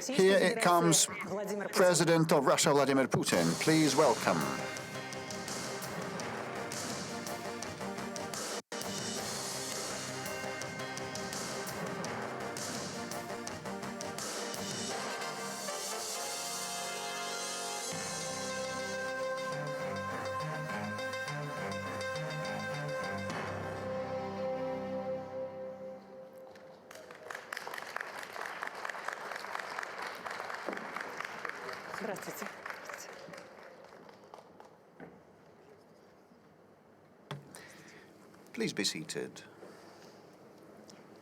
Here it comes, President of Russia, Vladimir Putin. Please welcome. Здравствуйте. Please be seated.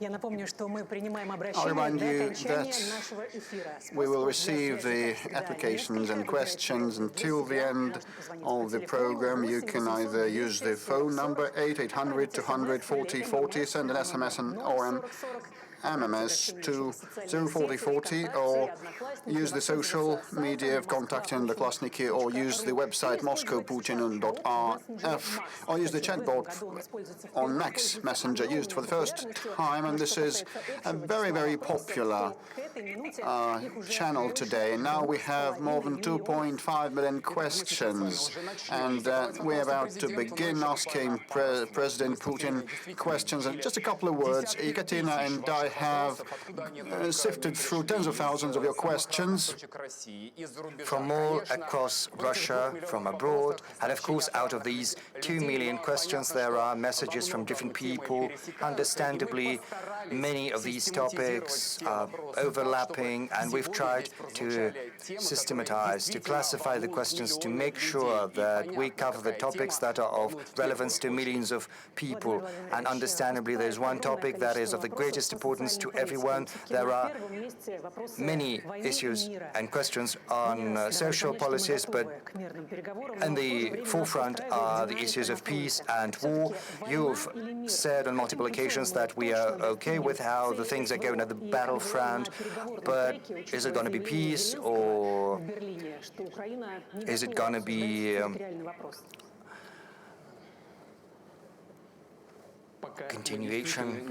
Я напомню, что мы принимаем I'll обращения remind до you окончания that нашего эфира. we will receive the applications and questions until the end of the program. You can either use the phone number 8800 200 40 40, send an SMS or MMS to 04040, or use the social media of Contact and Odnoklassniki, or use the website moscowputin.rf, or use the chatbot on Max Messenger, used for the first time, and this is a very, very popular channel today. Now we have more than 2.5 million questions, and we're about to begin asking President Putin questions. And just a couple of words, Ekaterina and I have sifted through tens of thousands of your questions from all across Russia, from abroad, and of course out of these 2 million questions there are messages from different people. Understandably, many of these topics are overlapping, and we've tried to systematize, to classify the questions, to make sure that we cover the topics that are of relevance to millions of people. And understandably, there's one topic that is of the greatest importance to everyone. There are many issues and questions on social policies, but in the forefront are the issues of peace and war. You've said on multiple occasions that we are okay with how the things are going at the battlefront, but is it going to be peace, or is it going to be continuation,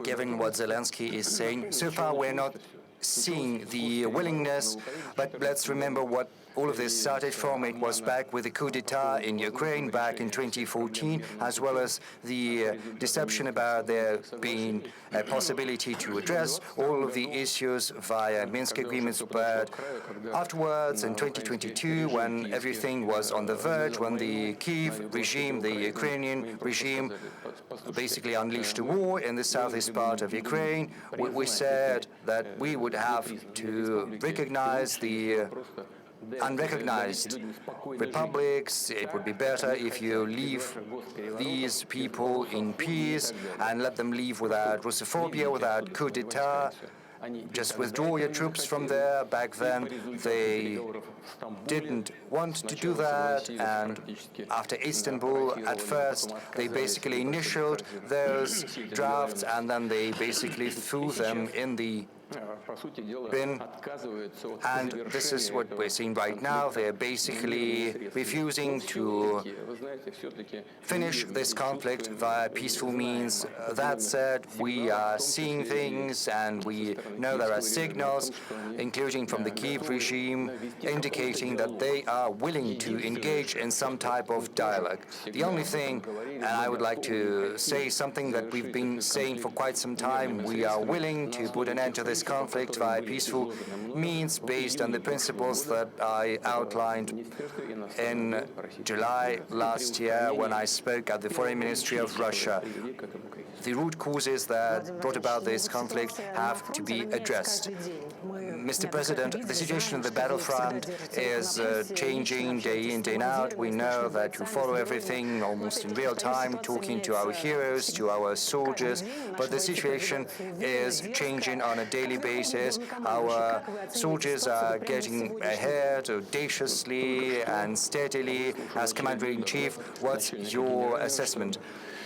given what Zelensky is saying? So far, we're not seeing the willingness, but let's remember what all of this started from. It was back with the coup d'etat in Ukraine back in 2014, as well as the deception about there being a possibility to address all of the issues via Minsk agreements. But afterwards, in 2022, when everything was on the verge, when the Kyiv regime, the Ukrainian regime, basically unleashed a war in the southeast part of Ukraine, we said that we would have to recognize the unrecognized republics. It would be better if you leave these people in peace and let them leave without Russophobia, without coup d'etat. Just withdraw your troops from there. Back then, they didn't want to do that, and after Istanbul, at first, they basically initialed those drafts, and then they basically threw them in the bin. And this is what we're seeing right now. They're basically refusing to finish this conflict via peaceful means. That said, we are seeing things, and we know there are signals, including from the Kyiv regime, indicating that they are willing to engage in some type of dialogue. The only thing, and I would like to say something that we've been saying for quite some time, we are willing to put an end to this conflict via peaceful means based on the principles that I outlined in July last year when I spoke at the Foreign Ministry of Russia. The root causes that brought about this conflict have to be addressed. Mr. President, the situation on the battlefront is changing day in, day out. We know that you follow everything almost in real time, talking to our heroes, to our soldiers, but the situation is changing on a daily basis. Our soldiers are getting ahead audaciously and steadily. As Commander-in-Chief, what's your assessment?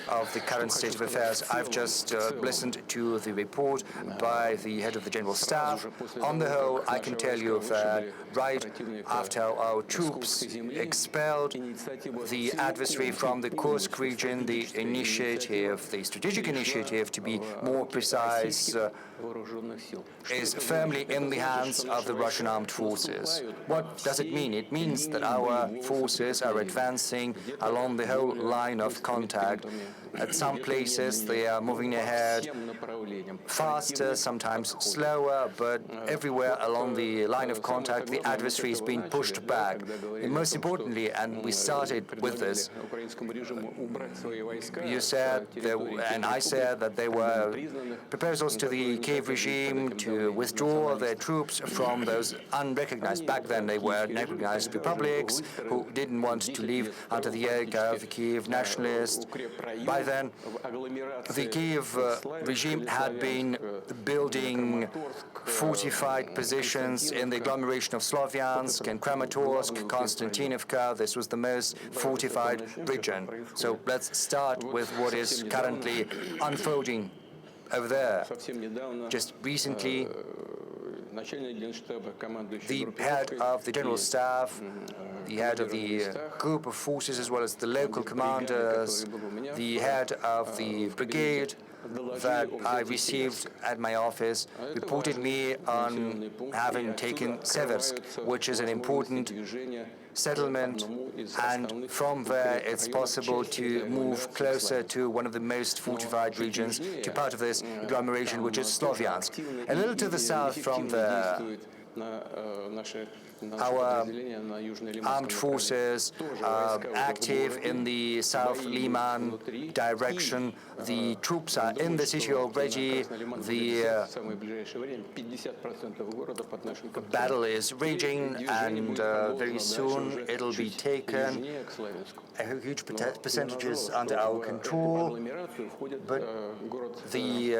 of the current state of affairs. I've just listened to the report by the head of the General Staff. On the whole, I can tell you that right after our troops expelled the adversary from the Kursk region, the initiative, the strategic initiative, to be more precise, is firmly in the hands of the Russian armed forces. What does it mean? It means that our forces are advancing along the whole line of contact. At some places they are moving ahead faster, sometimes slower, but everywhere along the line of contact the adversary is being pushed back. And most importantly, and we started with this, you said, and I said, that there were proposals to the Kiev regime to withdraw their troops from those unrecognized, back then they were unrecognized republics, who didn't want to leave under the yoke of the Kiev nationalists. By then, the Kiev regime had been building fortified positions in the agglomeration of Slavyansk and Kramatorsk, Konstantinovka. This was the most fortified region. So let's start with what is currently unfolding over there. Just recently, the head of the General Staff, the head of the group of forces, as well as the local commanders, the head of the brigade that I received at my office, reported me on having taken Seversk, which is an important settlement, and from there it's possible to move closer to one of the most fortified regions, to part of this agglomeration, which is Slavyansk. A little to the south from there, our armed forces are active in the South Liman direction. The troops are in the city already. The battle is raging, and very soon it'll be taken. A huge percentage is under our control, but the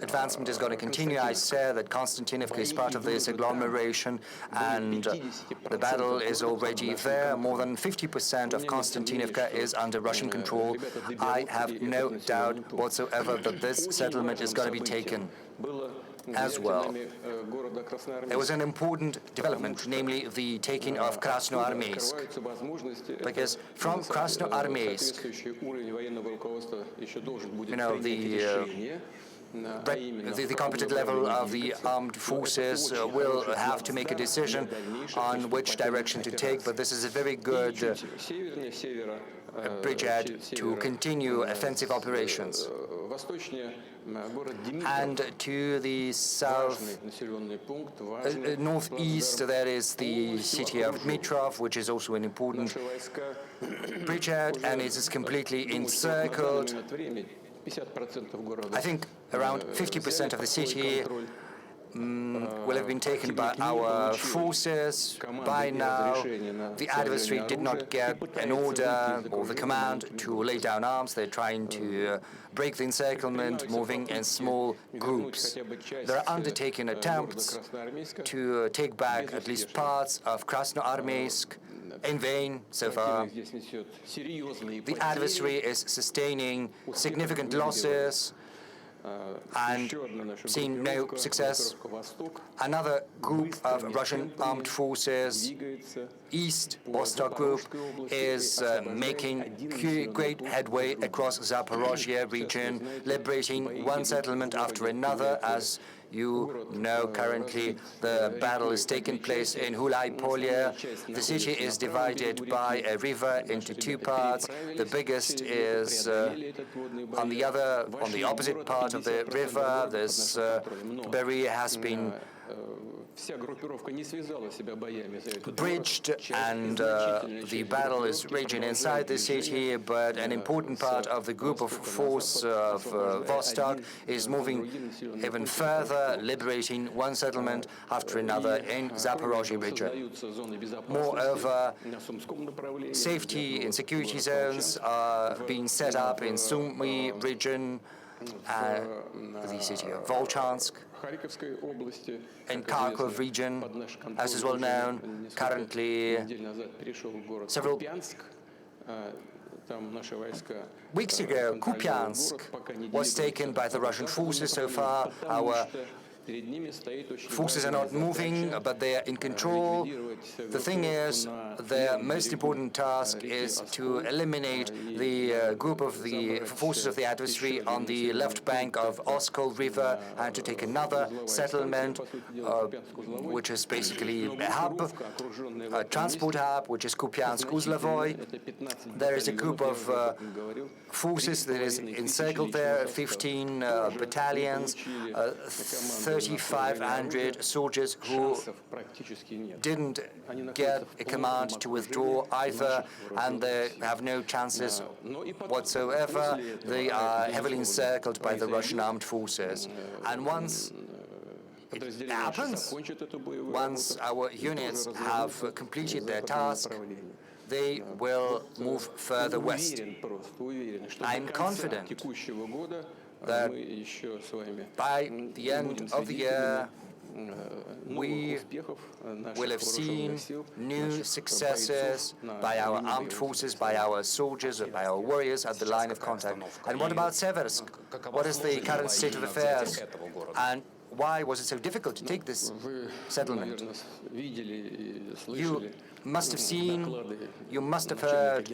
advancement is going to continue. I said that Konstantinovka is part of this agglomeration, and the battle is already there. More than 50% of Konstantinovka is under Russian control. I have no doubt whatsoever that this settlement is going to be taken as well. There was an important development, namely the taking of Krasnoarmeysk, because from Krasnoarmeysk, the competent level of the armed forces will have to make a decision on which direction to take, but this is a very good bridgehead to continue offensive operations. And to the south, northeast, there is the city of Dmitrov, which is also an important bridgehead, and it is completely encircled. I think around 50% of the city will have been taken by our forces. By now, the adversary did not get an order or the command to lay down arms. They're trying to break the encirclement, moving in small groups. They're undertaking attempts to take back at least parts of Krasnoarmeysk. In vain so far. The adversary is sustaining significant losses and seeing no success. Another group of Russian armed forces, East Vostok Group, is making great headway across Zaporozhye region, liberating one settlement after another. As you know, currently the battle is taking place in Hulai-Polye. The city is divided by a river into two parts. The biggest is on the opposite part of the river. This barrier has been bridged, and the battle is raging inside the city, but an important part of the group of force of Vostok is moving even further, liberating one settlement after another in Zaporozhye region. Moreover, safety and security zones are being set up in Sumy region, the city of Volchansk, in Kharkov region, as is well known. Currently, several Weeks ago, Kupiansk was taken by the Russian forces. So far, our forces are not moving, but they are in control. The thing is, their most important task is to eliminate the group of the forces of the adversary on the left bank of Oskol River and to take another settlement, which is basically a hub, a transport hub, which is Kupiansk-Uzlavoy. There is a group of forces that is encircled there, 15 battalions, 3,500 soldiers who didn't get a command to withdraw either, and they have no chances whatsoever. They are heavily encircled by the Russian armed forces. And once it happens, once our units have completed their task, they will move further west. I'm confident that by the end of the year, we will have seen new successes by our armed forces, by our soldiers, by our warriors at the line of contact. And what about Seversk? What is the current state of affairs? And why was it so difficult to take this settlement? You must have seen, you must have heard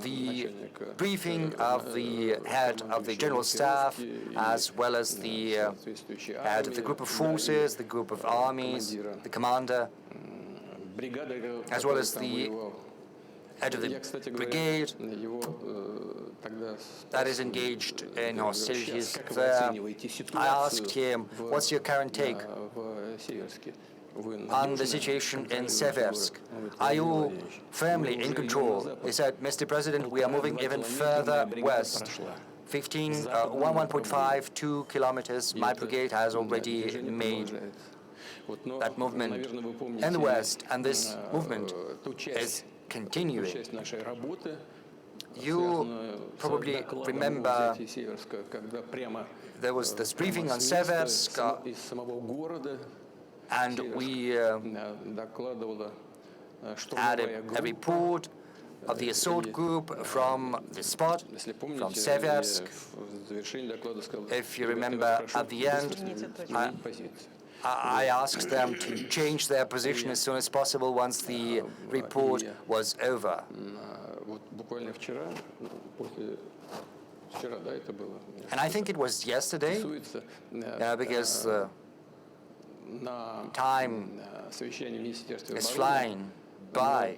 the briefing of the head of the General Staff, as well as the head of the group of forces, the group of armies, the commander, as well as the head of the brigade that is engaged in hostilities there. I asked him, what's your current take on the situation in Seversk? Are you firmly in control? He said, Mr. President, we are moving even further west. 1.5, 2 kilometers, my brigade has already made that movement in the west, and this movement is continuing. You probably remember there was this briefing on Seversk, and we had a report of the assault group from the spot, from Seversk. If you remember, at the end, I asked them to change their position as soon as possible once the report was over. And I think it was yesterday, because time is flying by.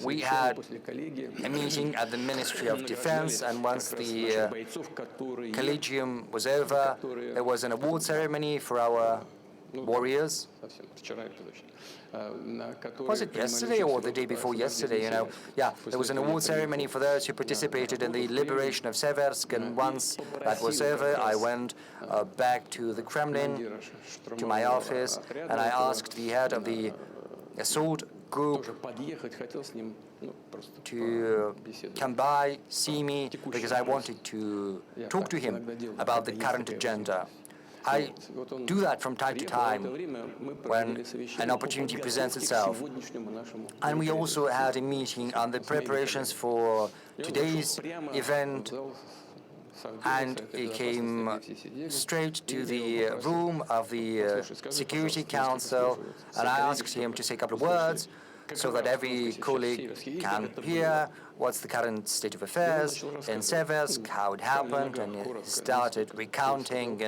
We had a meeting at the Ministry of Defense, and once the collegium was over, there was an award ceremony for our warriors. Was it yesterday or the day before yesterday? Yeah, there was an award ceremony for those who participated in the liberation of Seversk, and once that was over, I went back to the Kremlin, to my office, and I asked the head of the assault group to come by, see me, because I wanted to talk to him about the current agenda. I do that from time to time when an opportunity presents itself. And we also had a meeting on the preparations for today's event, and he came straight to the room of the Security Council, and I asked him to say a couple of words so that every colleague can hear what's the current state of affairs in Seversk, how it happened, and he started recounting,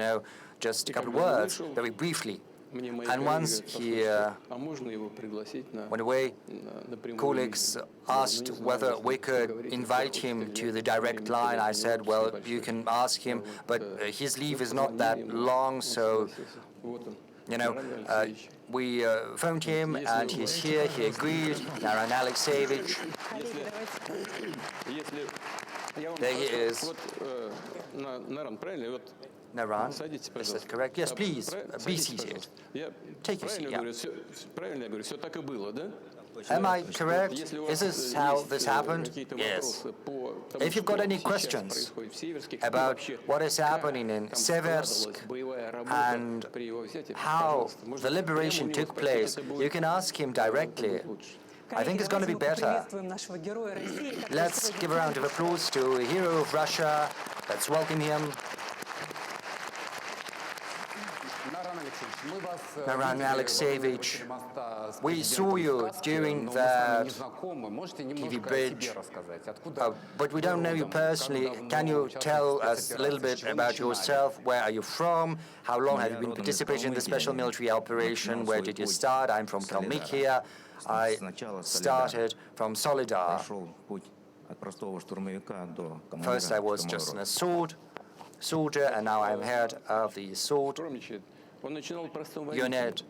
just a couple of words, very briefly. And once he went away, colleagues asked whether we could invite him to the direct line. I said, well, you can ask him, but his leave is not that long, so, we phoned him, and he's here. He agreed. Naran Alexeyevich. There he is. Naran, is that correct? Yes, please, be seated. Take your seat, yeah. Am I correct? Is this how this happened? Yes. If you've got any questions about what is happening in Seversk and how the liberation took place, you can ask him directly. I think it's going to be better. Let's give a round of applause to a hero of Russia. Let's welcome him. Naran Alexeyevich, we saw you during that TV bridge, but we don't know you personally. Can you tell us a little bit about yourself? Where are you from? How long have you been participating in the special military operation? Where did you start? I'm from Kalmykia. I started from Solidar. First I was just an soldier, and now I'm head of the assault unit.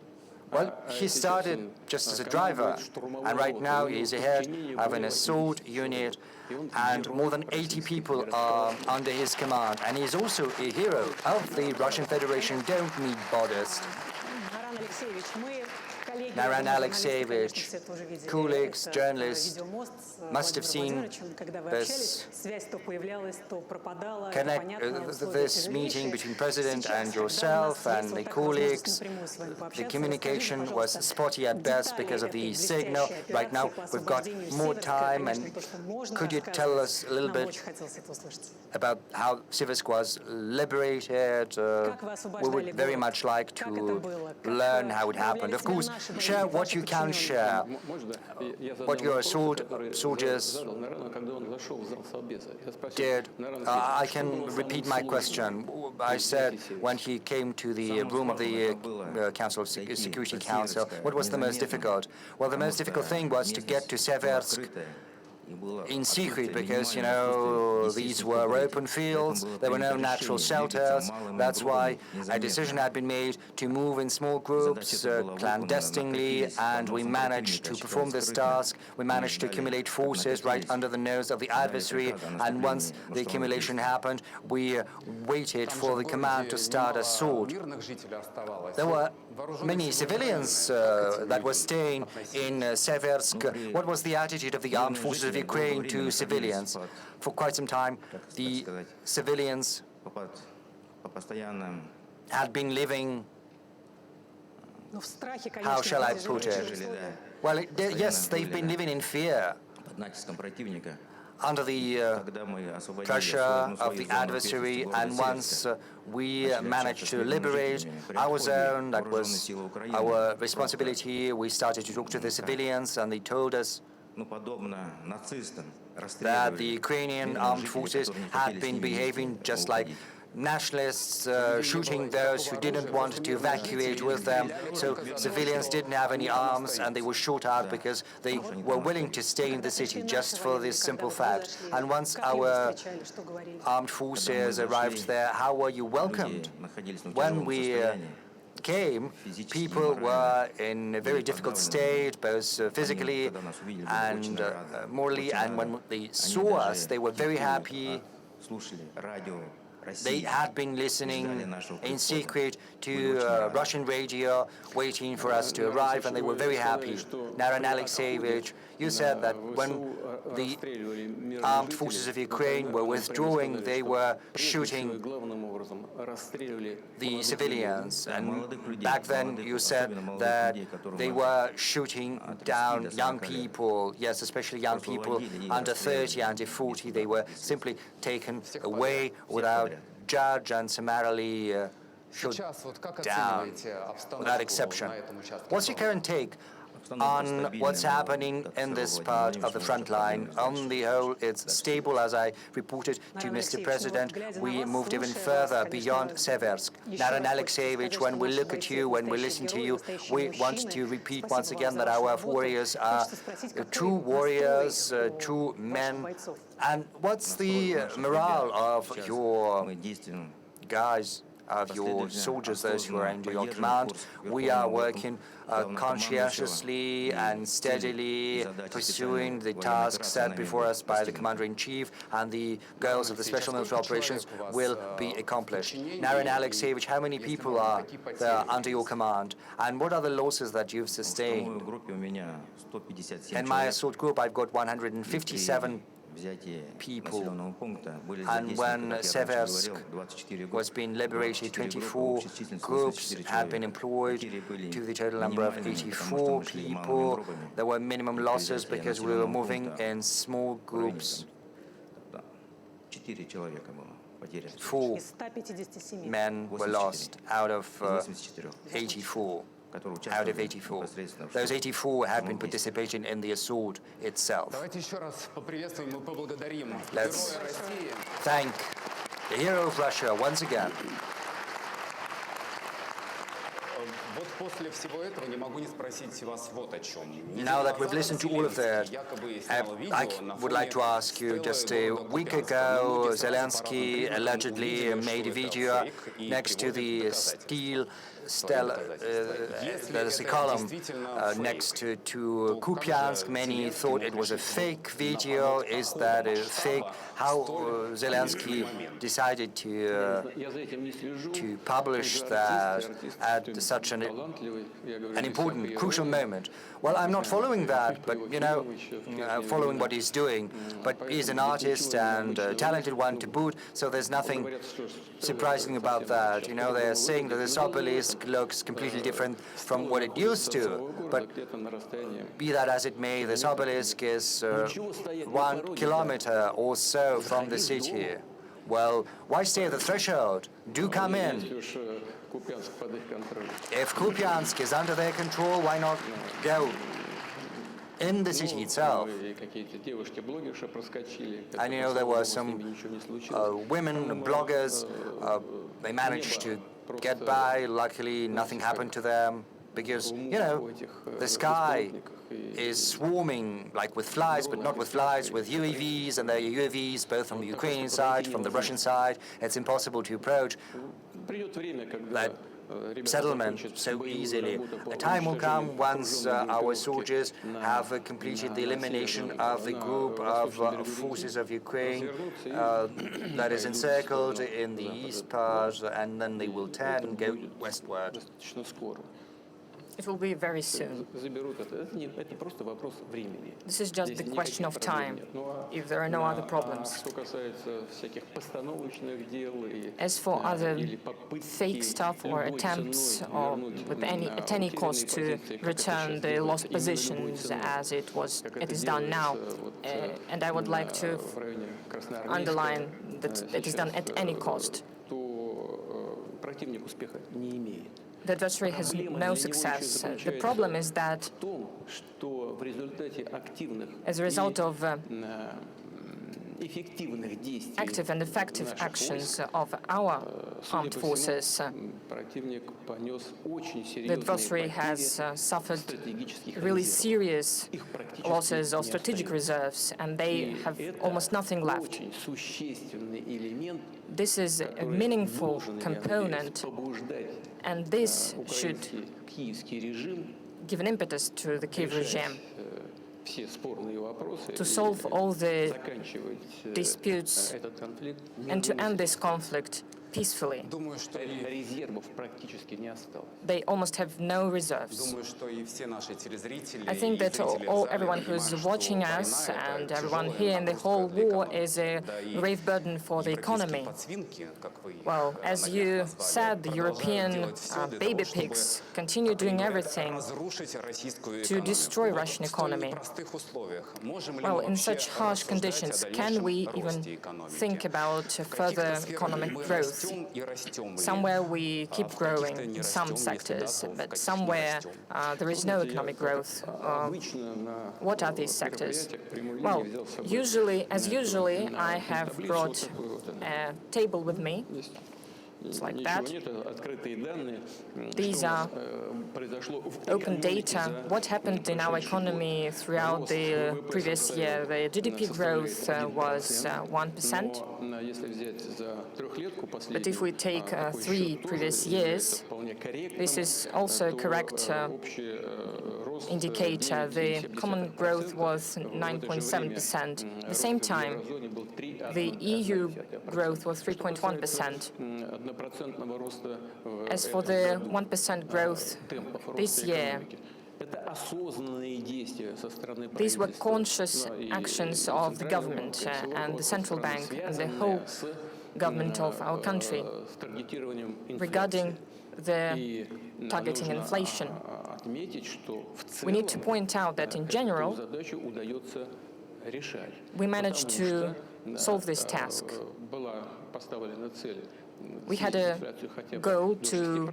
Well, he started just as a driver, and right now he's the head of an assault unit, and more than 80 people are under his command. And he's also a hero of the Russian Federation. Don't need borders. Naran Alexeyevich, colleagues, journalists must have seen this meeting between President and yourself and the colleagues. The communication was spotty at best because of the signal. Right now we've got more time, and could you tell us a little bit about how Siversk was liberated? We would very much like to learn how it happened. Of course, share what you can share, what your soldiers did. I can repeat my question. I said when he came to the room of the Security Council, what was the most difficult? Well, the most difficult thing was to get to Seversk in secret, because, you know, these were open fields, there were no natural shelters. That's why a decision had been made to move in small groups, clandestinely, and we managed to perform this task. We managed to accumulate forces right under the nose of the adversary, and once the accumulation happened, we waited for the command to start assault. There were many civilians that were staying in Seversk. What was the attitude of the armed forces of Ukraine to civilians? For quite some time, the civilians had been living, how shall I put it? Well, yes, they've been living in fear, under the pressure of the adversary, and once we managed to liberate our zone, that was our responsibility. We started to talk to the civilians, and they told us that the Ukrainian armed forces had been behaving just like nationalists, shooting those who didn't want to evacuate with them. So civilians didn't have any arms, and they were shot out because they were willing to stay in the city just for this simple fact. And once our armed forces arrived there, how were you welcomed? When we came, people were in a very difficult state, both physically and morally, and when they saw us, they were very happy. They had been listening in secret to Russian radio, waiting for us to arrive, and they were very happy. Naran Alexeyevich, you said that when the armed forces of Ukraine were withdrawing, they were shooting the civilians. And back then you said that they were shooting down young people, yes, especially young people under 30, under 40. They were simply taken away without judge and summarily shot down without exception. What's your current take on what's happening in this part of the front line? On the whole, it's stable. As I reported to Mr. President, we moved even further beyond Seversk. Naran Alexeyevich, when we look at you, when we listen to you, we want to repeat once again that our warriors are true warriors, true men. And what's the morale of your guys, of your soldiers, those who are under your command? We are working conscientiously and steadily, pursuing the tasks set before us by the Commander-in-Chief, and the goals of the Special Military Operations will be accomplished. Naran Alexeyevich, how many people are there under your command, and what are the losses that you've sustained? In my assault group, I've got 157 people. And when Seversk was being liberated, 24 groups had been employed to the total number of 84 people. There were minimum losses because we were moving in small groups. 4 men were lost out of 84. Those 84 had been participating in the assault itself. Let's thank the hero of Russia once again. Now that we've listened to all of that, I would like to ask you, just a week ago, Zelensky allegedly made a video next to the there's a column next to Kupiansk. Many thought it was a fake video. Is that a fake? How Zelensky decided to publish that at such an important, crucial moment? Well, I'm not following that, but, following what he's doing. But he's an artist and a talented one to boot, so there's nothing surprising about that. They're saying that this obelisk looks completely different from what it used to. But be that as it may, this obelisk is 1 kilometer or so from the city. Well, why stay at the threshold? Do come in. If Kupiansk is under their control, why not go in the city itself? And there were some women bloggers. They managed to get by. Luckily, nothing happened to them because, the sky is swarming like with flies, but not with flies, with UAVs, and there are UAVs both from the Ukrainian side, from the Russian side. It's impossible to approach that settlement so easily. A time will come once our soldiers have completed the elimination of the group of forces of Ukraine that is encircled in the east part, and then they will turn and go westward. It will be very soon. This is just the question of time, if there are no other problems. As for other fake stuff or attempts at any cost to return the lost positions as it is done now, and I would like to underline that it is done at any cost. The adversary has no success. The problem is that as a result of active and effective actions of our armed forces, the adversary has suffered really serious losses of strategic reserves, and they have almost nothing left. This is a meaningful component, and this should give an impetus to the Kiev regime to solve all the disputes and to end this conflict peacefully. They almost have no reserves. I think that everyone who's watching us and everyone here in the whole war is a grave burden for the economy. Well, as you said, the European baby pigs continue doing everything to destroy Russian economy. Well, in such harsh conditions, can we even think about further economic growth? Somewhere we keep growing in some sectors, but somewhere there is no economic growth. What are these sectors? Well, as usually, I have brought a table with me. It's like that. These are open data. What happened in our economy throughout the previous year? The GDP growth was 1%. But if we take 3 previous years, this is also a correct indicator. The common growth was 9.7%. At the same time, the EU growth was 3.1%. As for the 1% growth this year, These were conscious actions of the government and the central bank and the whole government of our country regarding the targeting inflation. We need to point out that in general, we managed to solve this task. We had a goal to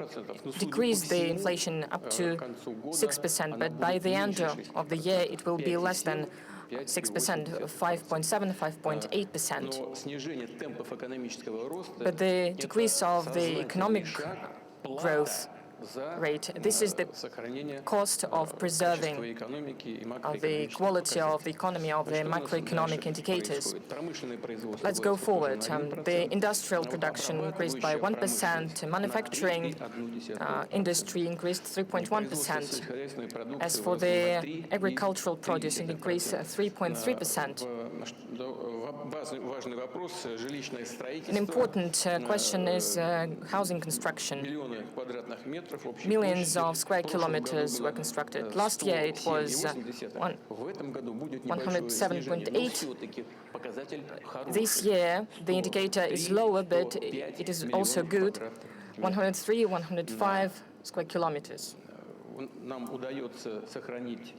decrease the inflation up to 6%, but by the end of the year it will be less than 6%, 5.7, 5.8%. But the decrease of the economic growth rate, this is the cost of preserving the quality of the economy, of the macroeconomic indicators. Let's go forward. The industrial production increased by 1%, manufacturing industry increased 3.1%. As for the agricultural produce, it increased 3.3%. An important question is housing construction. Millions of square kilometers were constructed. Last year it was 107.8. This year the indicator is lower, but it is also good. 103, 105 square kilometers.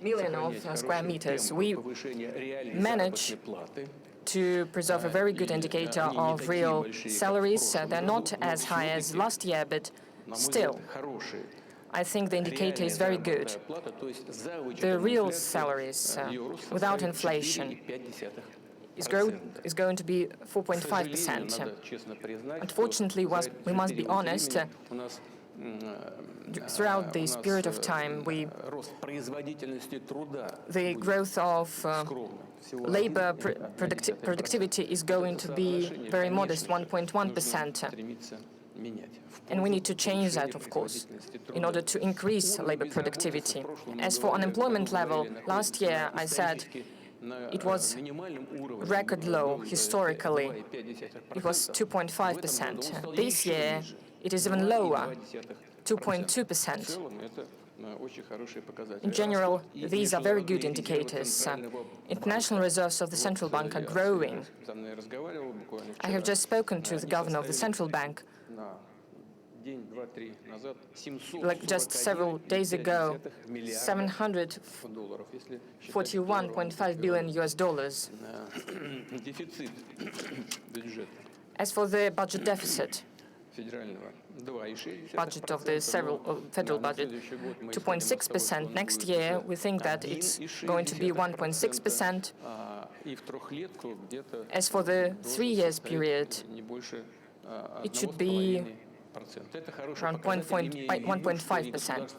Million of square meters. We manage to preserve a very good indicator of real salaries. They're not as high as last year, but still, I think the indicator is very good. The real salaries, without inflation, is going to be 4.5%. Unfortunately, we must be honest, throughout this period of time, the growth of labor productivity is going to be very modest, 1.1%. And we need to change that, of course, in order to increase labor productivity. As for unemployment level, last year I said it was record low historically. It was 2.5%. This year it is even lower, 2.2%. In general, these are very good indicators. International reserves of the central bank are growing. I have just spoken to the governor of the central bank. Like just several days ago, $741.5 billion US dollars. As for the budget deficit, budget of the federal budget, 2.6%. Next year, we think that it's going to be 1.6%. As for the 3 years period, it should be around 1.5%.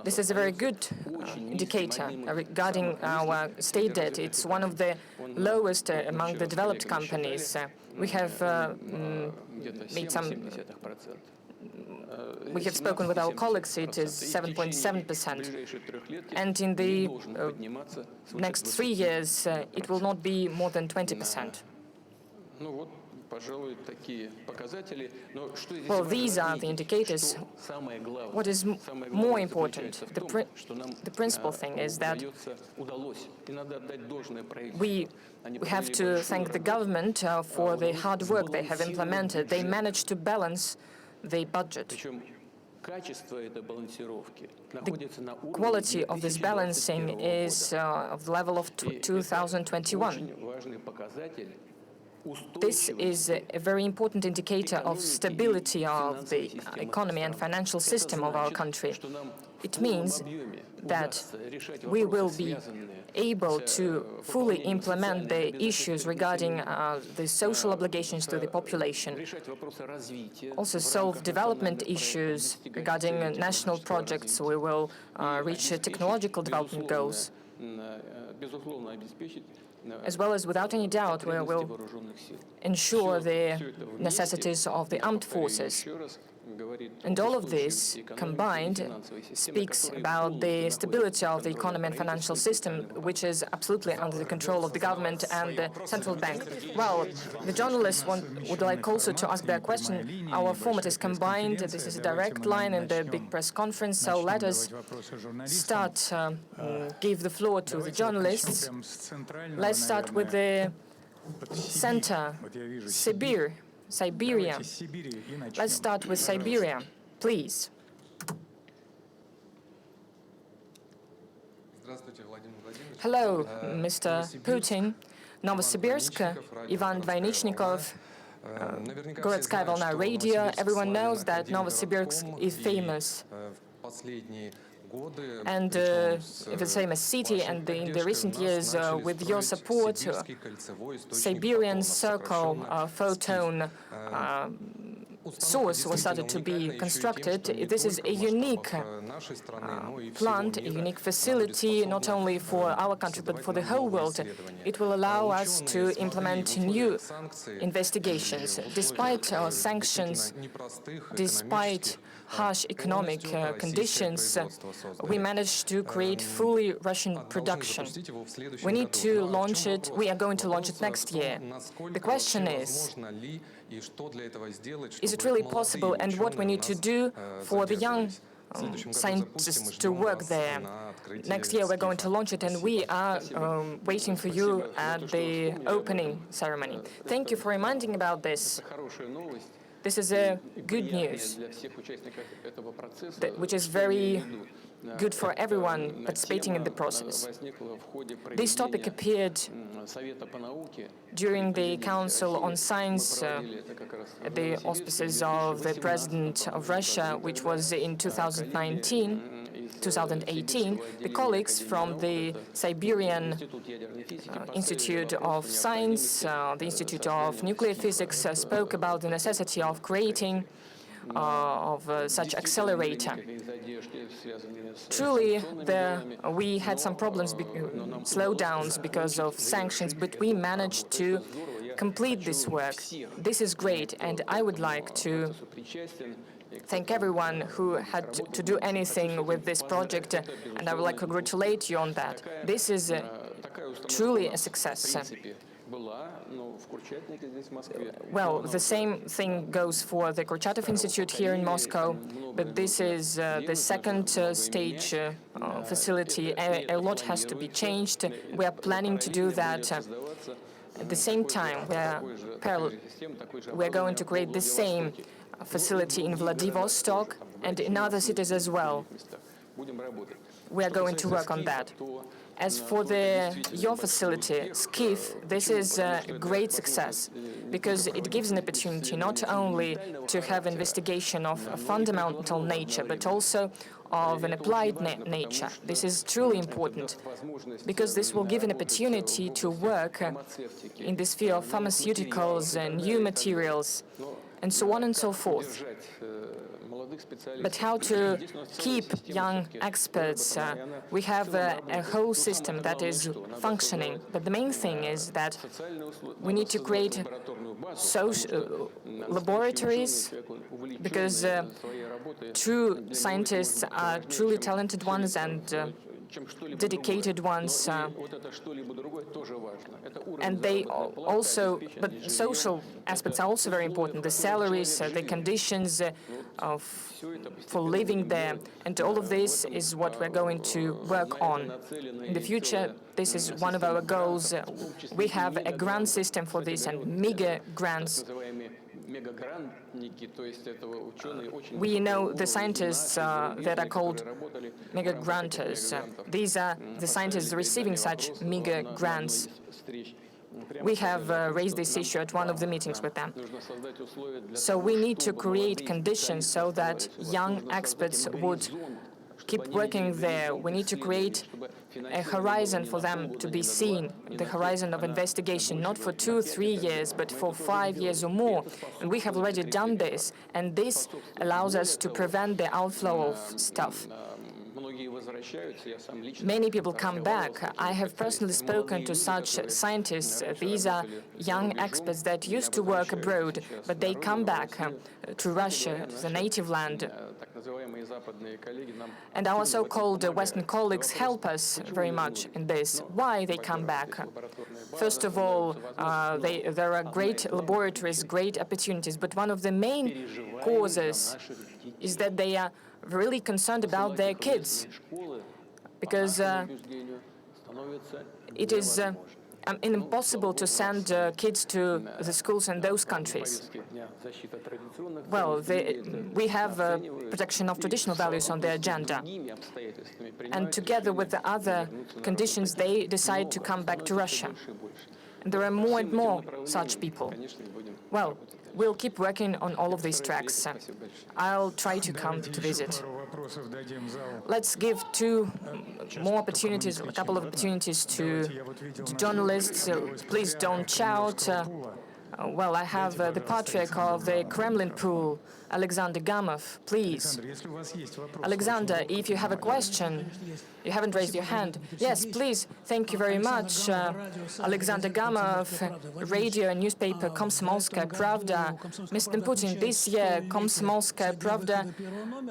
This is a very good indicator regarding our state debt. It's one of the lowest among the developed companies. We have spoken with our colleagues. It is 7.7%, and in the next 3 years, it will not be more than 20%. Well, these are the indicators. What is more important, the principal thing is that we have to thank the government for the hard work they have implemented. They managed to balance the budget. The quality of this balancing is of the level of 2021. This is a very important indicator of stability of the economy and financial system of our country. It means that we will be able to fully implement the issues regarding the social obligations to the population, also solve development issues regarding national projects. We will reach technological development goals. as well as without any doubt we will ensure the necessities of the armed forces. And all of this combined speaks about the stability of the economy and financial system, which is absolutely under the control of the government and the central bank. Well, the journalists would like also to ask their question. Our format is combined. This is a direct line in the big press conference. So let us start, give the floor to the journalists. Let's start with the center, Siberia. Let's start with Siberia, please. Hello, Mr. Putin. Novosibirsk, Ivan Dvainichnikov, Gorодская Volna Radio. Everyone knows that Novosibirsk is famous. And the famous city, and in the recent years, with your support, Siberian Circle photon source was started to be constructed. This is a unique plant, a unique facility, not only for our country, but for the whole world. It will allow us to implement new investigations. Despite sanctions, despite harsh economic conditions, we managed to create fully Russian production. We need to launch it. We are going to launch it next year. The question is it really possible, and what we need to do for the young scientists to work there? Next year we're going to launch it, and we are waiting for you at the opening ceremony. Thank you for reminding about this. This is a good news, which is very good for everyone participating in the process. This topic appeared during the Council on Science at the auspices of the President of Russia, which was in 2018. The colleagues from the Siberian Institute of Science, the Institute of Nuclear Physics, spoke about the necessity of creating such accelerator. Truly, we had some problems, slowdowns because of sanctions, but we managed to complete this work. This is great, and I would like to thank everyone who had to do anything with this project, and I would like to congratulate you on that. This is truly a success. Well, the same thing goes for the Kurchatov Institute here in Moscow, but this is the second stage facility. A lot has to be changed. We are planning to do that. At the same time, we're going to create the same facility in Vladivostok and in other cities as well. We are going to work on that. As for your facility, SKIF, this is a great success because it gives an opportunity not only to have investigation of a fundamental nature, but also of an applied nature. This is truly important because this will give an opportunity to work in the sphere of pharmaceuticals and new materials and so on and so forth. But how to keep young experts? We have a whole system that is functioning. But the main thing is that we need to create social laboratories because true scientists are truly talented ones and dedicated ones, and they also, but social aspects are also very important. The salaries, the conditions for living there, and all of this is what we're going to work on. In the future, this is one of our goals. We have a grant system for this and mega grants. We know the scientists that are called mega granters. These are the scientists receiving such mega grants. We have raised this issue at one of the meetings with them. So we need to create conditions so that young experts would keep working there. We need to create a horizon for them to be seen, the horizon of investigation, not for 2-3 years, but for 5 years or more. And we have already done this, and this allows us to prevent the outflow of stuff. Many people come back. I have personally spoken to such scientists. These are young experts that used to work abroad, but they come back to Russia, to the native land. And our so-called Western colleagues help us very much in this. Why they come back? First of all, there are great laboratories, great opportunities, but one of the main causes is that they are really concerned about their kids, because it is impossible to send kids to the schools in those countries. Well, we have protection of traditional values on the agenda. And together with the other conditions, they decide to come back to Russia. And there are more and more such people. Well, we'll keep working on all of these tracks. I'll try to come to visit. Let's give two more opportunities, a couple of opportunities to journalists. Please don't shout. Well, I have the patriarch of the Kremlin pool, Alexander Gamov, please. Alexander, if you have a question, you haven't raised your hand. Yes, please. Thank you very much. Alexander Gamov, radio and newspaper Komsomolskaya Pravda. Mr. Putin, this year Komsomolskaya Pravda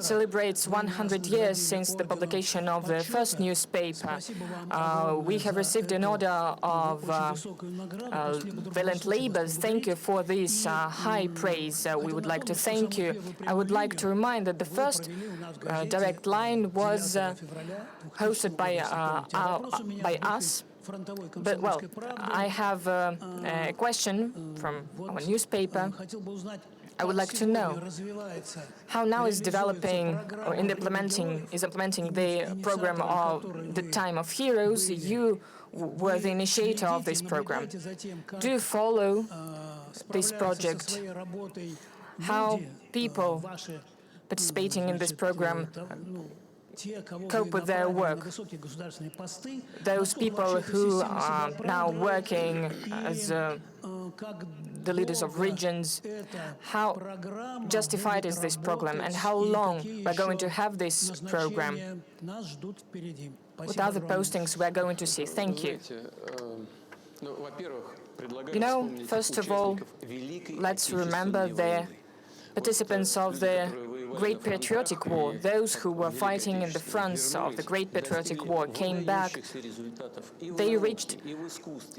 celebrates 100 years since the publication of the first newspaper. We have received an order of valiant labors. Thank you for this high praise. We would like to thank you. I would like to remind that the first direct line was hosted by us. But, well, I have a question from our newspaper. I would like to know how now is developing or implementing the program of the Time of Heroes. You were the initiator of this program. Do you follow this project? How people participating in this program cope with their work? Those people who are now working as the leaders of regions, how justified is this program, and how long we're going to have this program? What other postings we're going to see? Thank you. You know, first of all, let's remember the participants of the Great Patriotic War. Those who were fighting in the fronts of the Great Patriotic War came back. They reached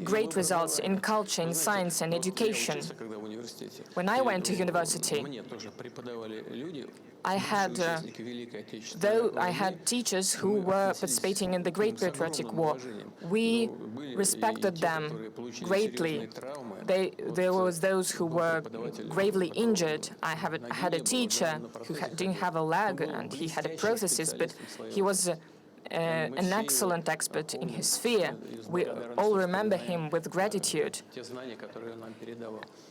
great results in culture, in science and education. When I went to university, I had teachers who were participating in the Great Patriotic War. We respected them greatly. There was those who were gravely injured. I had a teacher who didn't have a leg and he had a prosthesis, but he was an excellent expert in his sphere. We all remember him with gratitude.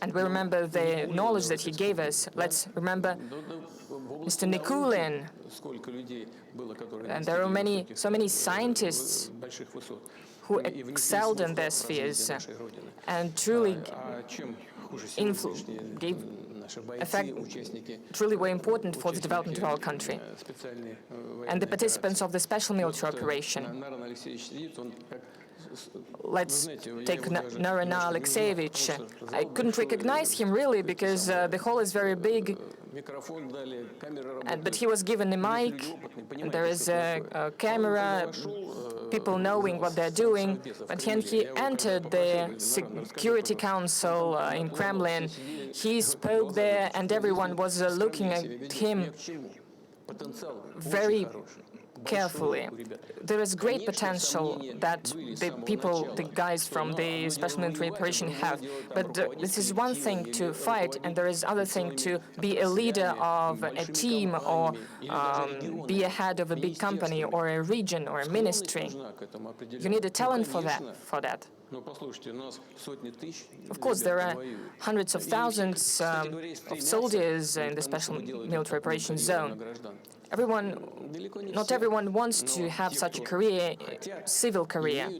And we remember the knowledge that he gave us. Let's remember Mr. Nikulin. And there are so many siguists who excelled in their spheres and truly truly were important for the development of our country. And the participants of the special military operation. Let's take Narina Alexeyevich. I couldn't recognize him really because the hall is very big. But he was given a mic, and there is a camera, people knowing what they're doing. But when he entered the Security Council in Kremlin, he spoke there, and everyone was looking at him very carefully. There is great potential that the guys from the special military operation have. But this is one thing to fight, and there is other thing to be a leader of a team or be a head of a big company or a region or a ministry. You need a talent for that. Of course, there are hundreds of thousands of soldiers in the special military operations zone. Not everyone wants to have such a career, civil career,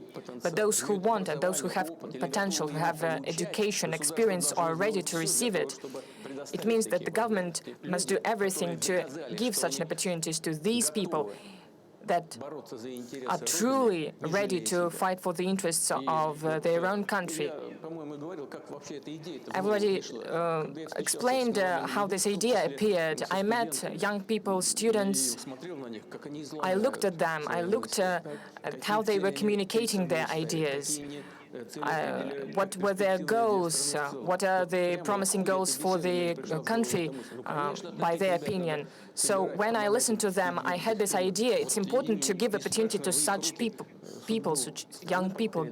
but those who want and those who have potential, who have education, experience, are ready to receive it. It means that the government must do everything to give such opportunities to these people. that are truly ready to fight for the interests of their own country. I've already explained how this idea appeared. I met young people, students. I looked at them. I looked at how they were communicating their ideas. What were their goals? What are the promising goals for the country, by their opinion? So when I listened to them, I had this idea. It's important to give opportunity to such people, such young people,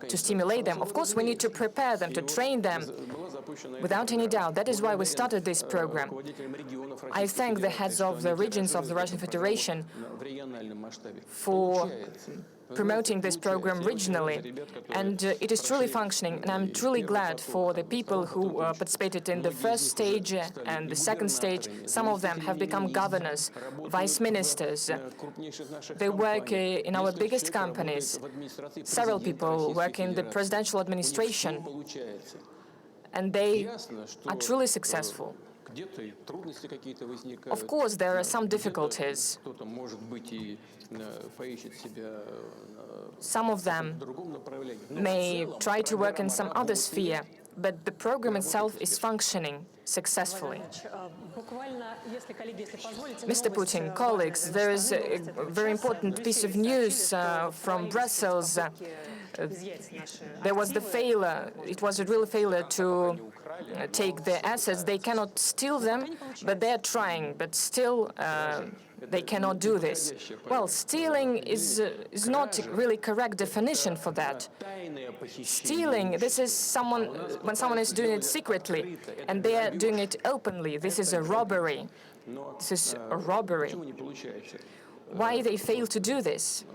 to stimulate them. Of course, we need to prepare them, to train them, without any doubt. That is why we started this program. I thank the heads of the regions of the Russian Federation for promoting this program regionally, and it is truly functioning, and I'm truly glad for the people who participated in the first stage and the second stage. Some of them have become governors, vice ministers. They work in our biggest companies. Several people work in the presidential administration, and they are truly successful. Of course, there are some difficulties. Some of them may try to work in some other sphere, but the program itself is functioning successfully. Mr. Putin, colleagues, there is a very important piece of news from Brussels. There was the failure, it was a real failure to take their assets. They cannot steal them, but they are trying, but still they cannot do this. Well, stealing is not really correct definition for that. Stealing, this is when someone is doing it secretly, and they are doing it openly. This is a robbery. This is a robbery. Why they fail to do this?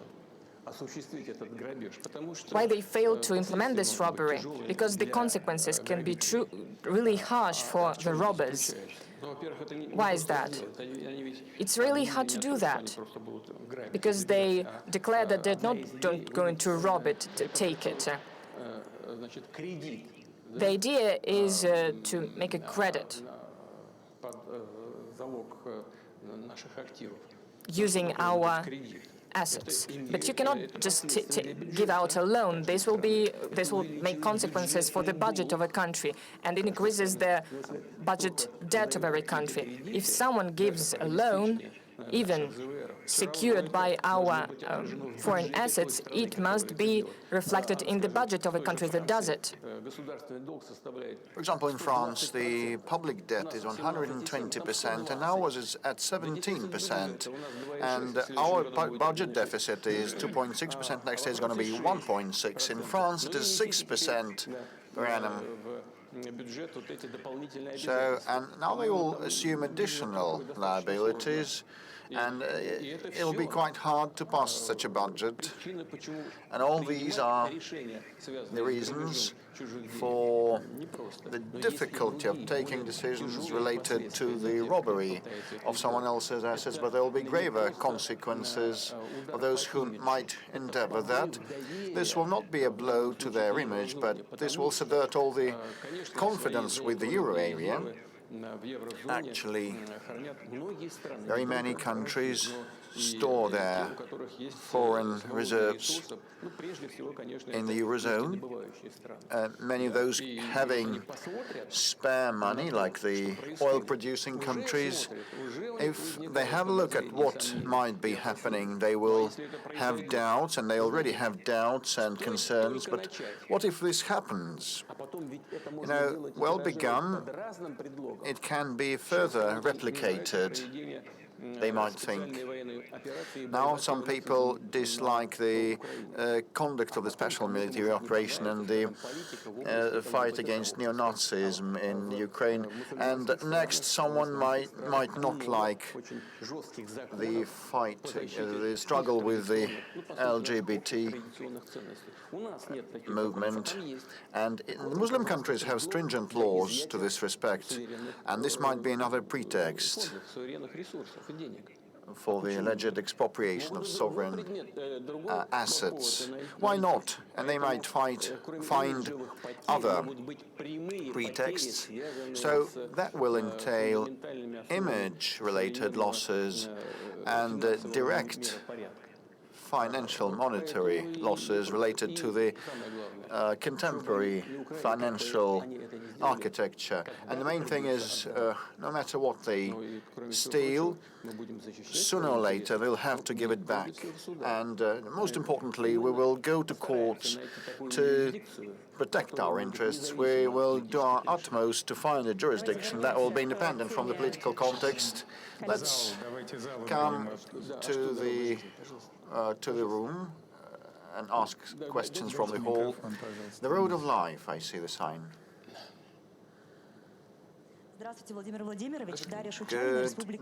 Why they fail to implement this robbery? Because the consequences can be really harsh for the robbers. Why is that? It's really hard to do that, because they declare that they're not going to rob it, to take it. The idea is to make a credit using our assets. But you cannot just give out a loan. This will make consequences for the budget of a country, and it increases the budget debt of every country. If someone gives a loan, even secured by our foreign assets, it must be reflected in the budget of a country that does it. For example, in France, the public debt is 120%, and ours is at 17%. And our budget deficit is 2.6%. Next year is going to be 1.6%. In France, it is 6% per annum. So, and now they will assume additional liabilities, and it'll be quite hard to pass such a budget. And all these are the reasons for the difficulty of taking decisions related to the robbery of someone else's assets, but there will be graver consequences for those who might endeavor that. This will not be a blow to their image, but this will subvert all the confidence with the euro area. Actually, very many countries store their foreign reserves in the Eurozone. Many of those having spare money, like the oil-producing countries, if they have a look at what might be happening, they will have doubts, and they already have doubts and concerns. But what if this happens? You know, well begun, it can be further replicated. They might think. Now some people dislike the conduct of the special military operation and the fight against neo-Nazism in Ukraine, and next someone might not like the fight, the struggle with the LGBT movement. And Muslim countries have stringent laws to this respect, and this might be another pretext for the alleged expropriation of sovereign assets. Why not? And they might find other pretexts. So that will entail image-related losses, and direct financial monetary losses related to the contemporary financial architecture. And the main thing is, no matter what they steal, sooner or later they'll have to give it back. And most importantly, we will go to courts to protect our interests. We will do our utmost to find a jurisdiction that will be independent from the political context. Let's come to the room and ask questions from the hall. The road of life, I see the sign. Good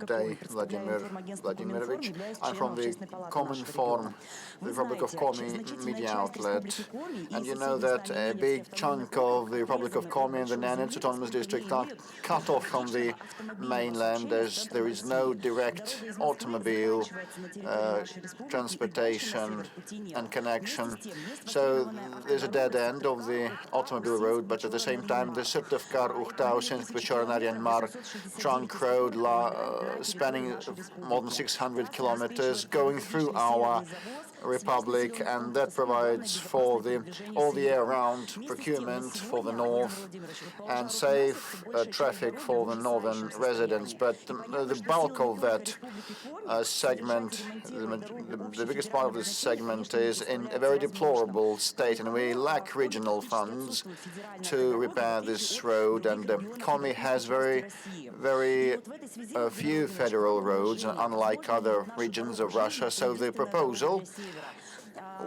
day, Vladimir Vladimirovich. I'm from the Cominform, the Republic of Komi media outlet. And you know that a big chunk of the Republic of Komi and the Nenets Autonomous District are cut off from the mainland, as there is no direct automobile transportation and connection. So there's a dead end of the automobile road, but at the same time the Syrtevkar-Uhtau-Sinsk-Pechoranaryan Mar trunk road spanning more than 600 kilometers going through our republic, and that provides for all the year-round procurement for the north and safe traffic for the northern residents. But the bulk of that segment, the biggest part of this segment is in a very deplorable state, and we lack regional funds to repair this road. And Komi has very few federal roads, unlike other regions of Russia. So the proposal,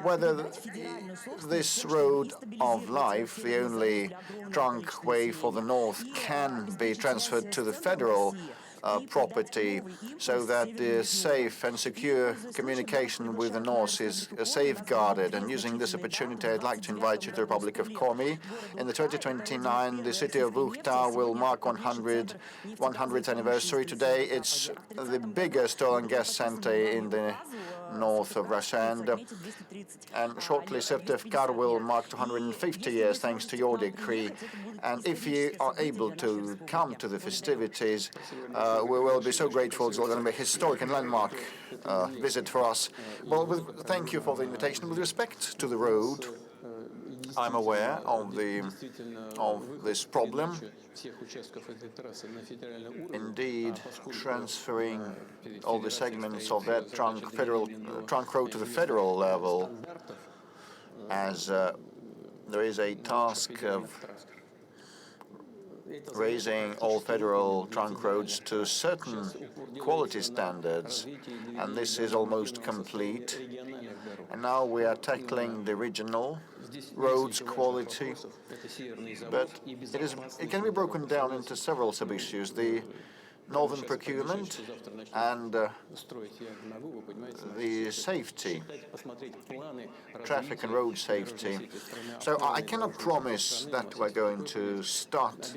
whether this road of life, the only trunk way for the north, can be transferred to the federal property, so that the safe and secure communication with the north is safeguarded. And using this opportunity, I'd like to invite you to the Republic of Komi. In the 2029, the city of Uhtau will mark 100th anniversary. Today, it's the biggest oil and gas center in the north of Russia, and shortly Syrtevkar will mark 250 years thanks to your decree. And if you are able to come to the festivities, we will be so grateful. It's going to be a historic and landmark visit for us. Well, thank you for the invitation. With respect to the road, I'm aware of this problem. Indeed, transferring all the segments of that trunk road to the federal level, as there is a task of raising all federal trunk roads to certain quality standards, and this is almost complete. And now we are tackling the regional roads quality, but it can be broken down into several sub-issues: the northern procurement and the safety, traffic and road safety. So I cannot promise that we're going to start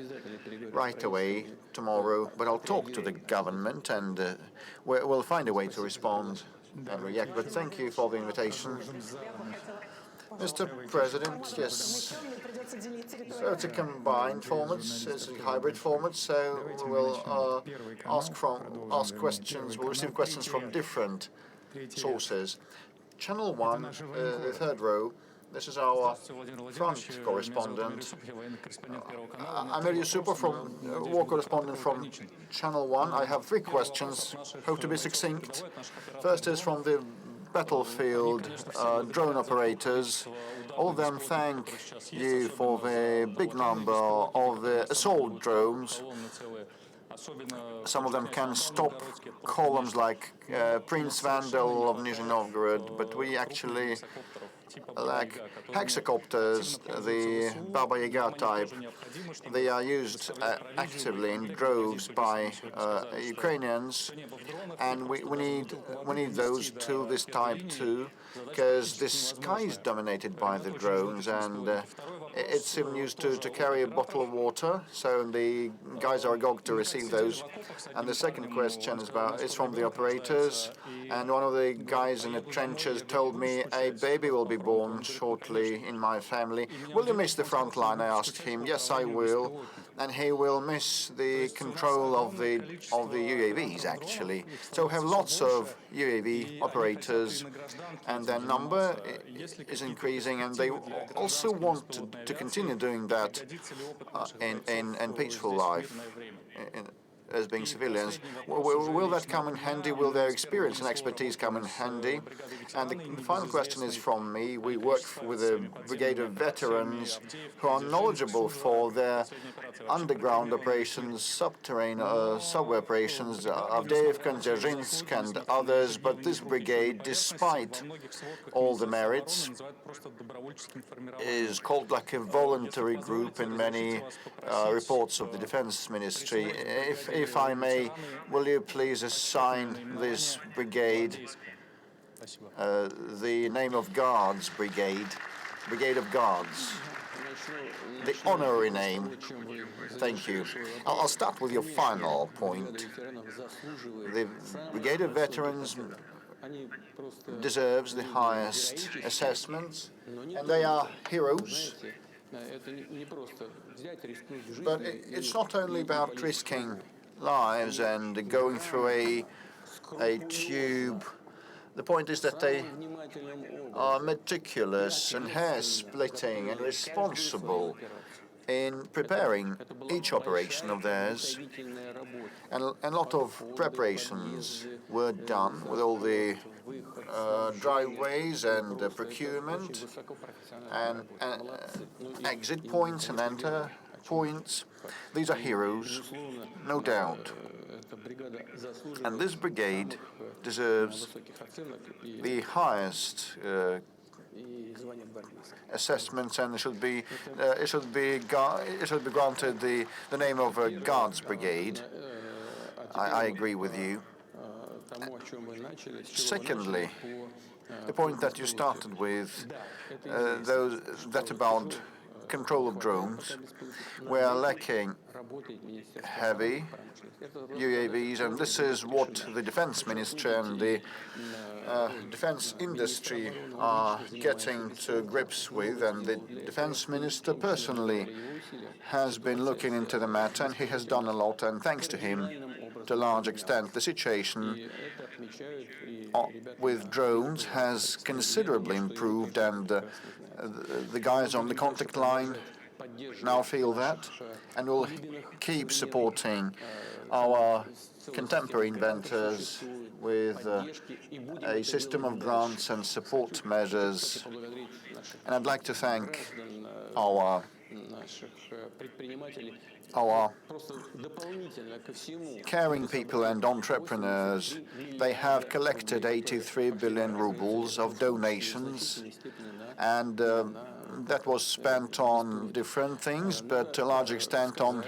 right away tomorrow, but I'll talk to the government, and we'll find a way to respond and react. But thank you for the invitation. Mr. President, yes. So it's a combined format, it's a hybrid format, so we will ask questions, we'll receive questions from different sources. Channel 1, the third row, this is our front correspondent. I'm Ilya Supov, war correspondent from Channel 1. I have 3 questions, hope to be succinct. First is from the battlefield drone operators. All of them thank you for the big number of assault drones. Some of them can stop columns like Prince Vandal of Nizhny Novgorod, but we actually lack hexacopters, the Baba Yaga type. They are used actively in droves by Ukrainians, and we need those too, this type too, because the sky is dominated by the drones, and it's even used to carry a bottle of water, so the guys are agog to receive those. And the second question is from the operators. And one of the guys in the trenches told me a baby will be born shortly in my family. Will you miss the front line? I asked him. Yes, I will. And he will miss the control of the UAVs, actually. So we have lots of UAV operators, and their number is increasing, and they also want to continue doing that in peaceful life. As being civilians. Will that come in handy? Will their experience and expertise come in handy? And the final question is from me. We work with a brigade of veterans who are knowledgeable for their underground operations, subterranean subway operations, Avdiivka and Dzержinsk and others, but this brigade, despite all the merits, is called like a voluntary group in many reports of the Defense Ministry. If I may, will you please assign this brigade the name of Guards Brigade, Brigade of Guards, the honorary name? Thank you. I'll start with your final point. The Brigade of Veterans deserves the highest assessments, and they are heroes. But it's not only about risking lives and going through a tube. The point is that they are meticulous and hair-splitting and responsible in preparing each operation of theirs. And a lot of preparations were done with all the driveways and procurement and exit points and enter points. These are heroes, no doubt. And this brigade deserves the highest assessments, and it should be granted the name of a Guards Brigade. I agree with you. Secondly, the point that you started with, that about control of drones. We are lacking heavy UAVs, and this is what the Defense Ministry and the defense industry are getting to grips with, and the Defense Minister personally has been looking into the matter, and he has done a lot, and thanks to him, to a large extent, the situation with drones has considerably improved, and the guys on the contact line now feel that, and will keep supporting our contemporary inventors with a system of grants and support measures. And I'd like to thank our caring people and entrepreneurs. They have collected 83 billion rubles of donations, and that was spent on different things, but to a large extent on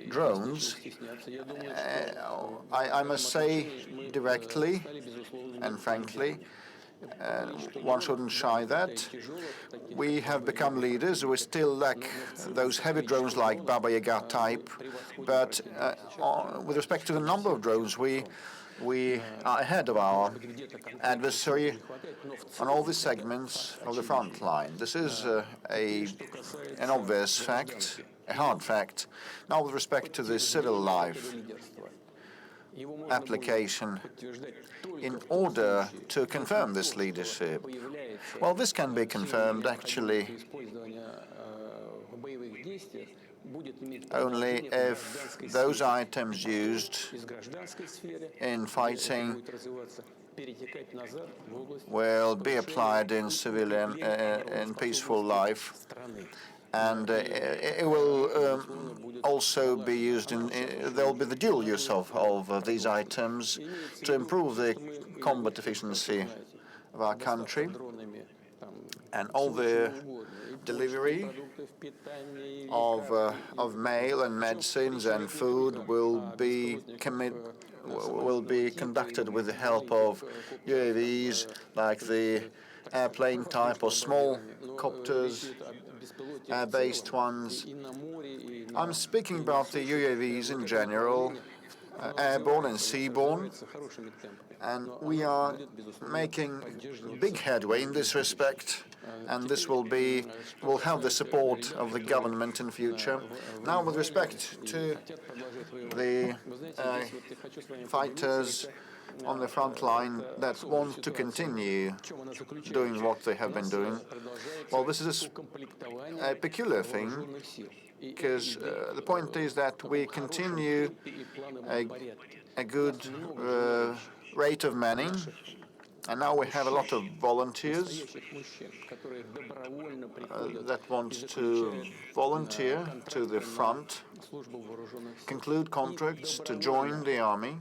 drones. I must say directly and frankly, one shouldn't shy that. We have become leaders. We still lack those heavy drones like Baba Yaga type, but with respect to the number of drones, we are ahead of our adversary on all the segments of the front line. This is an obvious fact, a hard fact. Now, with respect to the civil life application, in order to confirm this leadership, well, this can be confirmed actually only if those items used in fighting will be applied in civilian, in peaceful life, and it will also be used in. There will be the dual use of these items to improve the combat efficiency of our country, and all the delivery of mail and medicines and food will be conducted with the help of UAVs, like the airplane type or small copters, air-based ones. I'm speaking about the UAVs in general, airborne and seaborne, and we are making big headway in this respect, and this will have the support of the government in future. Now, with respect to the fighters on the front line that want to continue doing what they have been doing, well, this is a peculiar thing, because the point is that we continue a good rate of manning, and now we have a lot of volunteers that want to volunteer to the front, conclude contracts to join the army,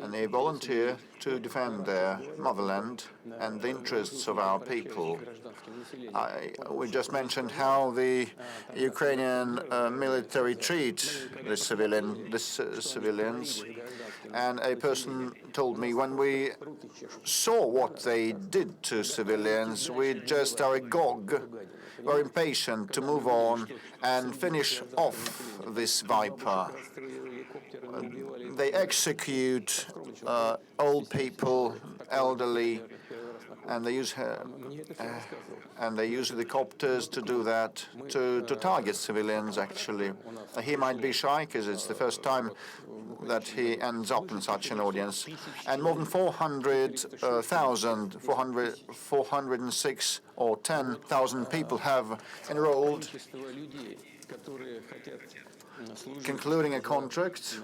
and they volunteer to defend their motherland and the interests of our people. We just mentioned how the Ukrainian military treat the civilians, and a person told me, when we saw what they did to civilians, we just are agog. We're impatient to move on and finish off this viper. They execute old people, elderly, and they use helicopters to do that, to target civilians, actually. He might be shy because it's the first time that he ends up in such an audience. And more than 406 or 10,000 people have enrolled, concluding a contract,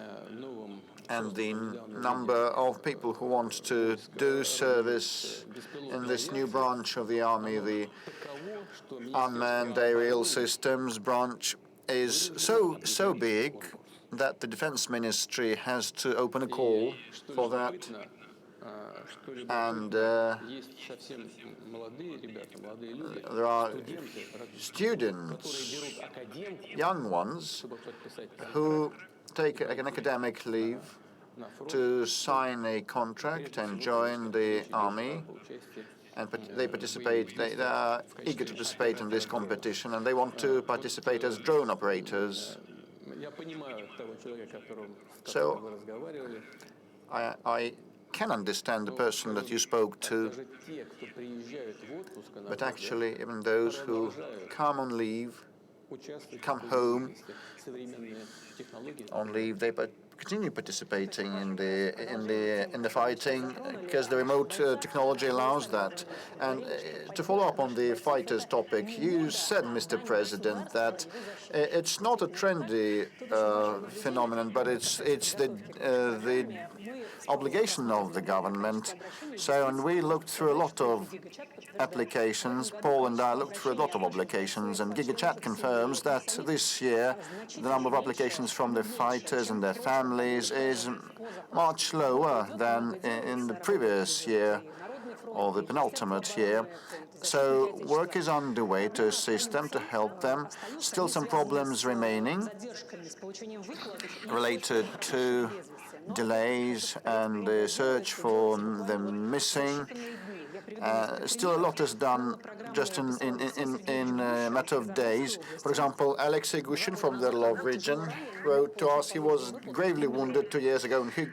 and the number of people who want to do service in this new branch of the army, the unmanned aerial systems branch, is so big that the Defense Ministry has to open a call for that. And there are students, young ones, who take an academic leave to sign a contract and join the army, and they are eager to participate in this competition, and they want to participate as drone operators. So I can understand the person that you spoke to, but actually even those who come on leave, come home on leave, they continue participating in the fighting because the remote technology allows that. And to follow up on the fighters topic, you said, Mr. President, that it's not a trendy phenomenon, but it's the obligation of the government. So, and we looked through a lot of applications. Paul and I looked through a lot of applications, and GigaChat confirms that this year the number of applications from the fighters and their families is much lower than in the previous year or the penultimate year. So work is underway to assist them, to help them. Still some problems remaining related to delays and the search for the missing. Still a lot is done just in a matter of days. For example, Alexei Gushin from the Orlov region wrote to us he was gravely wounded 2 years ago, and he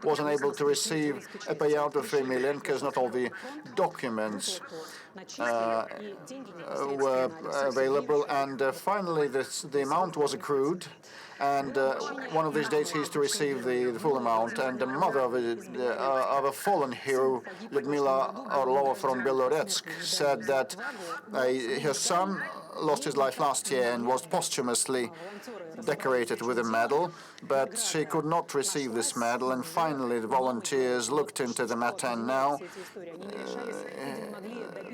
wasn't able to receive a payout of 3 million because not all the documents were available, and finally the amount was accrued, and one of these days he's to receive the full amount. And the mother of a fallen hero, Lyudmila Orlova from Beloretsk, said that her son lost his life last year and was posthumously decorated with a medal, but she could not receive this medal, and finally the volunteers looked into the matter, and now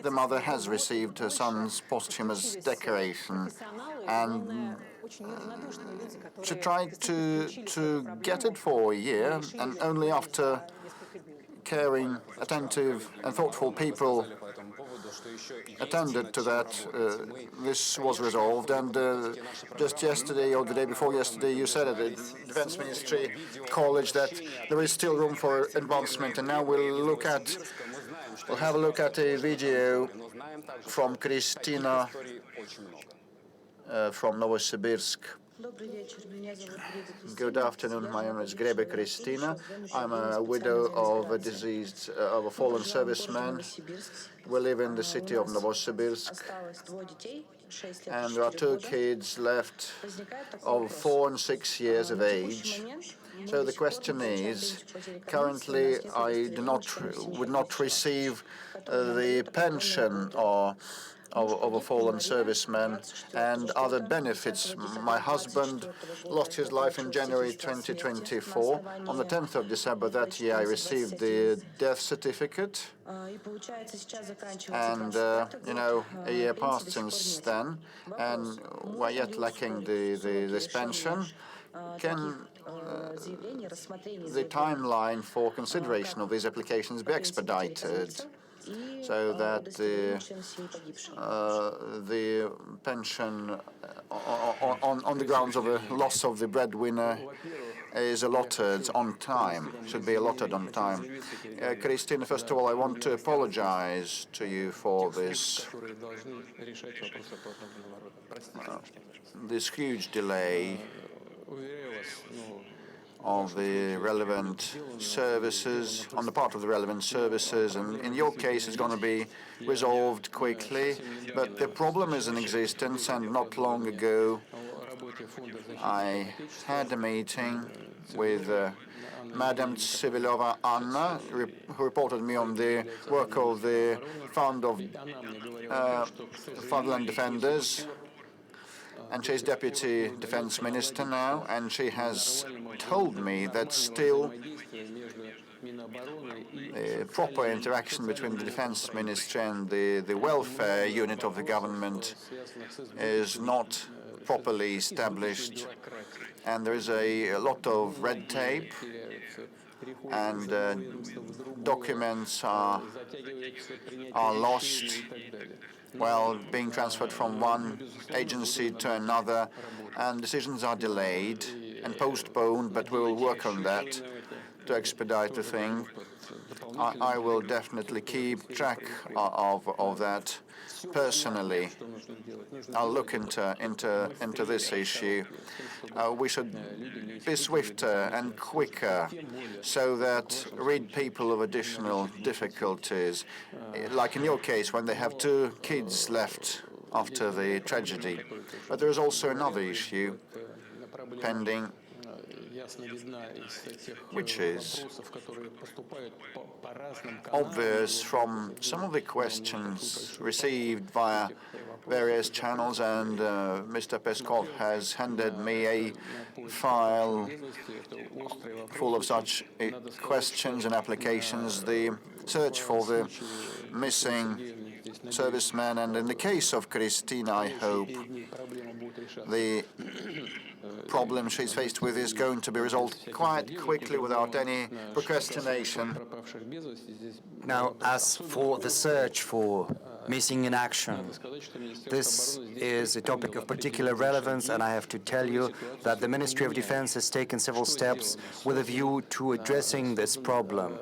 the mother has received her son's posthumous decoration. And she tried to get it for a year, and only after caring, attentive and thoughtful people attended to that, this was resolved. And just yesterday or the day before yesterday, you said at the Defense Ministry College that there is still room for advancement. And now we'll have a look at a video from Kristina from Novosibirsk. Good afternoon. My name is Grebe Kristina. I'm a widow of a fallen serviceman. We live in the city of Novosibirsk, and there are two kids left of 4 and 6 years of age. So the question is, currently I would not receive the pension of a fallen serviceman and other benefits. My husband lost his life in January 2024. On the 10th of December that year, I received the death certificate. And, a year passed since then, and we're yet lacking this pension. Can the timeline for consideration of these applications be expedited, so that the pension on the grounds of a loss of the breadwinner is allotted on time, should be allotted on time? Christine, first of all, I want to apologize to you for this huge delay of the relevant services, on the part of the relevant services, and in your case it's going to be resolved quickly. But the problem is in existence, and not long ago I had a meeting with Madam Tsivilova Anna, who reported me on the work of the Fund of Fatherland Defenders, and she's Deputy Defense Minister now, and she has told me that still the proper interaction between the Defense Ministry and the welfare unit of the government is not properly established, and there is a lot of red tape, and documents are lost while being transferred from one agency to another, and decisions are delayed and postponed, but we will work on that to expedite the thing. I will definitely keep track of that personally. I'll look into this issue. We should be swifter and quicker, so that rid people of additional difficulties, like in your case when they have 2 kids left after the tragedy. But there is also another issue pending, which is obvious from some of the questions received via various channels, and Mr. Peskov has handed me a file full of such questions and applications, the search for the missing serviceman, and in the case of Christina, I hope the problem she's faced with is going to be resolved quite quickly without any procrastination. Now, as for the search for missing in action, this is a topic of particular relevance, and I have to tell you that the Ministry of Defense has taken several steps with a view to addressing this problem.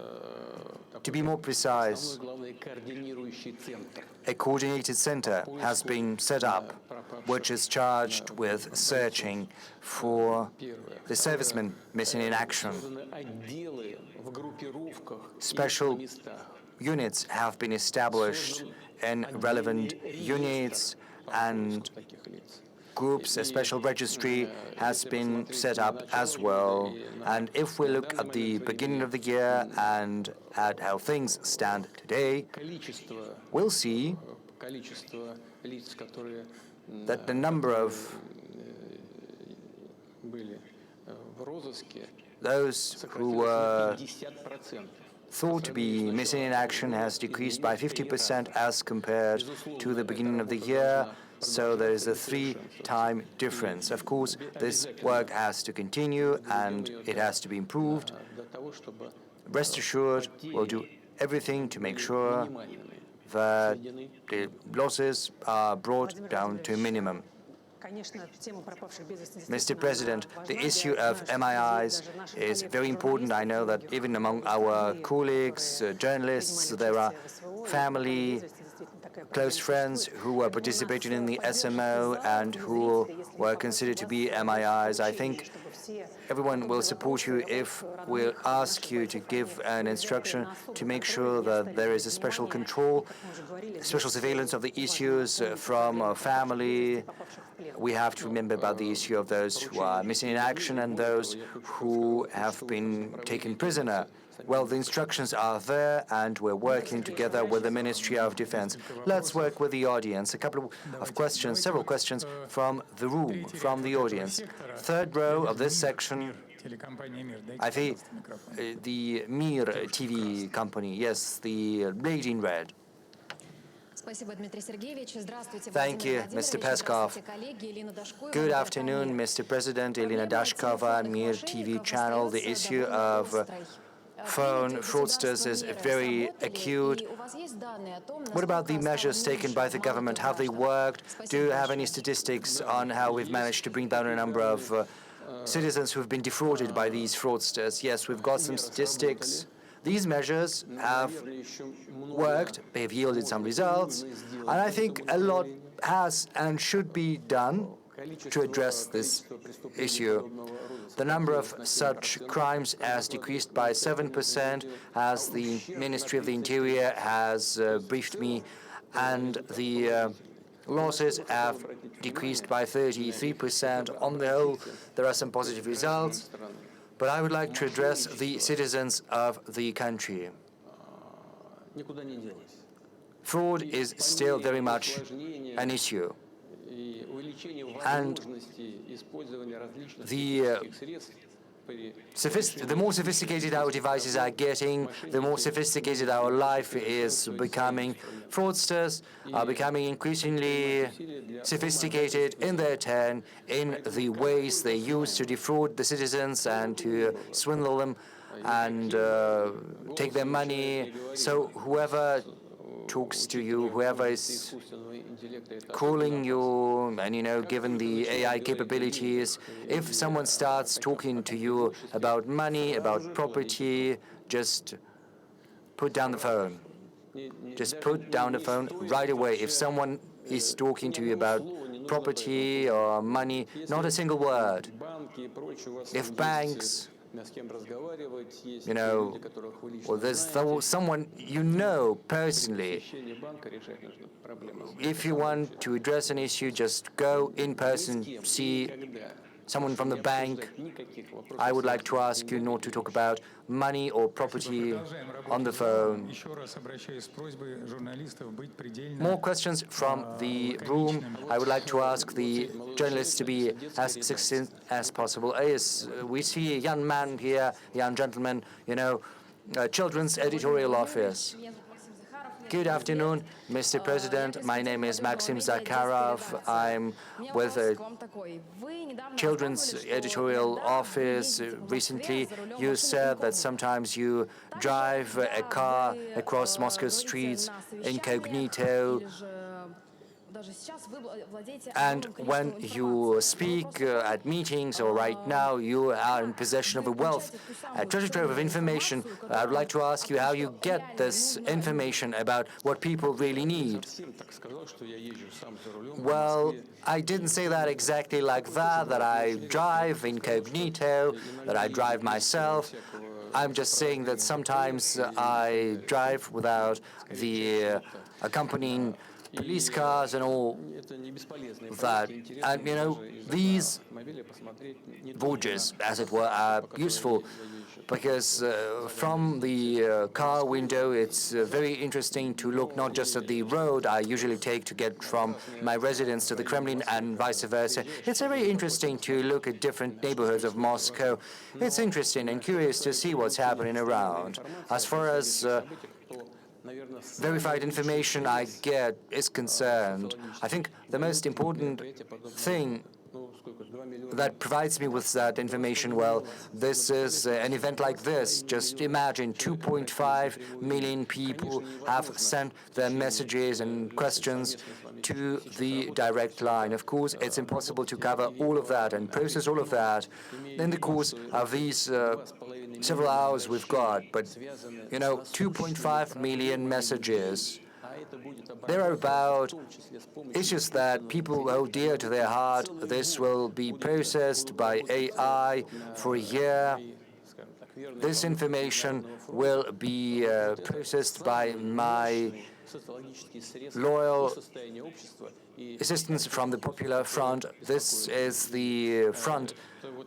To be more precise, a coordinated center has been set up, which is charged with searching for the servicemen missing in action. Special units have been established in relevant units, and groups, a special registry has been set up as well. And if we look at the beginning of the year and at how things stand today, we'll see that the number of those who were thought to be missing in action has decreased by 50% as compared to the beginning of the year. So there is a 3-time difference. Of course, this work has to continue and it has to be improved. Rest assured, we'll do everything to make sure that the losses are brought down to a minimum. Mr. President, the issue of MIIs is very important. I know that even among our colleagues, journalists, there are family close friends who were participating in the SMO and who were considered to be MIIs. I think everyone will support you if we'll ask you to give an instruction to make sure that there is a special control, special surveillance of the issues from family. We have to remember about the issue of those who are missing in action and those who have been taken prisoner. Well, the instructions are there, and we're working together with the Ministry of Defense. Let's work with the audience. A couple of questions, several questions from the room, from the audience. Third row of this section, I think the Mir TV company. Yes, the lady in red. Thank you, Mr. Peskov. Good afternoon, Mr. President. Elena Dashkova, Mir TV channel. The issue of phone fraudsters is very acute. What about the measures taken by the government? Have they worked? Do you have any statistics on how we've managed to bring down a number of citizens who've been defrauded by these fraudsters? Yes, we've got some statistics. These measures have worked, they've yielded some results, and I think a lot has and should be done to address this issue. The number of such crimes has decreased by 7%, as the Ministry of the Interior has briefed me, and the losses have decreased by 33%. On the whole, there are some positive results, but I would like to address the citizens of the country. Fraud is still very much an issue. And the more sophisticated our devices are getting, the more sophisticated our life is becoming. Fraudsters are becoming increasingly sophisticated in their turn in the ways they use to defraud the citizens and to swindle them and take their money. So whoever talks to you, whoever is calling you, and given the AI capabilities, if someone starts talking to you about money, about property, just put down the phone. Just put down the phone right away. If someone is talking to you about property or money, not a single word. If banks, or there's someone personally, if you want to address an issue, just go in person, see someone from the bank. I would like to ask you not to talk about money or property on the phone. More questions from the room. I would like to ask the journalists to be as succinct as possible. Yes, we see a young man here, young gentleman, Children's Editorial Office. Good afternoon, Mr. President. My name is Maxim Zakharov. I'm with a Children's Editorial Office. Recently, you said that sometimes you drive a car across Moscow streets incognito, and when you speak at meetings or right now, you are in possession of a treasure trove of information. I would like to ask you how you get this information about what people really need. Well, I didn't say that exactly like that I drive incognito, that I drive myself. I'm just saying that sometimes I drive without the accompanying police cars and all that. And, these voyages, as it were, are useful because from the car window, it's very interesting to look not just at the road I usually take to get from my residence to the Kremlin and vice versa. It's very interesting to look at different neighborhoods of Moscow. It's interesting and curious to see what's happening around. As far as verified information I get is concerned, I think the most important thing that provides me with that information, well, this is an event like this. Just imagine 2.5 million people have sent their messages and questions to the direct line. Of course, it's impossible to cover all of that and process all of that in the course of these several hours we've got. But, 2.5 million messages. They're about issues that people hold dear to their heart. This will be processed by AI for a year. This information will be processed by my loyal assistance from the Popular Front. This is the front.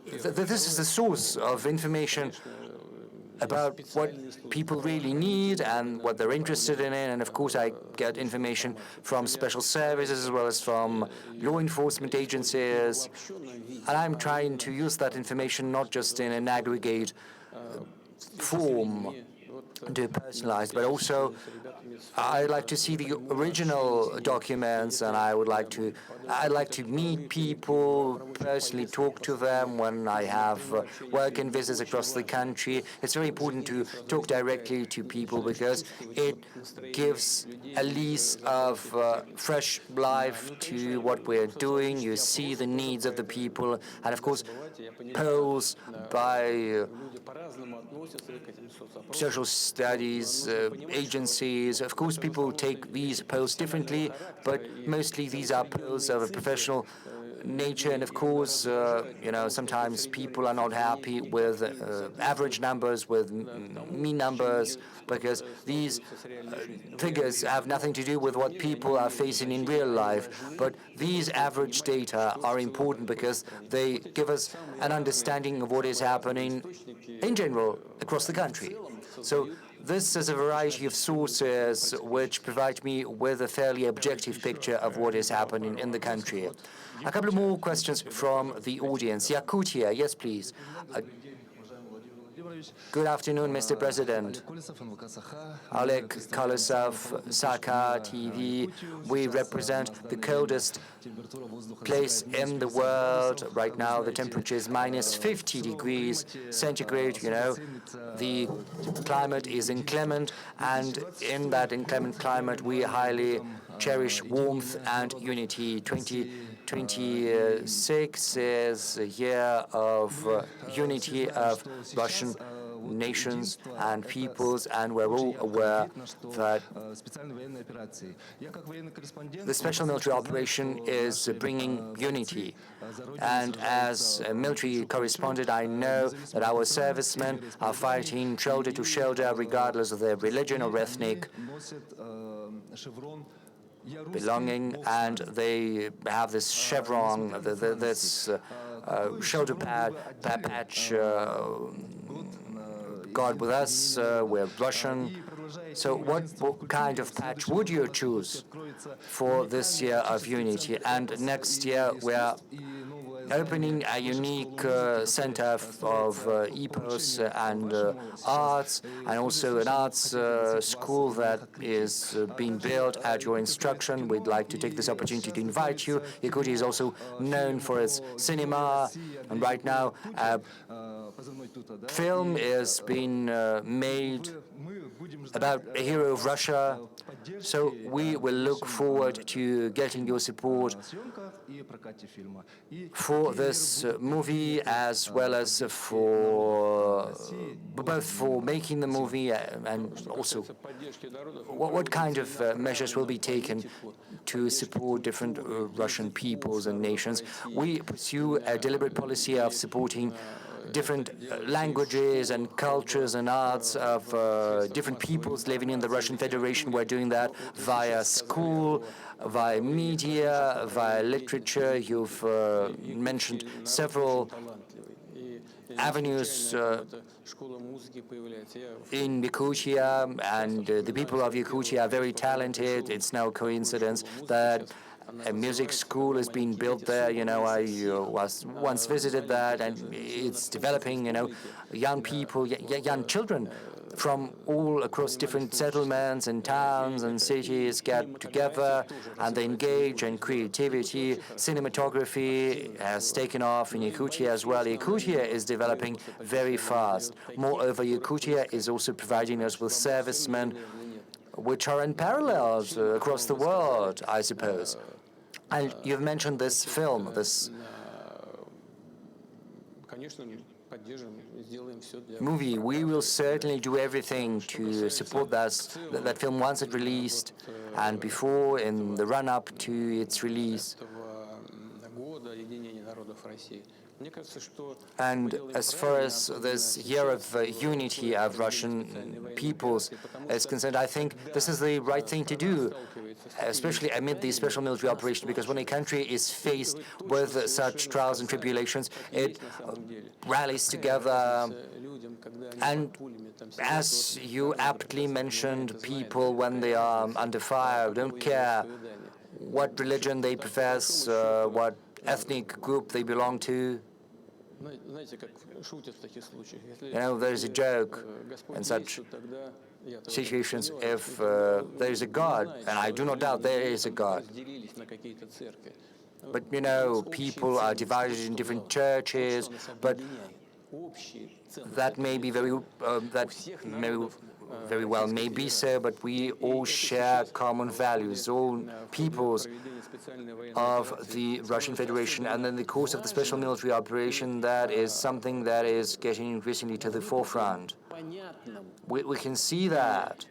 This is the source of information about what people really need and what they're interested in. And of course, I get information from special services as well as from law enforcement agencies. And I'm trying to use that information not just in an aggregate form to personalize, but also I'd like to see the original documents, and I'd like to meet people, personally talk to them when I have work and visits across the country. It's very important to talk directly to people because it gives a lease of fresh life to what we're doing. You see the needs of the people, and of course, polls by social studies agencies. Of course, people take these polls differently, but mostly these are polls of a professional nature. And of course, sometimes people are not happy with average numbers, with mean numbers, because these figures have nothing to do with what people are facing in real life. But these average data are important because they give us an understanding of what is happening in general across the country. So this is a variety of sources which provide me with a fairly objective picture of what is happening in the country. A couple of more questions from the audience. Yakutia, yes, please. Good afternoon, Mr. President. Oleg Kolosov, Saka TV. We represent the coldest place in the world. Right now, the temperature is minus 50 degrees centigrade. The climate is inclement, and in that inclement climate, we highly cherish warmth and unity. 2026 is a year of unity of Russian nations and peoples, and we're all aware that the special military operation is bringing unity. And as a military correspondent, I know that our servicemen are fighting shoulder to shoulder, regardless of their religion or ethnic belonging, and they have this chevron, this shoulder patch. God with us, we're Russian. So what kind of patch would you choose for this year of unity? And next year we are opening a unique center of epos and arts, and also an arts school that is being built at your instruction. We'd like to take this opportunity to invite you. Yakutia is also known for its cinema, and right now a film is being made about a hero of Russia. So we will look forward to getting your support for this movie, as well as for both for making the movie and also what kind of measures will be taken to support different Russian peoples and nations. We pursue a deliberate policy of supporting different languages and cultures and arts of different peoples living in the Russian Federation. We're doing that via school, via media, via literature. You've mentioned several avenues in Yakutia, and the people of Yakutia are very talented. It's no coincidence that a music school is being built there. I once visited that, and it's developing, young people, young children from all across different settlements and towns and cities get together, and they engage in creativity. Cinematography has taken off in Yakutia as well. Yakutia is developing very fast. Moreover, Yakutia is also providing us with servicemen which are unparalleled across the world, I suppose. And you've mentioned this film, this movie. We will certainly do everything to support that film once it's released and before, in the run-up to its release. And as far as this year of unity of Russian peoples is concerned, I think this is the right thing to do, especially amid the special military operation, because when a country is faced with such trials and tribulations, it rallies together. And as you aptly mentioned, people, when they are under fire, don't care what religion they profess, what ethnic group they belong to. You know, there's a joke in such situations. If there is a God, and I do not doubt there is a God, but you know, people are divided in different churches, but that may be very very well may be so, but we all share common values, all peoples of the Russian Federation. And in the course of the special military operation, that is something that is getting increasingly to the forefront. We can see that.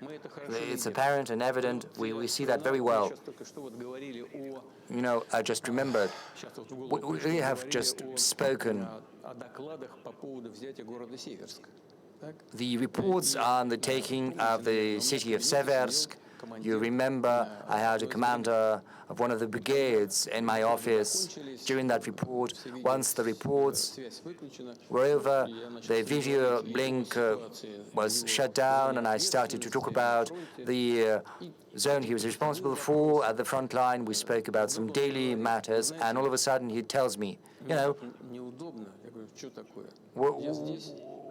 It's apparent and evident. We see that very well. You know, I just remembered, we have just spoken. The reports on the taking of the city of Seversk. You remember I had a commander of one of the brigades in my office during that report. Once the reports were over, the video link was shut down, and I started to talk about the zone he was responsible for at the front line. We spoke about some daily matters, and all of a sudden he tells me, you know,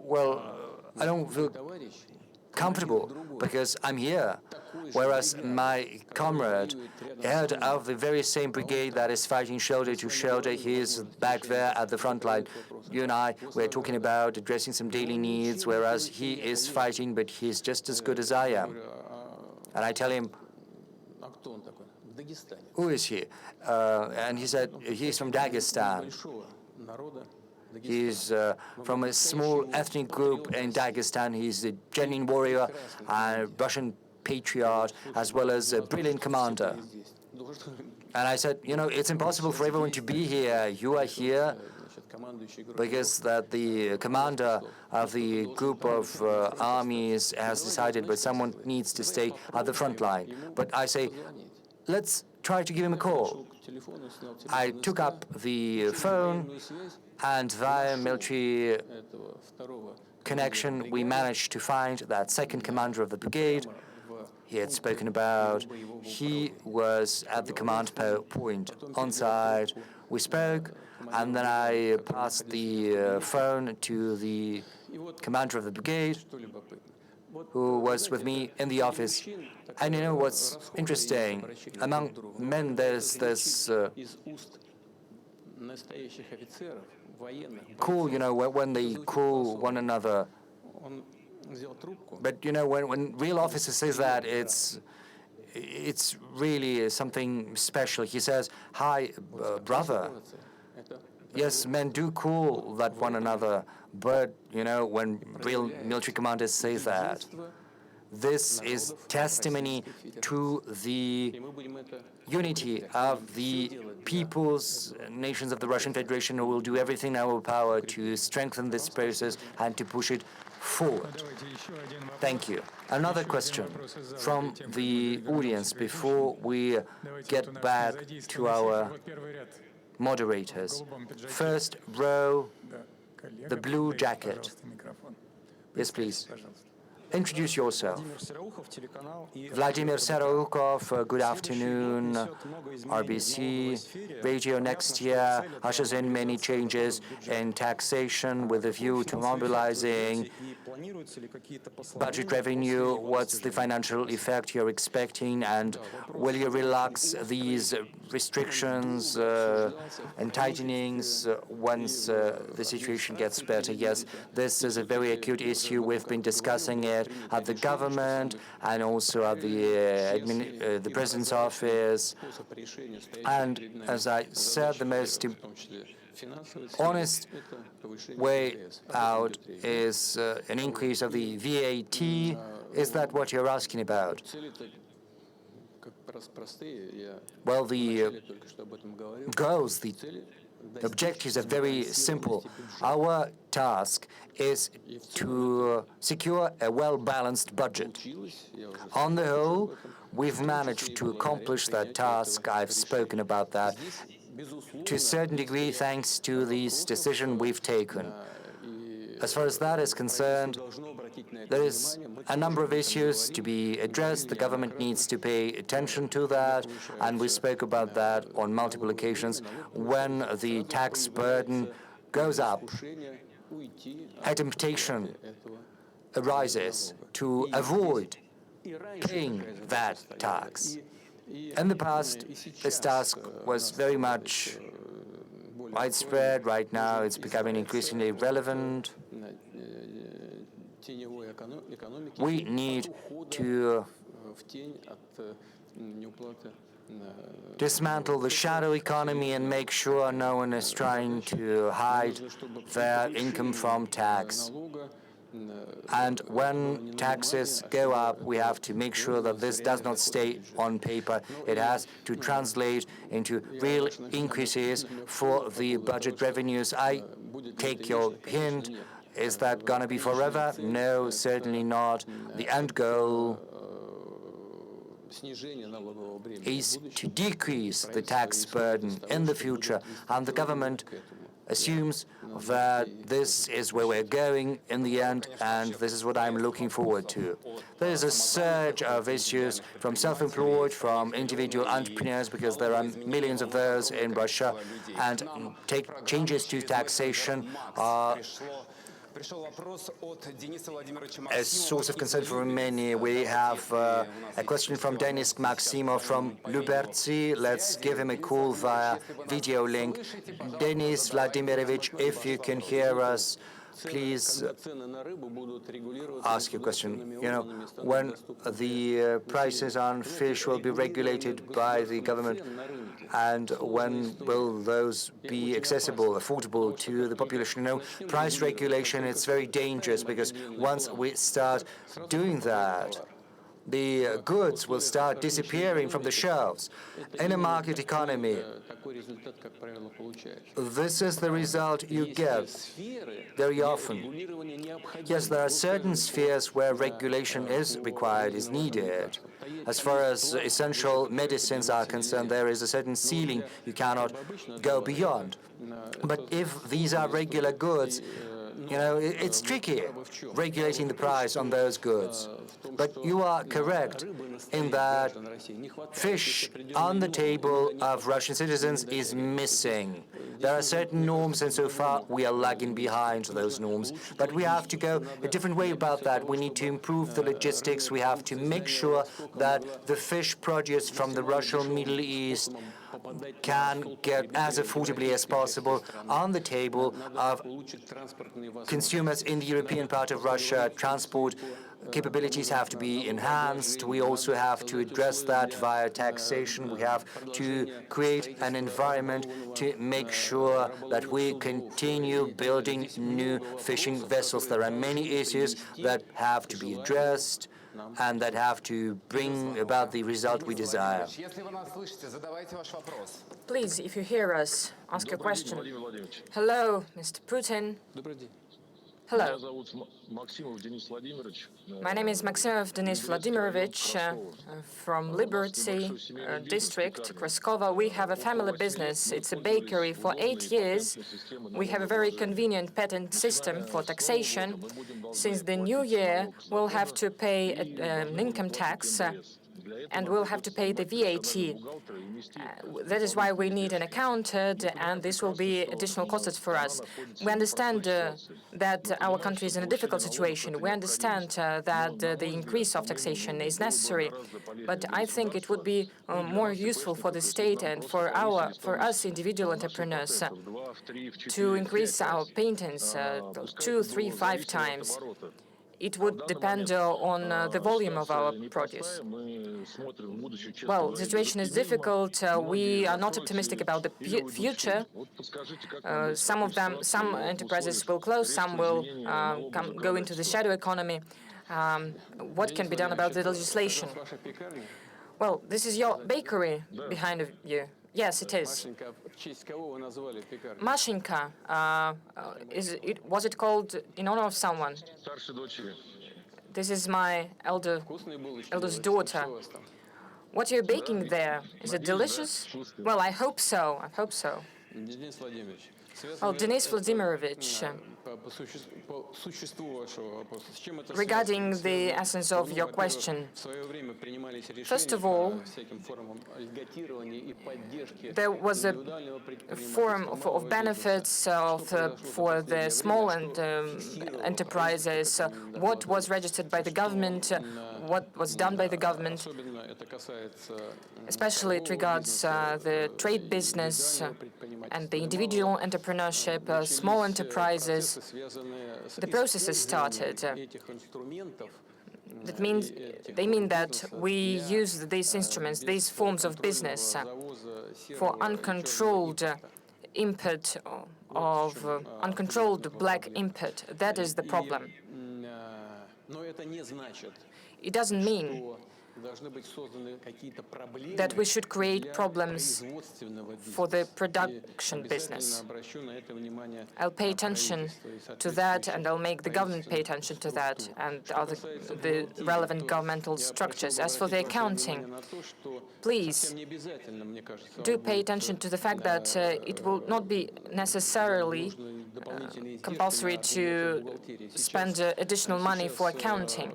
well, I don't feel comfortable because I'm here, whereas my comrade, head of the very same brigade that is fighting shoulder to shoulder, he is back there at the front line. You and I, we're talking about addressing some daily needs, whereas he is fighting, but he's just as good as I am. And I tell him, who is he? And he said, he's from Dagestan. He's from a small ethnic group in Dagestan. He's a genuine warrior, a Russian patriot, as well as a brilliant commander. And I said, you know, it's impossible for everyone to be here. You are here because that the commander of the group of armies has decided, but someone needs to stay at the front line. But I say, let's try to give him a call. I took up the phone, and via military connection, we managed to find that second commander of the brigade he had spoken about. He was at the command point on site. We spoke, and then I passed the phone to the commander of the brigade, who was with me in the office. And you know what's interesting? Among men, there's this call, you know, when they call one another. But, you know, when real officer says that, it's really something special. He says, hi, brother. Yes, men do call that one another, but, you know, when real military commanders say that, this is testimony to the unity of the peoples, nations of the Russian Federation, who will do everything in our power to strengthen this process and to push it forward. Thank you. Another question from the audience before we get back to our moderators. First row, the blue jacket. Yes, please. Introduce yourself. Vladimir Seroukov, good afternoon. RBC Radio next year ushers in many changes in taxation with a view to mobilizing budget revenue. What's the financial effect you're expecting, and will you relax these restrictions and tightenings once the situation gets better? Yes, this is a very acute issue. We've been discussing it at the government and also at the president's office. And as I said, the most honest way out is an increase of the VAT. Is that what you're asking about? Well, the goals, the objectives are very simple. Our task is to secure a well-balanced budget. On the whole, we've managed to accomplish that task. I've spoken about that to a certain degree thanks to this decision we've taken. As far as that is concerned, there is a number of issues to be addressed. The government needs to pay attention to that, and we spoke about that on multiple occasions. When the tax burden goes up, a temptation arises to avoid paying that tax. In the past, this task was very much widespread. Right now, it's becoming increasingly relevant. We need to dismantle the shadow economy and make sure no one is trying to hide their income from tax. And when taxes go up, we have to make sure that this does not stay on paper. It has to translate into real increases for the budget revenues. I take your hint. Is that going to be forever? No, certainly not. The end goal is to decrease the tax burden in the future, and the government assumes that this is where we're going in the end, and this is what I'm looking forward to. There is a surge of issues from self-employed, from individual entrepreneurs, because there are millions of those in Russia, and changes to taxation are a source of concern for many. We have a question from Denis Maximov from Lyubertsy. Let's give him a call via video link. Denis Vladimirovich, if you can hear us, please ask your question. You know, when the prices on fish will be regulated by the government, and when will those be accessible, affordable to the population? You know, price regulation, it's very dangerous, because once we start doing that, the goods will start disappearing from the shelves. In a market economy, this is the result you get very often. Yes, there are certain spheres where regulation is required, is needed. As far as essential medicines are concerned, there is a certain ceiling you cannot go beyond. But if these are regular goods, you know, it's tricky regulating the price on those goods. But you are correct in that fish on the table of Russian citizens is missing. There are certain norms, and so far we are lagging behind those norms. But we have to go a different way about that. We need to improve the logistics. We have to make sure that the fish produce from the Russian Middle East can get as affordably as possible on the table of consumers in the European part of Russia. Transport capabilities have to be enhanced. We also have to address that via taxation. We have to create an environment to make sure that we continue building new fishing vessels. There are many issues that have to be addressed and that have to bring about the result we desire. Please, if you hear us, ask your question. Hello, Mr. Putin. Hello. My name is Maximov Denis Vladimirovich from Lyubertsy district, Kraskova. We have a family business. It's a bakery. For 8 years, we have a very convenient patent system for taxation. Since the new year, we'll have to pay an income tax and we'll have to pay the VAT. That is why we need an accountant, and this will be additional costs for us. We understand that our country is in a difficult situation. We understand that the increase of taxation is necessary, but I think it would be more useful for the state and for us individual entrepreneurs to increase our patents 2, 3, 5 times. it would depend on the volume of our produce. Well, the situation is difficult. We are not optimistic about the future. Some enterprises will close, some will go into the shadow economy. What can be done about the legislation? Well, this is your bakery behind you. Yes, it is. Mashinka, was it called in honor of someone? This is my eldest daughter. What are you baking there? Is it delicious? Well, I hope so. I hope so. Well, Denis Vladimirovich, regarding the essence of your question, first of all, there was a forum of benefits for the small and enterprises, what was registered by the government, what was done by the government. Especially it regards the trade business and the individual entrepreneurship, small enterprises. The process has started. They mean that we use these instruments, these forms of business, for uncontrolled input of uncontrolled black input. That is the problem. It doesn't mean that we should create problems for the production business. I'll pay attention to that, and I'll make the government pay attention to that, and the relevant governmental structures. As for the accounting, please do pay attention to the fact that it will not be necessarily compulsory to spend additional money for accounting.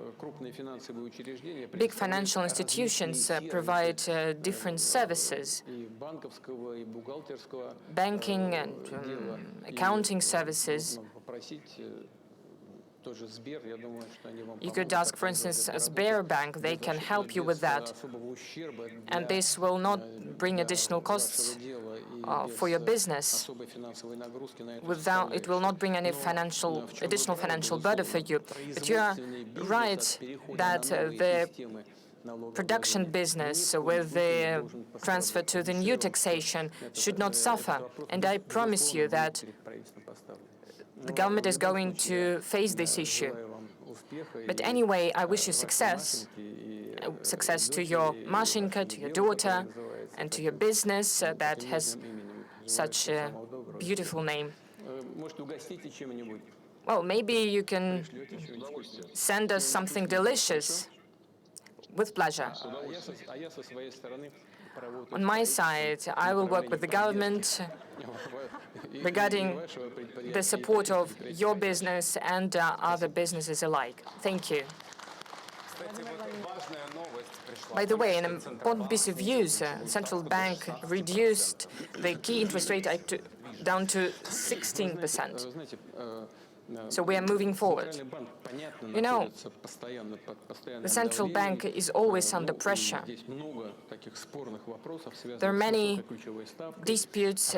Big financial institutions provide different services, banking and accounting services. You could ask, for instance, a Sberbank, they can help you with that. And this will not bring additional costs for your business. It will not bring any additional financial burden for you. But you are right that the production business with the transfer to the new taxation should not suffer. And I promise you that the government is going to face this issue. But anyway, I wish you success. Success to your Mashinka, to your daughter, and to your business that has such a beautiful name. Well, maybe you can send us something delicious. With pleasure. On my side, I will work with the government regarding the support of your business and other businesses alike. Thank you. By the way, an important piece of news, the central bank reduced the key interest rate down to 16%. So we are moving forward. You know, the central bank is always under pressure. There are many disputes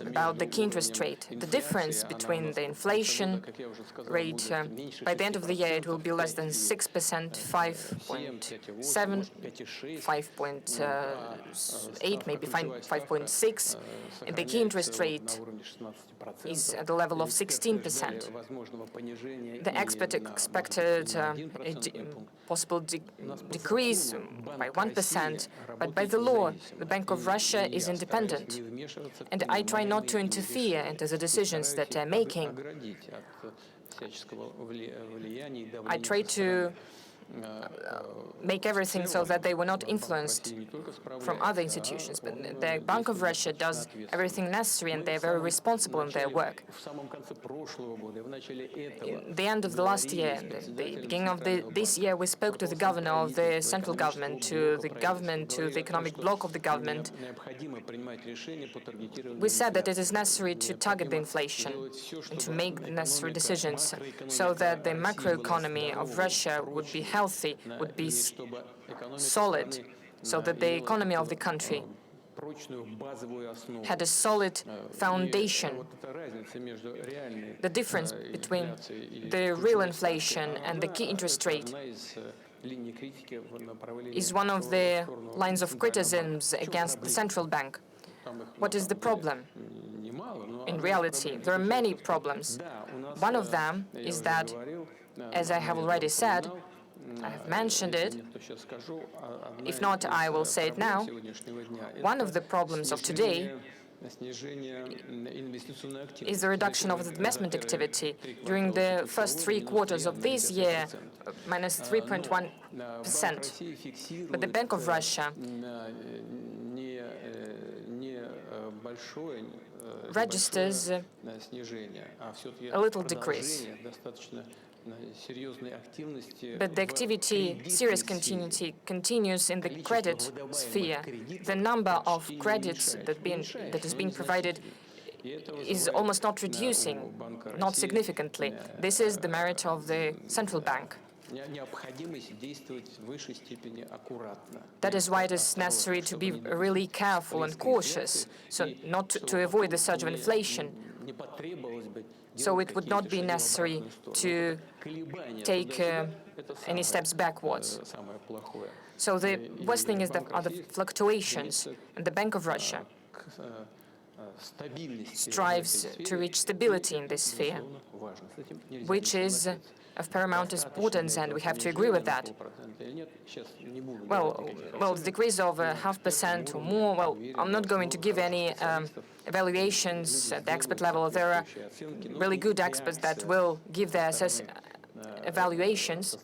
about the key interest rate. The difference between the inflation rate, by the end of the year, it will be less than 6%, 5.7, 5.8, maybe 5.6. And the key interest rate is at the level of 16%. The expert expected a possible decrease by 1%, but by the law, the Bank of Russia is independent, and I try not to interfere into the decisions that they're making. I try to make everything so that they were not influenced from other institutions. But the Bank of Russia does everything necessary, and they're very responsible in their work. At the end of the last year, the beginning of this year, we spoke to the governor of the central government, to the economic bloc of the government. We said that it is necessary to target the inflation and to make the necessary decisions so that the macroeconomy of Russia would be healthy, would be solid, so that the economy of the country had a solid foundation. The difference between the real inflation and the key interest rate is one of the lines of criticisms against the central bank. What is the problem? In reality, there are many problems. One of them is that, as I have already said, I have mentioned it. If not, I will say it now. One of the problems of today is the reduction of the investment activity. During the first 3 quarters of this year, minus 3.1%. But the Bank of Russia registers a little decrease. But the serious activity continues in the credit sphere. The number of credits that is being provided is almost not reducing, not significantly. This is the merit of the central bank. That is why it is necessary to be really careful and cautious, so not to avoid the surge of inflation. So it would not be necessary to take any steps backwards. So the worst thing are the fluctuations, and the Bank of Russia strives to reach stability in this sphere, which is of paramount importance, and we have to agree with that. Well, the decrease of 0.5% or more, well, I'm not going to give any evaluations at the expert level. There are really good experts that will give their evaluations.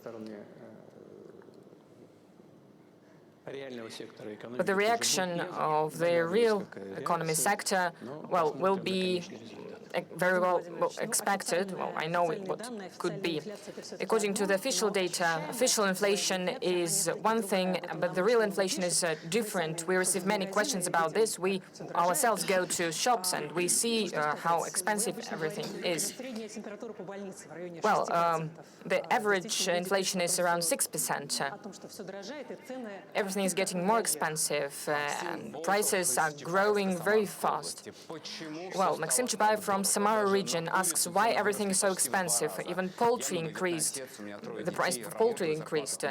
But the reaction of the real economy sector, well, will be very well expected. Well, I know what could be. According to the official data, official inflation is one thing, but the real inflation is different. We receive many questions about this. We ourselves go to shops and we see how expensive everything is. Well, the average inflation is around 6%. Everything is getting more expensive and prices are growing very fast. Well, Maxim Chubayev from Samara region asks why everything is so expensive. Even poultry increased. The price of poultry increased.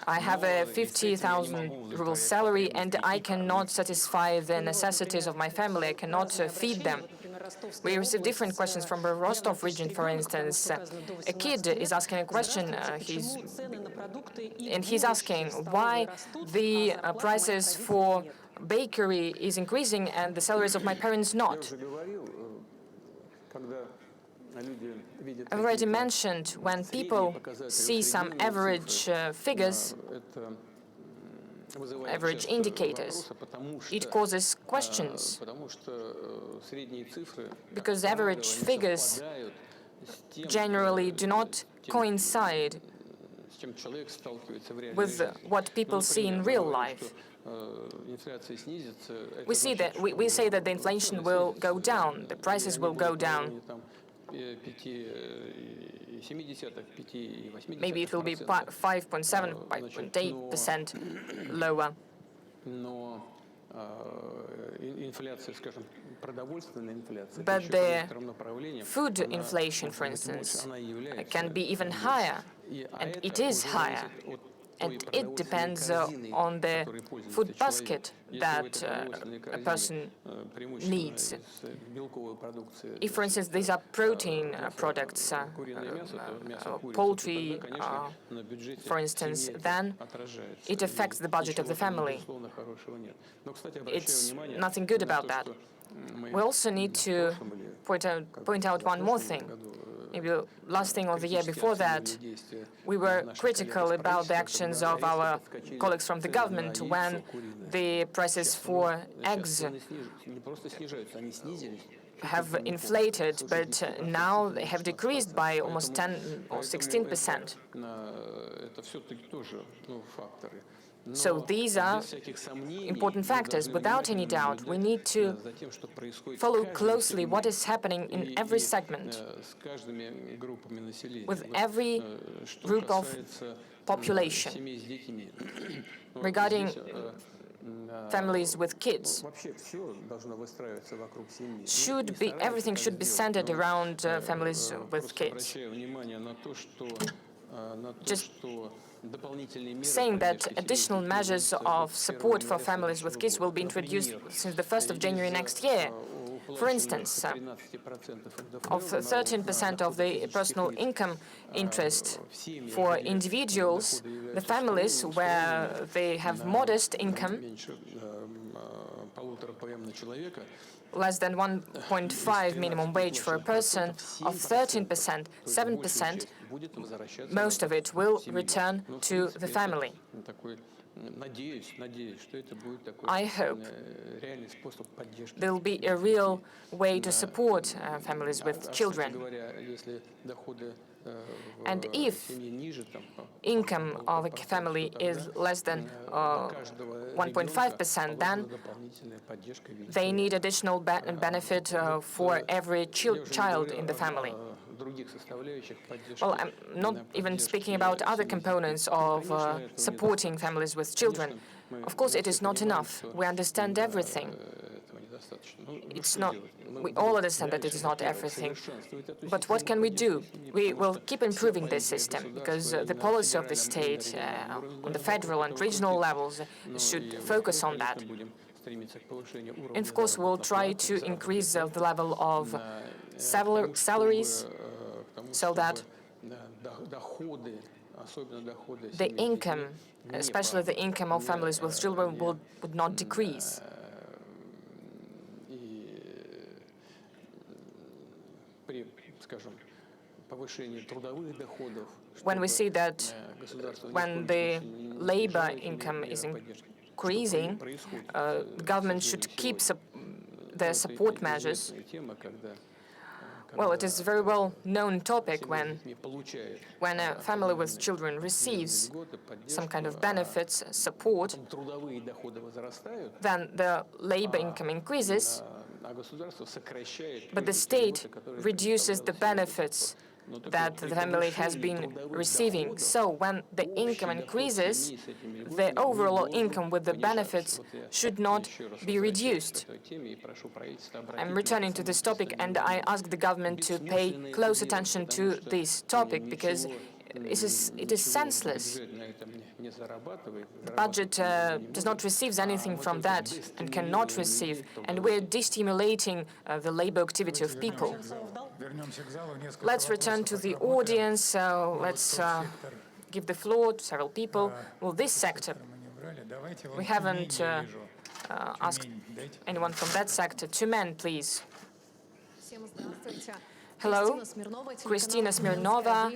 I have a 50,000 ruble salary and I cannot satisfy the necessities of my family. I cannot feed them. We receive different questions from the Rostov region, for instance. A kid is asking a question, and he's asking why the prices for bakery is increasing and the salaries of my parents not. I've already mentioned when people see some average figures, average indicators, it causes questions, because average figures generally do not coincide with what people see in real life. We say that the inflation will go down, the prices will go down. Maybe it will be 5.7, 5.8% lower. But the food inflation, for instance, can be even higher, and it is higher. And it depends on the food basket that a person needs. If, for instance, these are protein products, poultry, for instance, then it affects the budget of the family. It's nothing good about that. We also need to point out one more thing. Maybe last thing or the year before that, we were critical about the actions of our colleagues from the government when the prices for eggs have inflated, but now they have decreased by almost 10 or 16%. So these are important factors. Without any doubt, we need to follow closely what is happening in every segment, with every group of population. Regarding families with kids. Everything should be centered around families with kids. Just saying that additional measures of support for families with kids will be introduced since the 1st of January next year. For instance, of 13% of the personal income interest for individuals, the families where they have modest income, less than 1.5 minimum wage for a person, of 13%, 7%, most of it will return to the family. I hope there will be a real way to support families with children. And if income of a family is less than 1.5%, then they need additional benefit for every child in the family. Well, I'm not even speaking about other components of supporting families with children. Of course, it is not enough. We understand everything. It's not. We all understand that it is not everything. But what can we do? We will keep improving this system because the policy of the state on the federal and regional levels should focus on that. And of course, we'll try to increase the level of salaries so that the income, especially the income of families with children, would not decrease. When we see that when the labor income is increasing, the government should keep their support measures. Well, it is a very well-known topic when a family with children receives some kind of benefits, support, then the labor income increases, but the state reduces the benefits that the family has been receiving. So when the income increases, the overall income with the benefits should not be reduced. I'm returning to this topic, and I ask the government to pay close attention to this topic because it is senseless. The budget does not receive anything from that and cannot receive, and we're destimulating the labor activity of people. Let's return to the audience. Let's give the floor to several people. Well, this sector, we haven't asked anyone from that sector. Two men, please. Hello, Kristina Smirnova,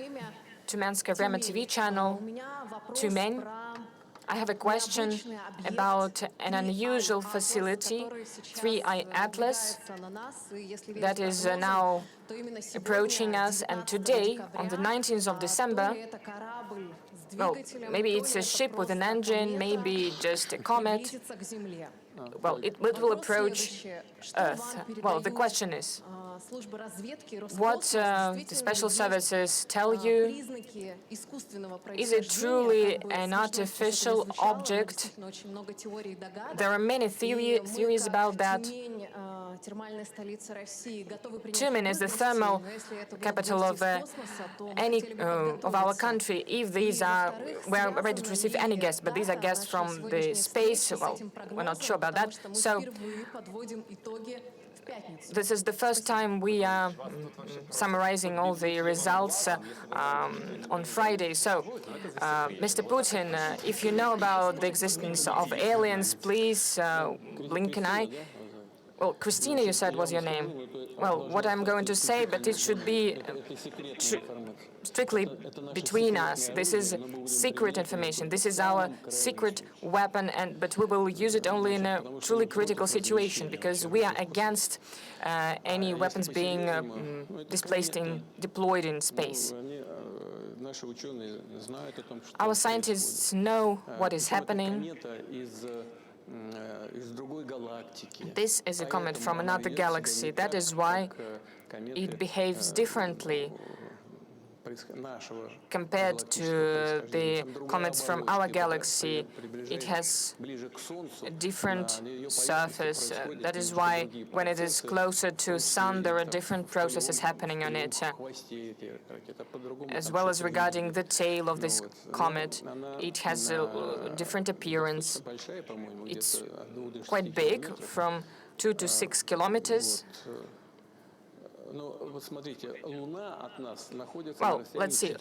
Tumenskaya Vremya TV channel. Two men. I have a question about an unusual facility, 3i Atlas, that is now approaching us. And today, on the 19th of December, well, maybe it's a ship with an engine, maybe just a comet. Well, it will approach Earth. Well, the question is, what the special services tell you? Is it truly an artificial object? There are many theories about that. Tumen is the thermal capital of of our country. If we're ready to receive any guests, but these are guests from the space. Well, we're not sure about that. So this is the first time we are summarizing all the results on Friday. So, Mr. Putin, if you know about the existence of aliens, please blink an eye. Well, Christina, you said was your name. Well, what I'm going to say, but it should be strictly between us. This is secret information. This is our secret weapon, but we will use it only in a truly critical situation because we are against any weapons being deployed in space. Our scientists know what is happening. This is a comet from another galaxy. That is why it behaves differently compared to the comets from our galaxy, it has a different surface. That is why when it is closer to Sun, there are different processes happening on it. As well as regarding the tail of this comet, it has a different appearance. It's quite big, from 2 to 6 kilometers. Well, let's see.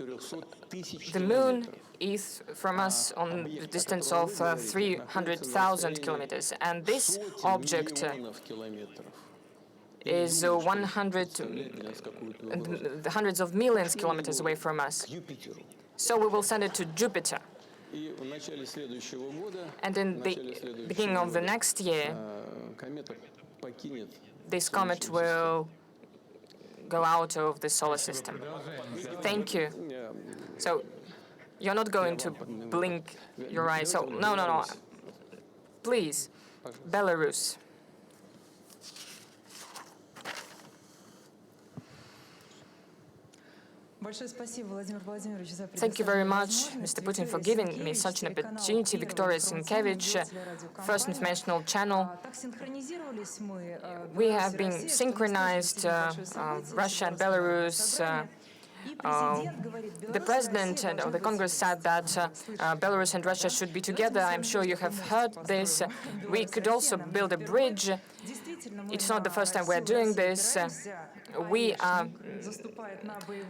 The moon is from us on the distance of 300,000 kilometers, and this object is hundreds of millions kilometers away from us. So we will send it to Jupiter. And in the beginning of the next year, this comet will go out of the solar system. Thank you. So you're not going to blink your eyes. So no. Please, Belarus. Thank you very much, Mr. Putin, for giving me such an opportunity. Victoria Sienkiewicz, First Informational Channel. We have been synchronized, Russia and Belarus. The President of the Congress said that Belarus and Russia should be together. I'm sure you have heard this. We could also build a bridge. It's not the first time we're doing this. We are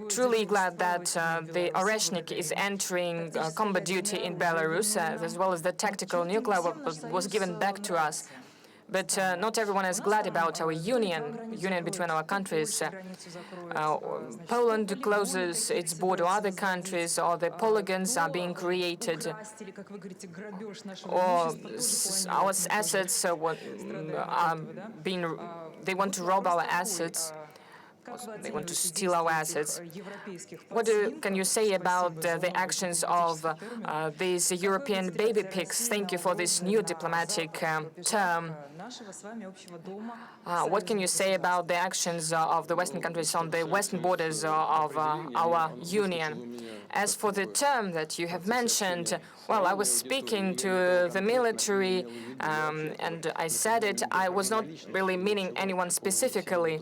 truly glad that the Oreshnik is entering combat duty in Belarus, as well as the tactical nuclear was given back to us. But not everyone is glad about our union between our countries. Poland closes its border to other countries, or the polygons are being created, or our assets are being. They want to rob our assets. They want to steal our assets. What can you say about the actions of these European baby pigs? Thank you for this new diplomatic term. What can you say about the actions of the Western countries on the western borders of our union? As for the term that you have mentioned, well, I was speaking to the military and I said it. I was not really meaning anyone specifically.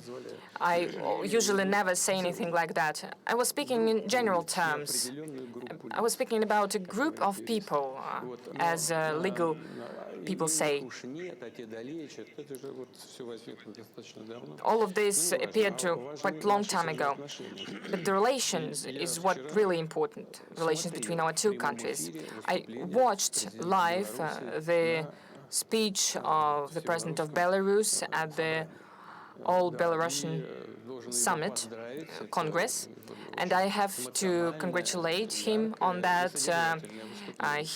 I usually never say anything like that. I was speaking in general terms. I was speaking about a group of people, as legal people say. All of this appeared to quite a long time ago. But the relations is what really important, relations between our two countries. I watched live the speech of the President of Belarus at the All Belarusian Summit, Congress, and I have to congratulate him on that.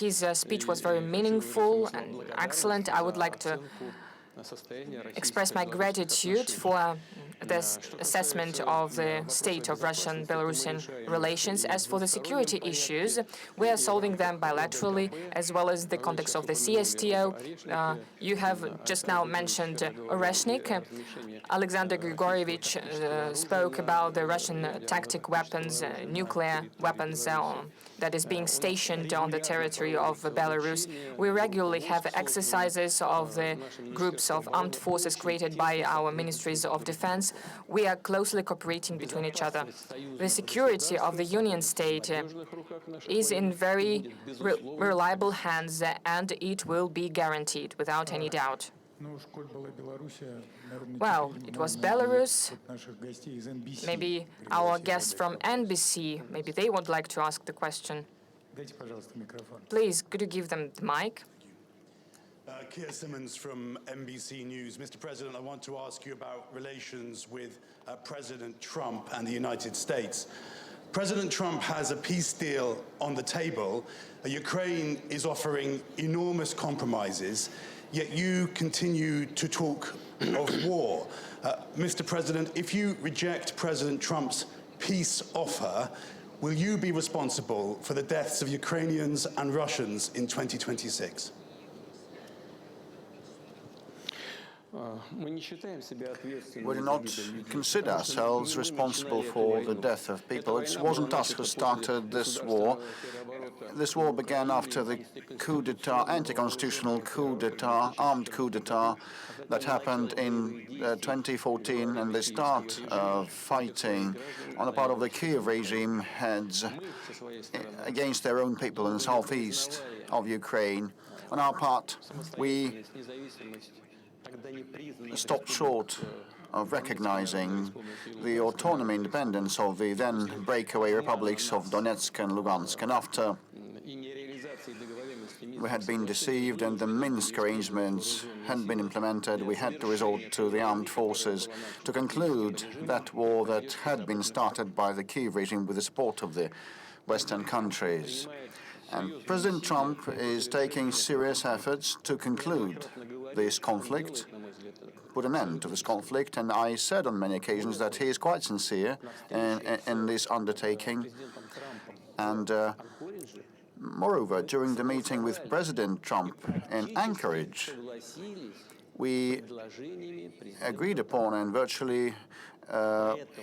His speech was very meaningful and excellent. I would like to express my gratitude for this assessment of the state of Russian-Belarusian relations. As for the security issues, we are solving them bilaterally, as well as the context of the CSTO. You have just now mentioned Oreshnik. Alexander Grigorievich spoke about the Russian tactic weapons, nuclear weapons that is being stationed on the territory of Belarus. We regularly have exercises of the groups of armed forces created by our ministries of defense. We are closely cooperating between each other. The security of the Union state is in very reliable hands, and it will be guaranteed without any doubt. Well, it was Belarus. Maybe our guests from NBC, maybe they would like to ask the question. Please, could you give them the mic? Keir Simmons from NBC News. Mr. President, I want to ask you about relations with President Trump and the United States. President Trump has a peace deal on the table. Ukraine is offering enormous compromises, yet you continue to talk of war. Mr. President, if you reject President Trump's peace offer, will you be responsible for the deaths of Ukrainians and Russians in 2026? We do not consider ourselves responsible for the death of people. It wasn't us who started this war. This war began after the coup d'etat, anti-constitutional coup d'etat, armed coup d'etat that happened in 2014, and the start of fighting on the part of the Kiev regime heads against their own people in the southeast of Ukraine. On our part, we stopped short of recognizing the autonomy, independence of the then breakaway republics of Donetsk and Lugansk. And after we had been deceived and the Minsk arrangements hadn't been implemented, we had to resort to the armed forces to conclude that war that had been started by the Kiev regime with the support of the Western countries. And President Trump is taking serious efforts to conclude this conflict, put an end to this conflict, and I said on many occasions that he is quite sincere in this undertaking. And moreover, during the meeting with President Trump in Anchorage, we agreed upon and virtually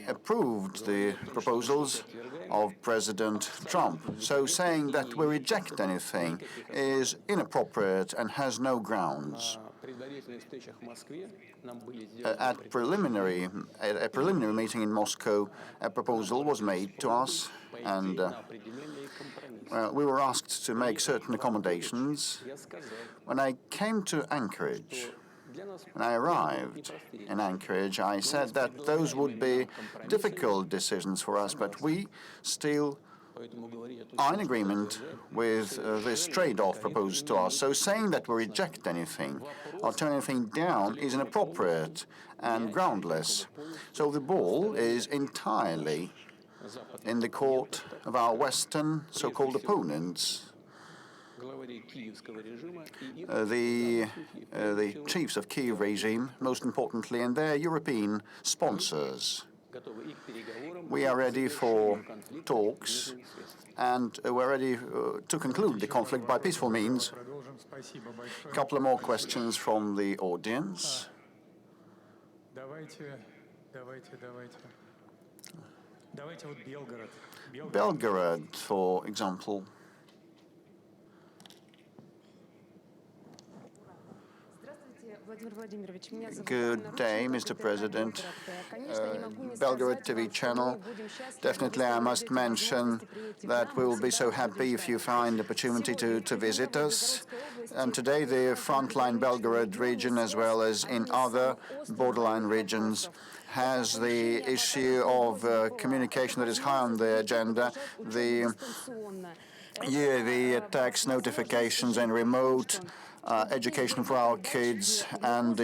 approved the proposals of President Trump. So saying that we reject anything is inappropriate and has no grounds. At a preliminary meeting in Moscow, a proposal was made to us, and we were asked to make certain accommodations. When I came to Anchorage, when I arrived in Anchorage, I said that those would be difficult decisions for us, but we still are in agreement with this trade-off proposed to us. So saying that we reject anything or turn anything down is inappropriate and groundless. So the ball is entirely in the court of our Western so-called opponents, the chiefs of Kiev regime, most importantly, and their European sponsors. We are ready for talks, and we're ready to conclude the conflict by peaceful means. A couple of more questions from the audience. Belgorod, for example. Good day, Mr. President. Belgorod TV channel. Definitely, I must mention that we will be so happy if you find the opportunity to visit us. And today, the frontline Belgorod region, as well as in other borderline regions, has the issue of communication that is high on the agenda. The attacks, notifications, and remote education for our kids, and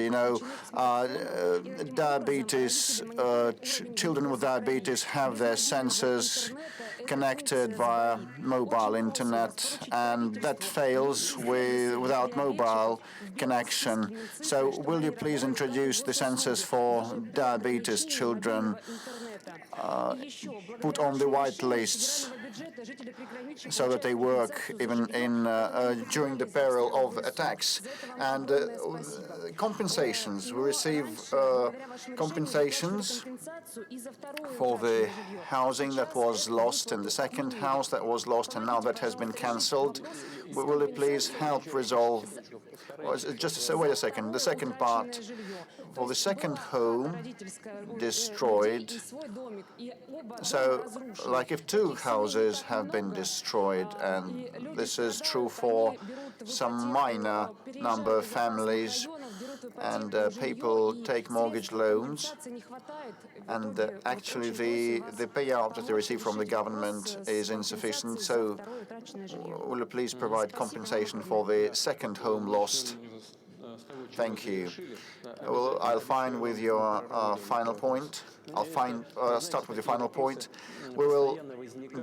diabetes. Children with diabetes have their sensors connected via mobile internet, and that fails without mobile connection. So, will you please introduce the sensors for diabetes children? Put on the white lists so that they work even during the peril of attacks. And compensations. We receive compensations for the housing that was lost and the second house that was lost, and now that has been cancelled. Will you please help resolve? Wait a second. The second part. For the second home destroyed, so like if two houses have been destroyed, and this is true for some minor number of families, and people take mortgage loans, and actually the payout that they receive from the government is insufficient. So will you please provide compensation for the second home lost? Thank you. Well, I'll find with your final point. I'll start with your final point. We will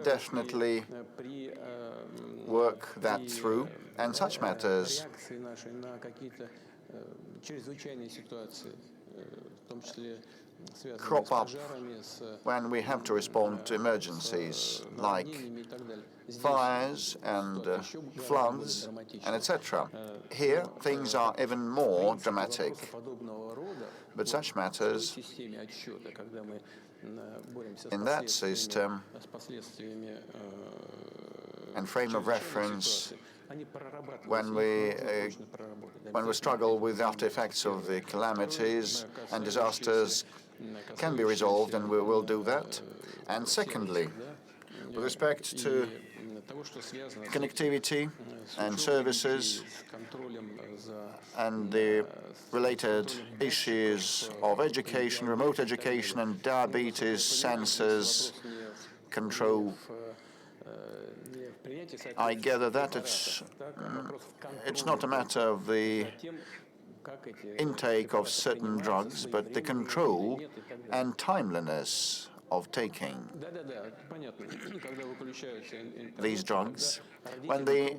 definitely work that through, and such matters crop up when we have to respond to emergencies like fires and floods and etc. Here, things are even more dramatic. But such matters, in that system and frame of reference, when we struggle with the after effects of the calamities and disasters, can be resolved, and we will do that. And secondly, with respect to connectivity and services and the related issues of education, remote education and diabetes sensors control, I gather that it's not a matter of the intake of certain drugs, but the control and timeliness of taking these drugs. When the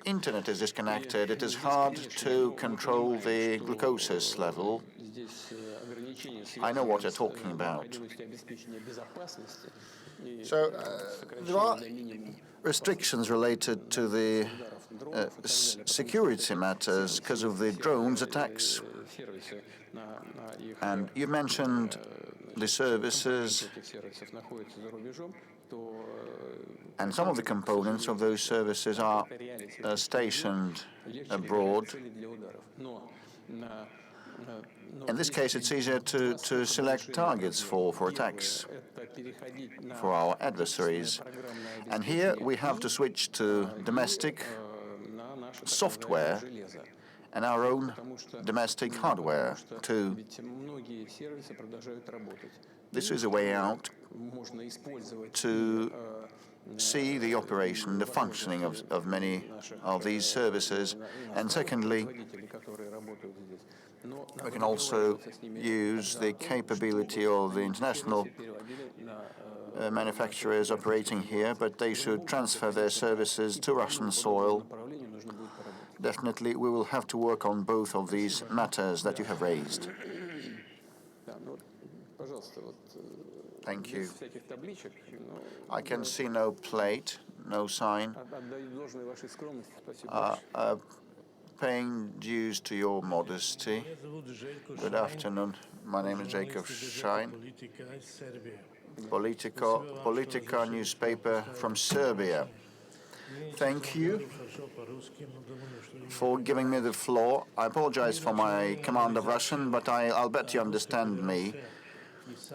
internet is disconnected, it is hard to control the glucose level. I know what you're talking about. So there are restrictions related to the security matters because of the drones attacks. And you mentioned the services, and some of the components of those services are stationed abroad. In this case, it's easier to select targets for attacks for our adversaries. And here we have to switch to domestic software and our own domestic hardware too. This is a way out to see the operation, the functioning of many of these services. And secondly, we can also use the capability of the international manufacturers operating here, but they should transfer their services to Russian soil. Definitely, we will have to work on both of these matters that you have raised. Thank you. I can see no plate, no sign. Paying dues to your modesty. Good afternoon. My name is Jacob Shine. Politica newspaper from Serbia. Thank you for giving me the floor. I apologize for my command of Russian, but I'll bet you understand me.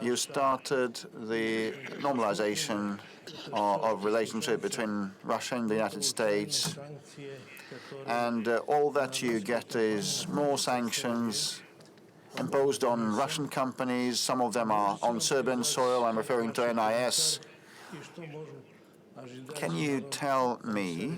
You started the normalization of relationship between Russia and the United States, and all that you get is more sanctions imposed on Russian companies. Some of them are on Serbian soil. I'm referring to NIS. Can you tell me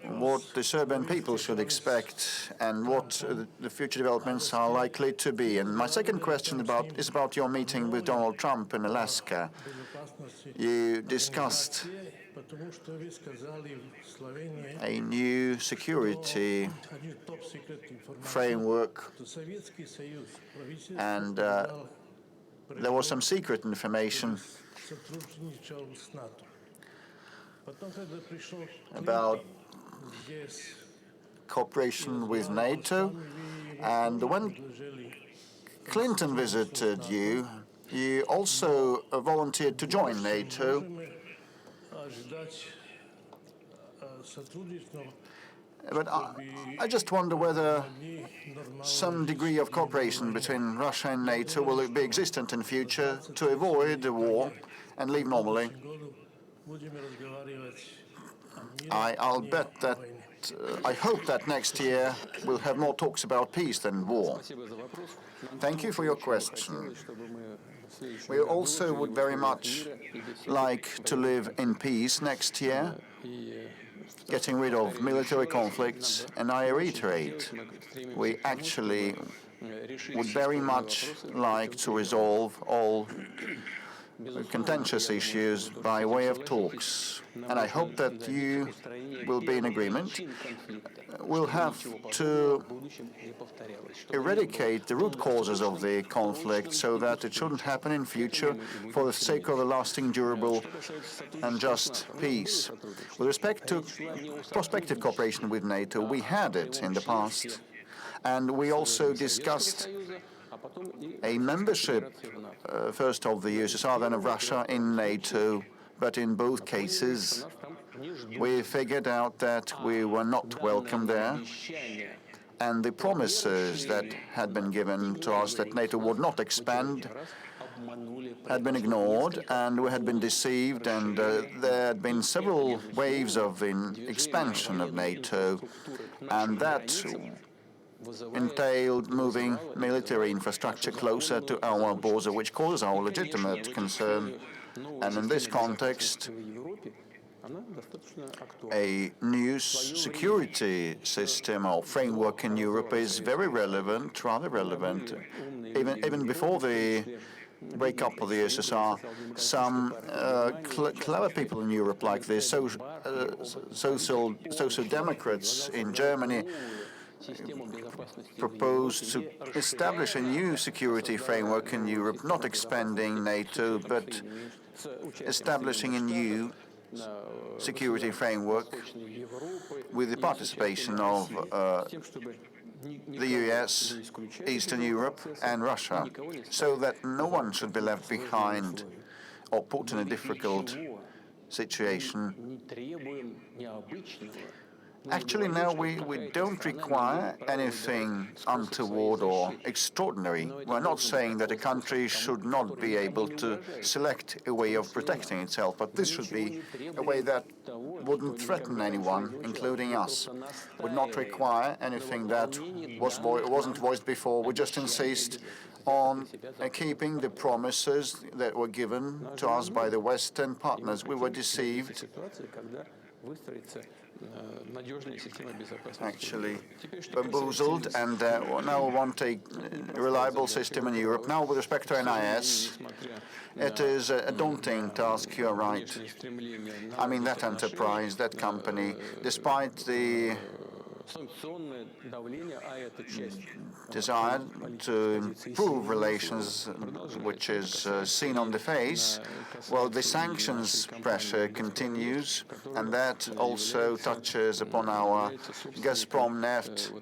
what the Serbian people should expect and what the future developments are likely to be? And my second question is about your meeting with Donald Trump in Alaska. You discussed a new security framework, and there was some secret information about cooperation with NATO. And when Clinton visited you, you also volunteered to join NATO. But I just wonder whether some degree of cooperation between Russia and NATO will be existent in future to avoid a war and live normally. I'll bet that I hope that next year we'll have more talks about peace than war. Thank you for your question. We also would very much like to live in peace next year, getting rid of military conflicts, and I reiterate, we actually would very much like to resolve all contentious issues by way of talks. And I hope that you will be in agreement. We'll have to eradicate the root causes of the conflict so that it shouldn't happen in future for the sake of a lasting, durable and just peace. With respect to prospective cooperation with NATO, we had it in the past. And we also discussed a membership, first of the USSR, then of Russia, in NATO. But in both cases, we figured out that we were not welcome there. And the promises that had been given to us that NATO would not expand had been ignored, and we had been deceived, and there had been several waves of expansion of NATO, and that entailed moving military infrastructure closer to our border, which causes our legitimate concern. And in this context, a new security system or framework in Europe is very relevant, rather relevant. Even before the breakup of the USSR, some clever people in Europe like the social democrats in Germany proposed to establish a new security framework in Europe, not expanding NATO, but establishing a new security framework with the participation of the US, Eastern Europe, and Russia, so that no one should be left behind or put in a difficult situation. Actually, now we don't require anything untoward or extraordinary. We're not saying that a country should not be able to select a way of protecting itself, but this should be a way that wouldn't threaten anyone, including us. Would not require anything that wasn't voiced before. We just insist on keeping the promises that were given to us by the Western partners. We were deceived, actually bamboozled, and now we want a reliable system in Europe. Now, with respect to NIS, it is a daunting task, you're right. I mean, that enterprise, that company, despite the desire to improve relations, which is seen on the face, well, the sanctions pressure continues, and that also touches upon our Gazprom Neft,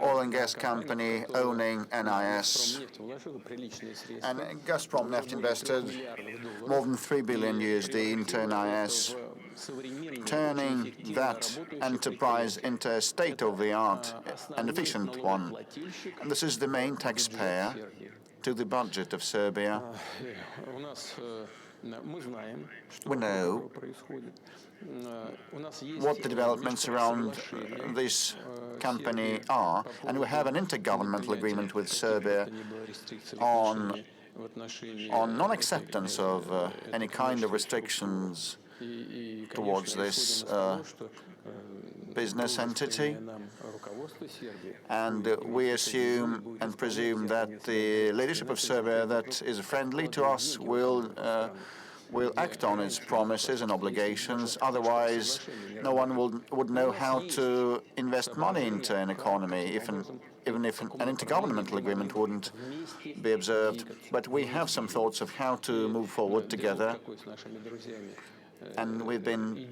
oil and gas company owning NIS. And Gazprom Neft invested more than $3 billion into NIS, turning that enterprise into a state-of-the-art and efficient one. And this is the main taxpayer to the budget of Serbia. We know what the developments around this company are, and we have an intergovernmental agreement with Serbia on non-acceptance of any kind of restrictions towards this business entity, and we assume and presume that the leadership of Serbia that is friendly to us will act on its promises and obligations. Otherwise, no one would know how to invest money into an economy, even if an intergovernmental agreement wouldn't be observed. But we have some thoughts of how to move forward together. And we've been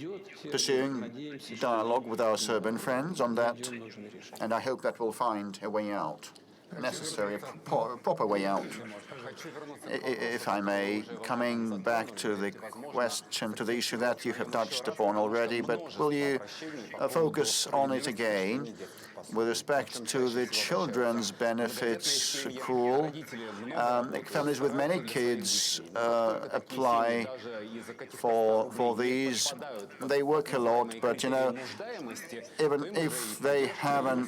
pursuing dialogue with our Serbian friends on that, and I hope that we'll find a way out, a necessary, proper way out. If I may, coming back to the question, to the issue that you have touched upon already, but will you focus on it again? With respect to the children's benefits accrual, families with many kids apply for these. They work a lot, but even if they have an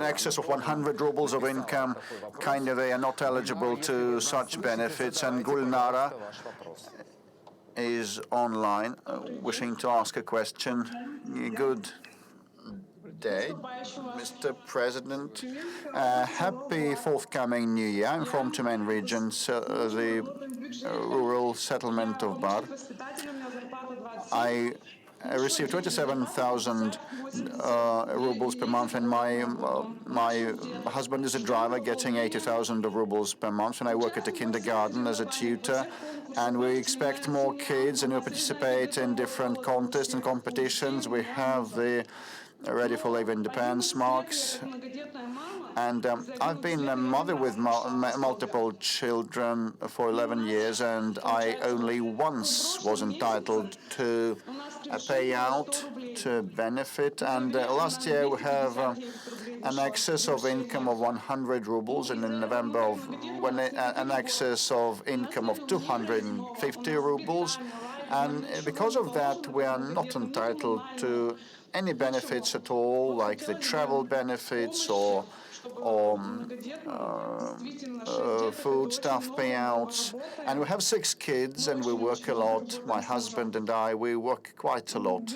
excess of 100 rubles of income, they are not eligible to such benefits. And Gulnara is online, wishing to ask a question. Good day, Mr. President. Happy forthcoming New Year. I'm from Tyumen region, the rural settlement of Bar. I receive 27,000 rubles per month, and my husband is a driver getting 80,000 rubles per month, and I work at a kindergarten as a tutor. And we expect more kids, and we participate in different contests and competitions. We have the Ready for Labor Independence marks. And I've been a mother with multiple children for 11 years, and I only once was entitled to a payout, to benefit. And last year we have an excess of income of 100 rubles, and in November an excess of income of 250 rubles. And because of that, we are not entitled to any benefits at all, like the travel benefits or food staff payouts. And we have 6 kids, and we work a lot. My husband and I, we work quite a lot.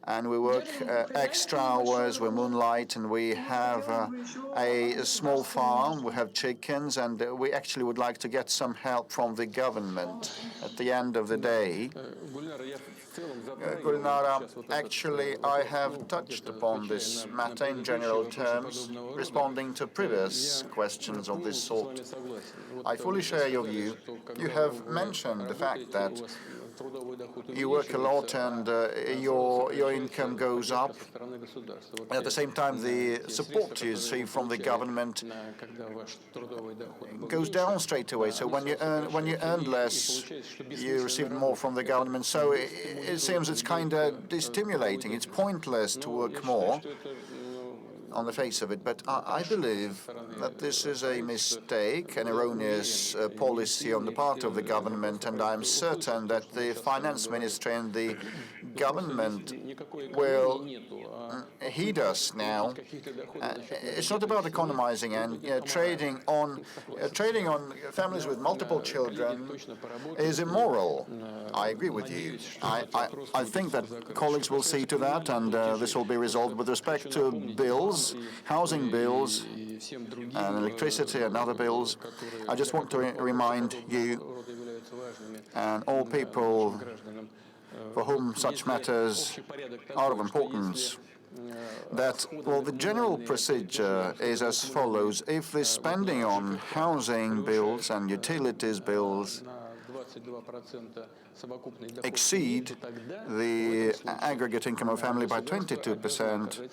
And we work extra hours, we moonlight, and we have a small farm, we have chickens, and we actually would like to get some help from the government at the end of the day. Gulnara, actually, I have touched upon this matter in general terms, responding to previous questions of this sort. I fully share your view. You have mentioned the fact that you work a lot and your income goes up. At the same time, the support you receive from the government goes down straight away. So when you earn less, you receive more from the government. So it seems it's kind of destimulating. It's pointless to work more on the face of it, but I believe that this is a mistake, an erroneous policy on the part of the government, and I'm certain that the finance ministry and the government will heed us now. It's not about economizing and trading on families with multiple children is immoral. I agree with you. I think that colleagues will see to that, and this will be resolved with respect to bills, housing bills, and electricity and other bills. I just want to remind you and all people for whom such matters are of importance that, well, the general procedure is as follows. If the spending on housing bills and utilities bills exceed the aggregate income of family by 22%,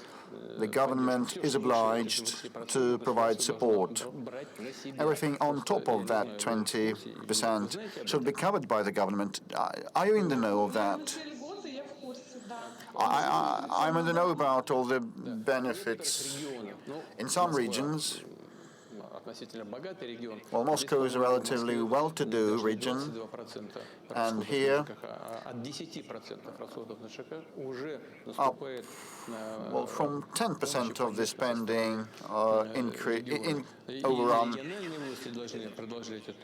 the government is obliged to provide support. Everything on top of that 20% should be covered by the government. Are you in the know of that? I'm in the know about all the benefits. In some regions, well, Moscow is a relatively well-to-do region, and here, well, from 10% of the spending overrun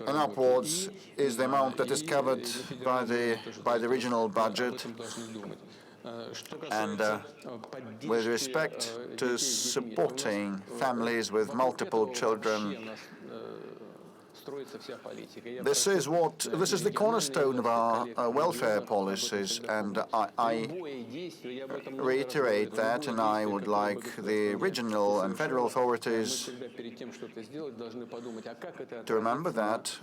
and upwards is the amount that is covered by the regional budget. And with respect to supporting families with multiple children, this is the cornerstone of our welfare policies, and I reiterate that, and I would like the regional and federal authorities to remember that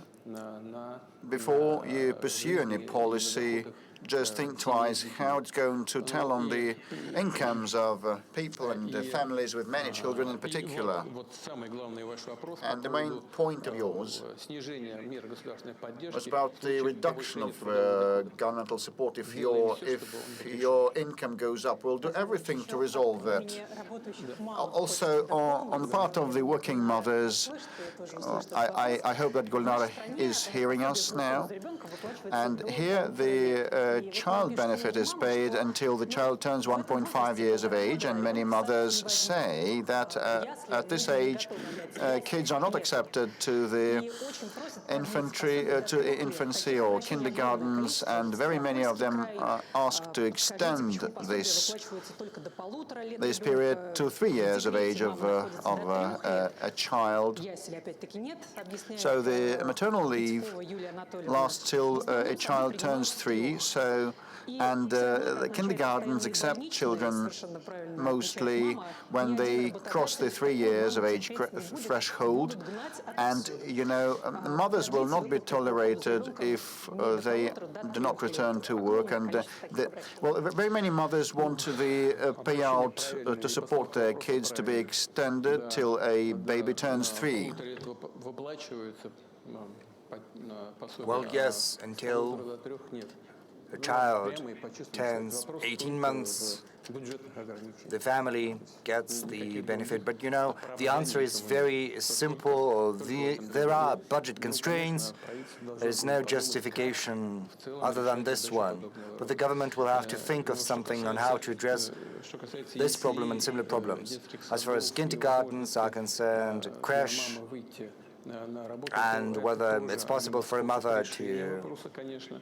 before you pursue any policy. Just think twice how it's going to tell on the incomes of people and families with many children in particular. And the main point of yours was about the reduction of governmental support. If your income goes up, we'll do everything to resolve that. Also, on the part of the working mothers, I hope that Gulnara is hearing us now. And here the child benefit is paid until the child turns 1.5 years of age, and many mothers say that at this age kids are not accepted to the infancy or kindergartens, and very many of them are asked to extend this period to 3 years of age of a child. So the maternal leave lasts till a child turns 3, so So, and the kindergartens accept children mostly when they cross the 3 years of age threshold. And, you know, mothers will not be tolerated if they do not return to work. And, well, very many mothers want the payout to support their kids to be extended till a baby turns 3. Well, yes, until a child turns 18 months, the family gets the benefit. But, you know, the answer is very simple. There are budget constraints. There is no justification other than this one. But the government will have to think of something on how to address this problem and similar problems. As far as kindergartens are concerned, creche, and whether it's possible for a mother to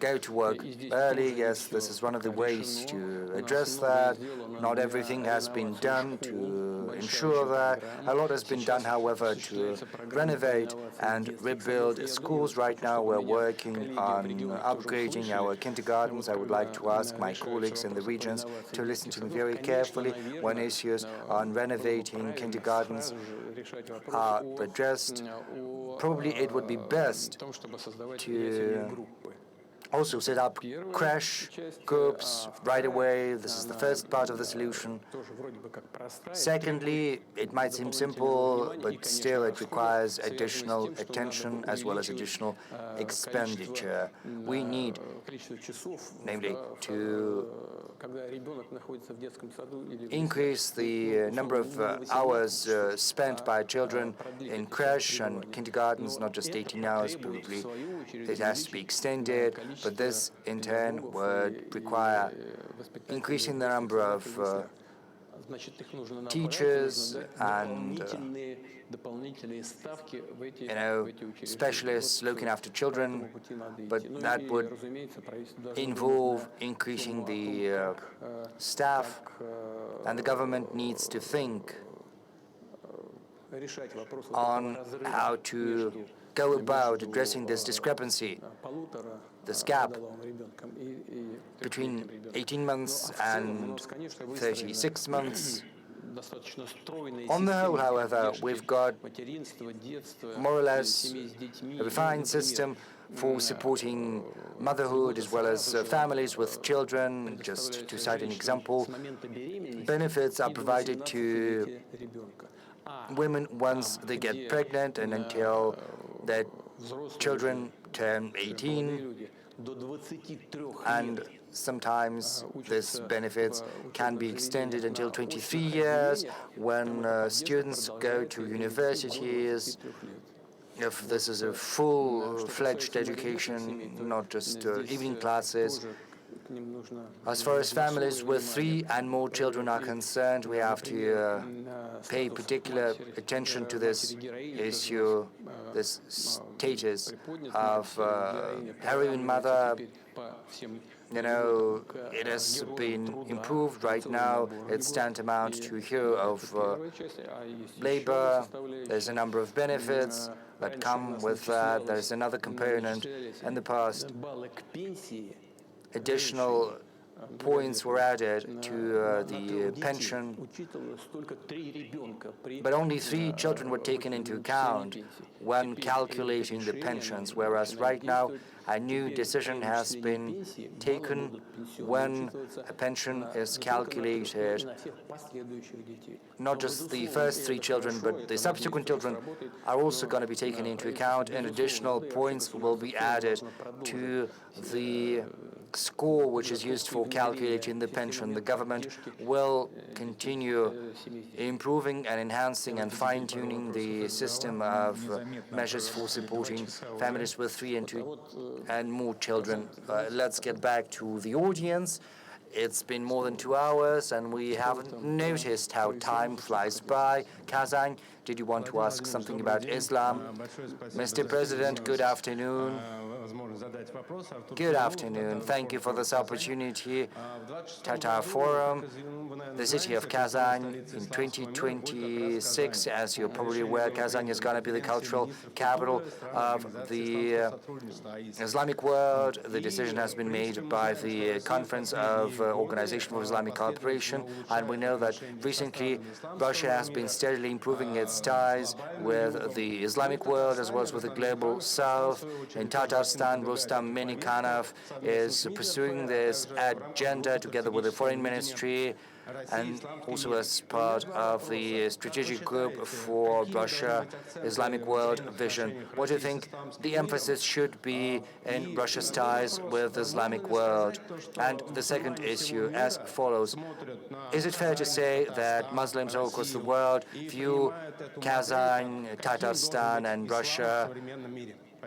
go to work early. Yes, this is one of the ways to address that. Not everything has been done to ensure that. A lot has been done, however, to renovate and rebuild schools. Right now we're working on upgrading our kindergartens. I would like to ask my colleagues in the regions to listen to me very carefully when issues on renovating kindergartens are addressed. Probably it would be best to also set up crash groups right away. This is the first part of the solution. Secondly, it might seem simple, but still it requires additional attention as well as additional expenditure. We need, namely, to increase the number of hours spent by children in creche and kindergartens, not just 18 hours, probably it has to be extended, but this in turn would require increasing the number of teachers and specialists looking after children, but that would involve increasing the staff, and the government needs to think on how to go about addressing this discrepancy, this gap between 18 months and 36 months. On the whole, however, we've got more or less a refined system for supporting motherhood as well as families with children. Just to cite an example, benefits are provided to women once they get pregnant and until their children turn 18, and sometimes this benefits can be extended until 23 years when students go to universities, if this is a full-fledged education, not just evening classes. As far as families with 3 and more children are concerned, we have to pay particular attention to this issue, this status of heroine mother. You know, it has been improved right now. It's tantamount to a hero of labor. There's a number of benefits that come with that. There's another component. In the past, additional points were added to the pension, but only 3 children were taken into account when calculating the pensions, whereas right now a new decision has been taken when a pension is calculated. Not just the first 3 children, but the subsequent children are also going to be taken into account, and additional points will be added to the score which is used for calculating the pension. The government will continue improving and enhancing and fine-tuning the system of measures for supporting families with 3 and 2 and more children. Let's get back to the audience. It's been more than 2 hours and we haven't noticed how time flies by. Kazan, did you want to ask something about Islam? Mr. President, good afternoon. Good afternoon. Thank you for this opportunity. Tatar Forum, the city of Kazan in 2026. As you're probably aware, Kazan is going to be the cultural capital of the Islamic world. The decision has been made by the Conference of Organization for Islamic Cooperation, and we know that recently Russia has been steadily improving its ties with the Islamic world as well as with the global south. In Tatarstan, Rustam Minikhanov is pursuing this agenda together with the foreign ministry and also as part of the strategic group for Russia Islamic world vision. What do you think the emphasis should be in Russia's ties with the Islamic world? And the second issue as follows. Is it fair to say that Muslims all across the world view Kazan, Tatarstan and Russia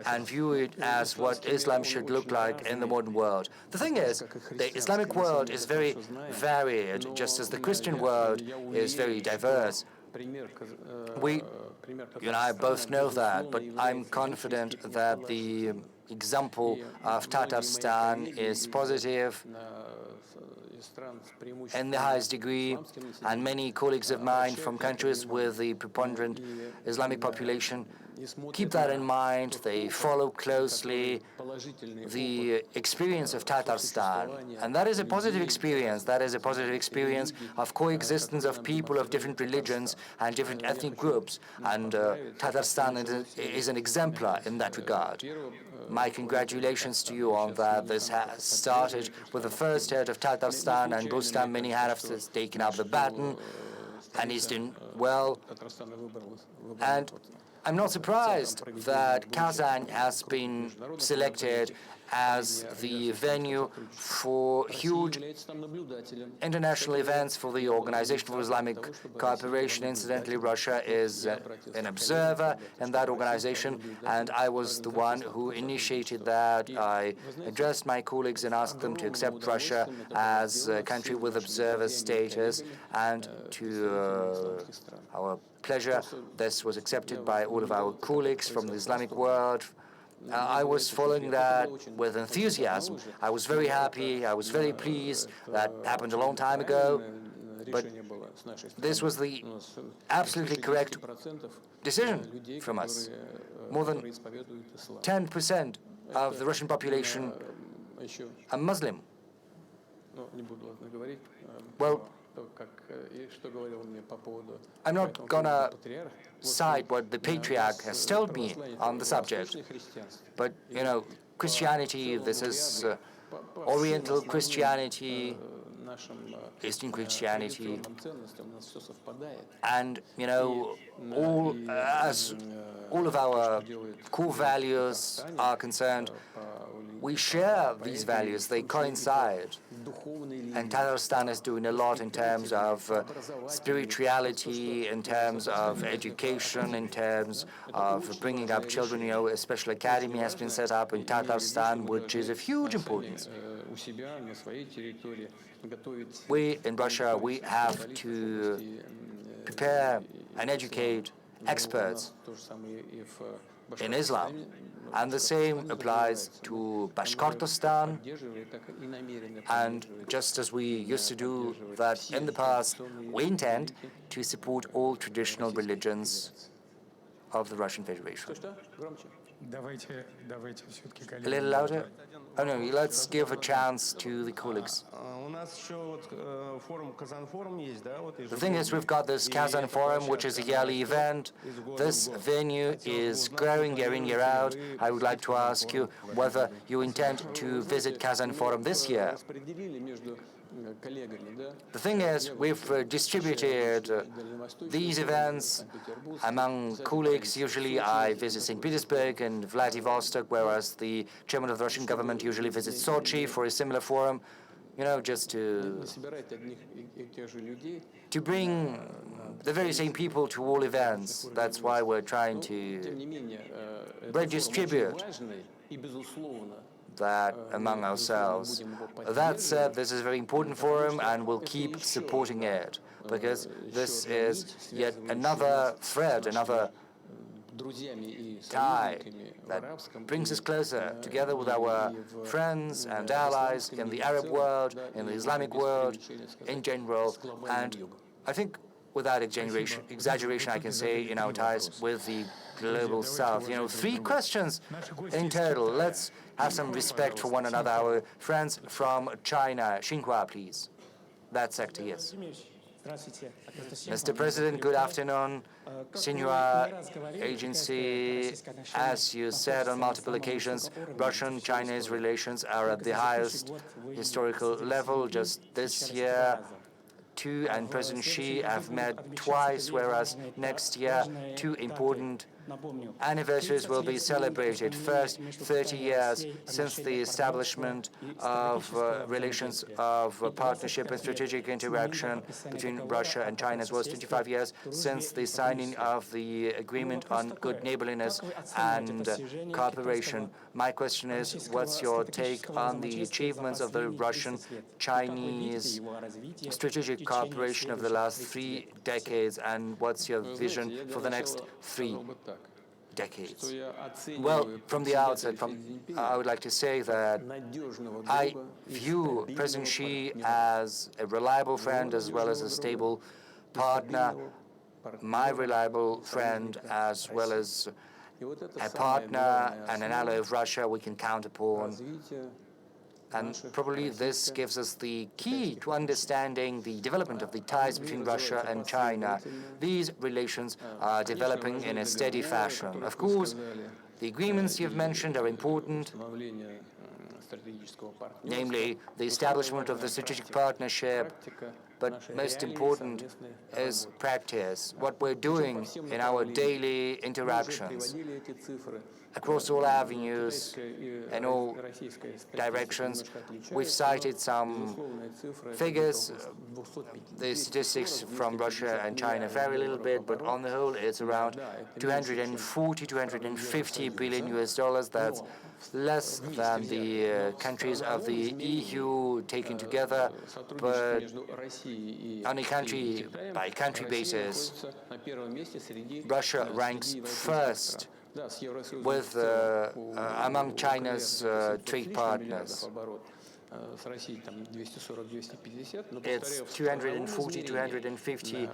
and view it as what Islam should look like in the modern world? The thing is, the Islamic world is very varied, just as the Christian world is very diverse. You and I both know that, but I'm confident that the example of Tatarstan is positive in the highest degree, and many colleagues of mine from countries with the preponderant Islamic population keep that in mind. They follow closely the experience of Tatarstan, and that is a positive experience. That is a positive experience of coexistence of people of different religions and different ethnic groups, and Tatarstan is an exemplar in that regard. My congratulations to you on that. This has started with the first head of Tatarstan, and Rustam Minikhanov has taken up the baton, and he's doing well. And I'm not surprised that Kazan has been selected as the venue for huge international events for the Organization for Islamic Cooperation. Incidentally, Russia is an observer in that organization, and I was the one who initiated that. I addressed my colleagues and asked them to accept Russia as a country with observer status, and to our pleasure, this was accepted by all of our colleagues from the Islamic world. I was following that with enthusiasm. I was very happy. I was very pleased. That happened a long time ago. But this was the absolutely correct decision from us. More than 10% of the Russian population are Muslim. Well, I'm not going to cite what the Patriarch has told me on the subject, but, you know, Christianity, this is Oriental Christianity, Eastern Christianity, and, you know, as all of our core values are concerned, we share these values, they coincide. And Tatarstan is doing a lot in terms of spirituality, in terms of education, in terms of bringing up children. You know, a special academy has been set up in Tatarstan, which is of huge importance. We, in Russia, we have to prepare and educate experts in Islam. And the same applies to Bashkortostan. And just as we used to do that in the past, we intend to support all traditional religions of the Russian Federation. A little louder? Oh no, let's give a chance to the colleagues. The thing is, we've got this Kazan Forum, which is a yearly event. This venue is growing year in, year out. I would like to ask you whether you intend to visit Kazan Forum this year. The thing is, we've distributed these events among colleagues. Usually I visit St. Petersburg and Vladivostok, whereas the chairman of the Russian government usually visits Sochi for a similar forum, you know, just to bring the very same people to all events. That's why we're trying to redistribute that among ourselves. That said, this is a very important forum and we'll keep supporting it because this is yet another thread, another tie that brings us closer together with our friends and allies in the Arab world, in the Islamic world in general, and I think without exaggeration, I can say in our ties with the global south. You know, 3 questions in total. Let's have some respect for one another. Our friends from China. Xinhua, please. That sector, yes. Mr. President, good afternoon. Xinhua Agency, as you said on multiple occasions, Russian-Chinese relations are at the highest historical level. Just this year, Tu and President Xi have met twice, whereas next year 2 important anniversaries will be celebrated. First, 30 years since the establishment of relations of partnership and strategic interaction between Russia and China, as well as 25 years since the signing of the agreement on good neighborliness and cooperation. My question is, what's your take on the achievements of the Russian-Chinese strategic cooperation of the last 3 decades, and what's your vision for the next 3 decades? Well, from the outset, I would like to say that I view President Xi as a reliable friend as well as a stable partner, my reliable friend as well as a partner and an ally of Russia we can count upon. And probably this gives us the key to understanding the development of the ties between Russia and China. These relations are developing in a steady fashion. Of course, the agreements you've mentioned are important, namely the establishment of the strategic partnership, but most important is practice, what we're doing in our daily interactions. Across all avenues and all directions, we've cited some figures. The statistics from Russia and China vary a little bit, but on the whole, it's around 240, 250 billion US dollars. That's less than the countries of the EU taken together, but on a country-by-country basis, Russia ranks first with among China's trade partners. It's 240, 250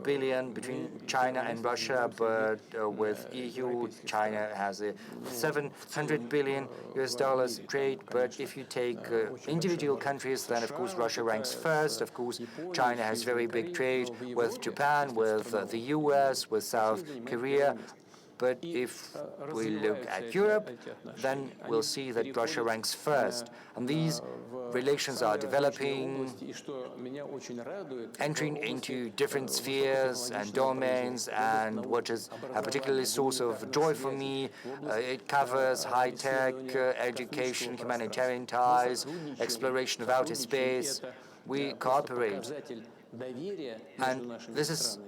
billion between China and Russia, but with EU, China has a 700 billion US dollars trade. But if you take individual countries, then of course Russia ranks first. Of course, China has very big trade with Japan, with the US, with South Korea. But if we look at Europe, then we'll see that Russia ranks first. And these relations are developing, entering into different spheres and domains, and what is a particular source of joy for me, it covers high-tech, education, humanitarian ties, exploration of outer space. We cooperate. And this is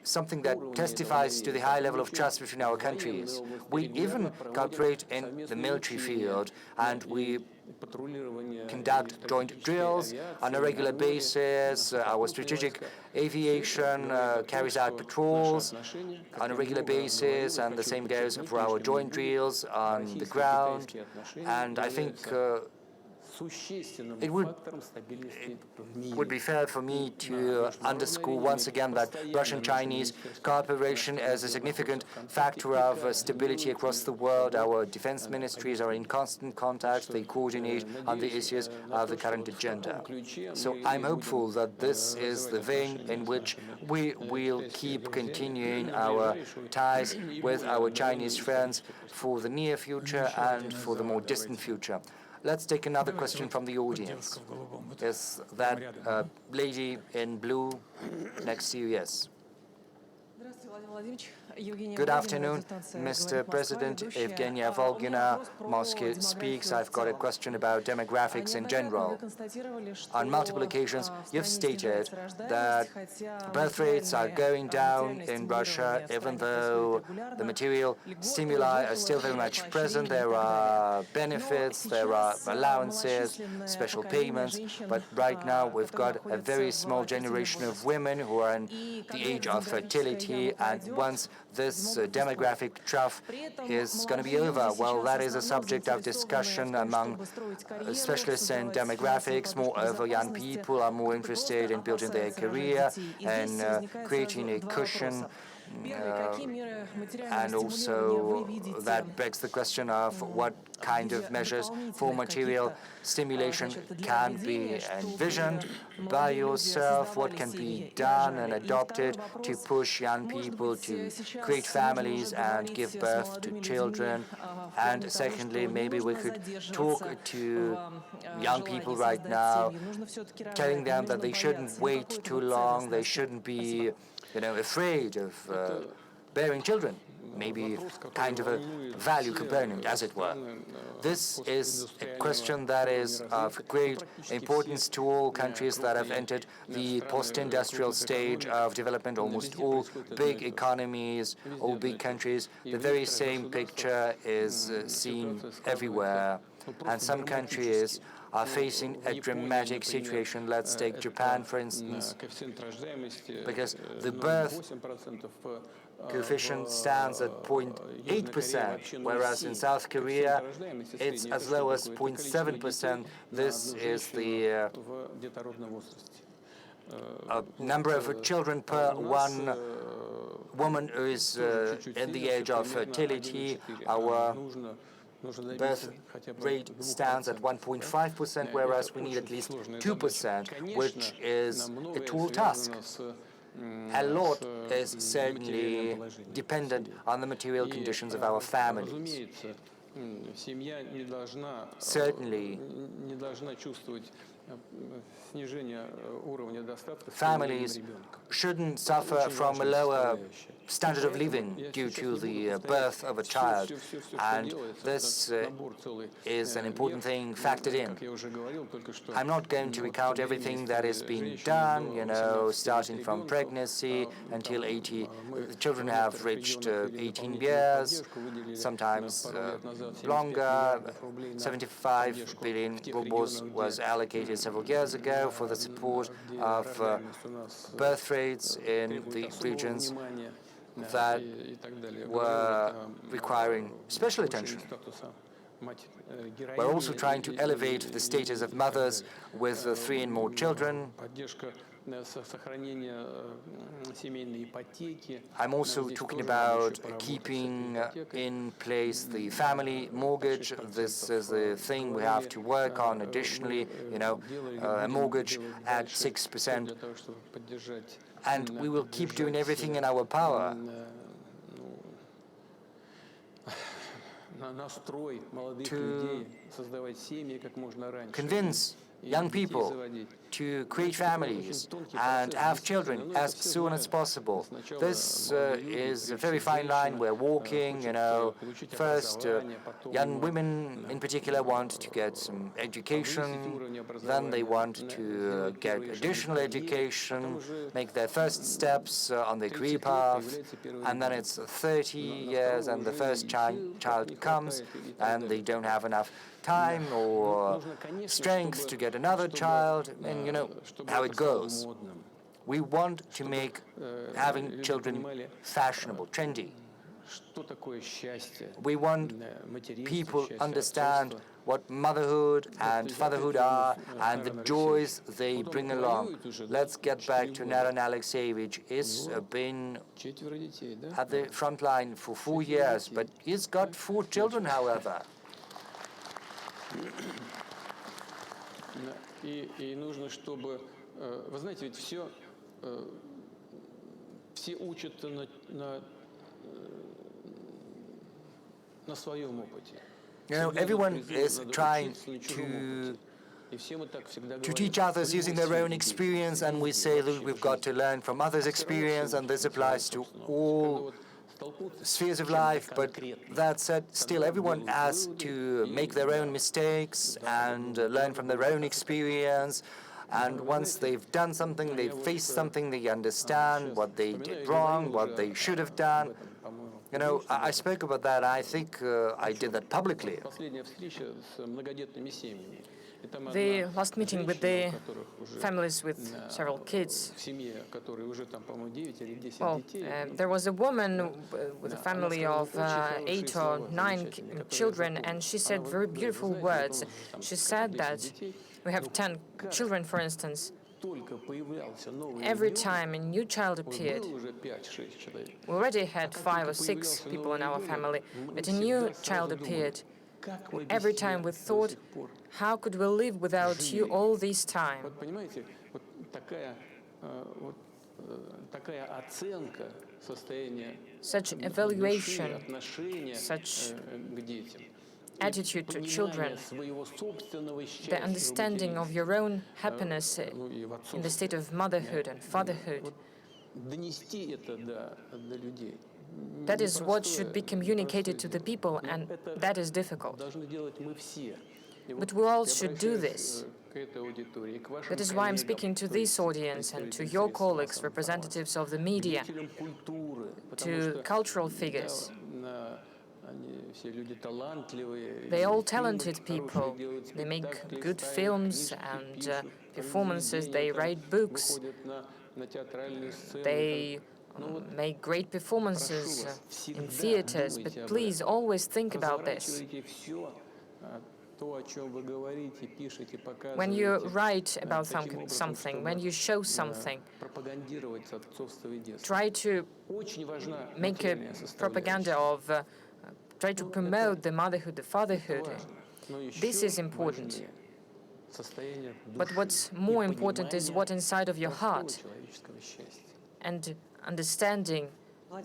something that testifies to the high level of trust between our countries. We even cooperate in the military field, and we conduct joint drills on a regular basis. Our strategic aviation carries out patrols on a regular basis, and the same goes for our joint drills on the ground. And I think it would be fair for me to underscore once again that Russian-Chinese cooperation is a significant factor of stability across the world. Our defense ministries are in constant contact. They coordinate on the issues of the current agenda. So I'm hopeful that this is the vein in which we will keep continuing our ties with our Chinese friends for the near future and for the more distant future. Let's take another question from the audience. Is that lady in blue next to you? Yes. Good afternoon, Mr. President. Evgenia Volgina, Moscow speaks. I've got a question about demographics in general. On multiple occasions, you've stated that birth rates are going down in Russia, even though the material stimuli are still very much present. There are benefits, there are allowances, special payments, but right now we've got a very small generation of women who are in the age of fertility, and once this demographic trough is going to be over, well, that is a subject of discussion among specialists in demographics. Moreover, young people are more interested in building their career and creating a cushion. And also that begs the question of what kind of measures for material stimulation can be envisioned by yourself, what can be done and adopted to push young people to create families and give birth to children. And secondly, maybe we could talk to young people right now, telling them that they shouldn't wait too long, they shouldn't be afraid of bearing children, maybe kind of a value component, as it were. This is a question that is of great importance to all countries that have entered the post-industrial stage of development. Almost all big economies, all big countries, the very same picture is seen everywhere. And some countries are facing a dramatic situation. Let's take Japan, for instance, because the birth coefficient stands at 0.8%, whereas in South Korea it's as low as 0.7%. This is the number of children per one woman who is in the age of fertility. Our birth rate stands at 1.5%, whereas we need at least 2%, which is a tall task. A lot is certainly dependent on the material conditions of our families. Certainly, families shouldn't suffer from a lower standard of living due to the birth of a child, and this is an important thing factored in. I'm not going to recount everything that is being done, starting from pregnancy until children have reached 18 years, sometimes longer. 75 billion rubles was allocated several years ago for the support of birth rates in the regions that were requiring special attention. We're also trying to elevate the status of mothers with 3 and more children. I'm also talking about keeping in place the family mortgage. This is the thing we have to work on additionally, a mortgage at 6%. And we will keep doing everything in our power to convince young people to create families and have children as soon as possible. This is a very fine line we're walking, First, young women in particular want to get some education, then they want to get additional education, make their first steps on their career path, and then it's 30 years and the first child comes and they don't have enough time or strength to get another child, and you know how it goes. We want to make having children fashionable, trendy. We want people to understand what motherhood and fatherhood are and the joys they bring along. Let's get back to Naran Alexeyevich. He's been at the front line for 4 years, but he's got 4 children, however. И нужно, чтобы, вы знаете, ведь все учат на своем опыте. You know, everyone is trying to to teach others using their own experience, and we say, look, we've got to learn from others' experience, and this applies to all spheres of life. But that said, still everyone has to make their own mistakes and learn from their own experience. And once they've done something, they've faced something, they understand what they did wrong, what they should have done. You know, I spoke about that. I think I did that publicly. The last meeting with the families with several kids. Well, there was a woman with a family of 8 or 9 children, and she said very beautiful words. She said that we have 10 children, for instance. Every time a new child appeared, we already had 5 or 6 people in our family, but a new child appeared. Every time we thought, how could we live without you all this time? Such evaluation, such attitude to children, the understanding of your own happiness in the state of motherhood and fatherhood. That is what should be communicated to the people, and that is difficult. But we all should do this. That is why I'm speaking to this audience and to your colleagues, representatives of the media, to cultural figures. They're all talented people. They make good films and performances. They write books. They make great performances in theaters. But please always think about this. When you write about something, when you show something, try to make a propaganda of, try to promote the motherhood, the fatherhood. This is important. But what's more important is what inside of your heart, and understanding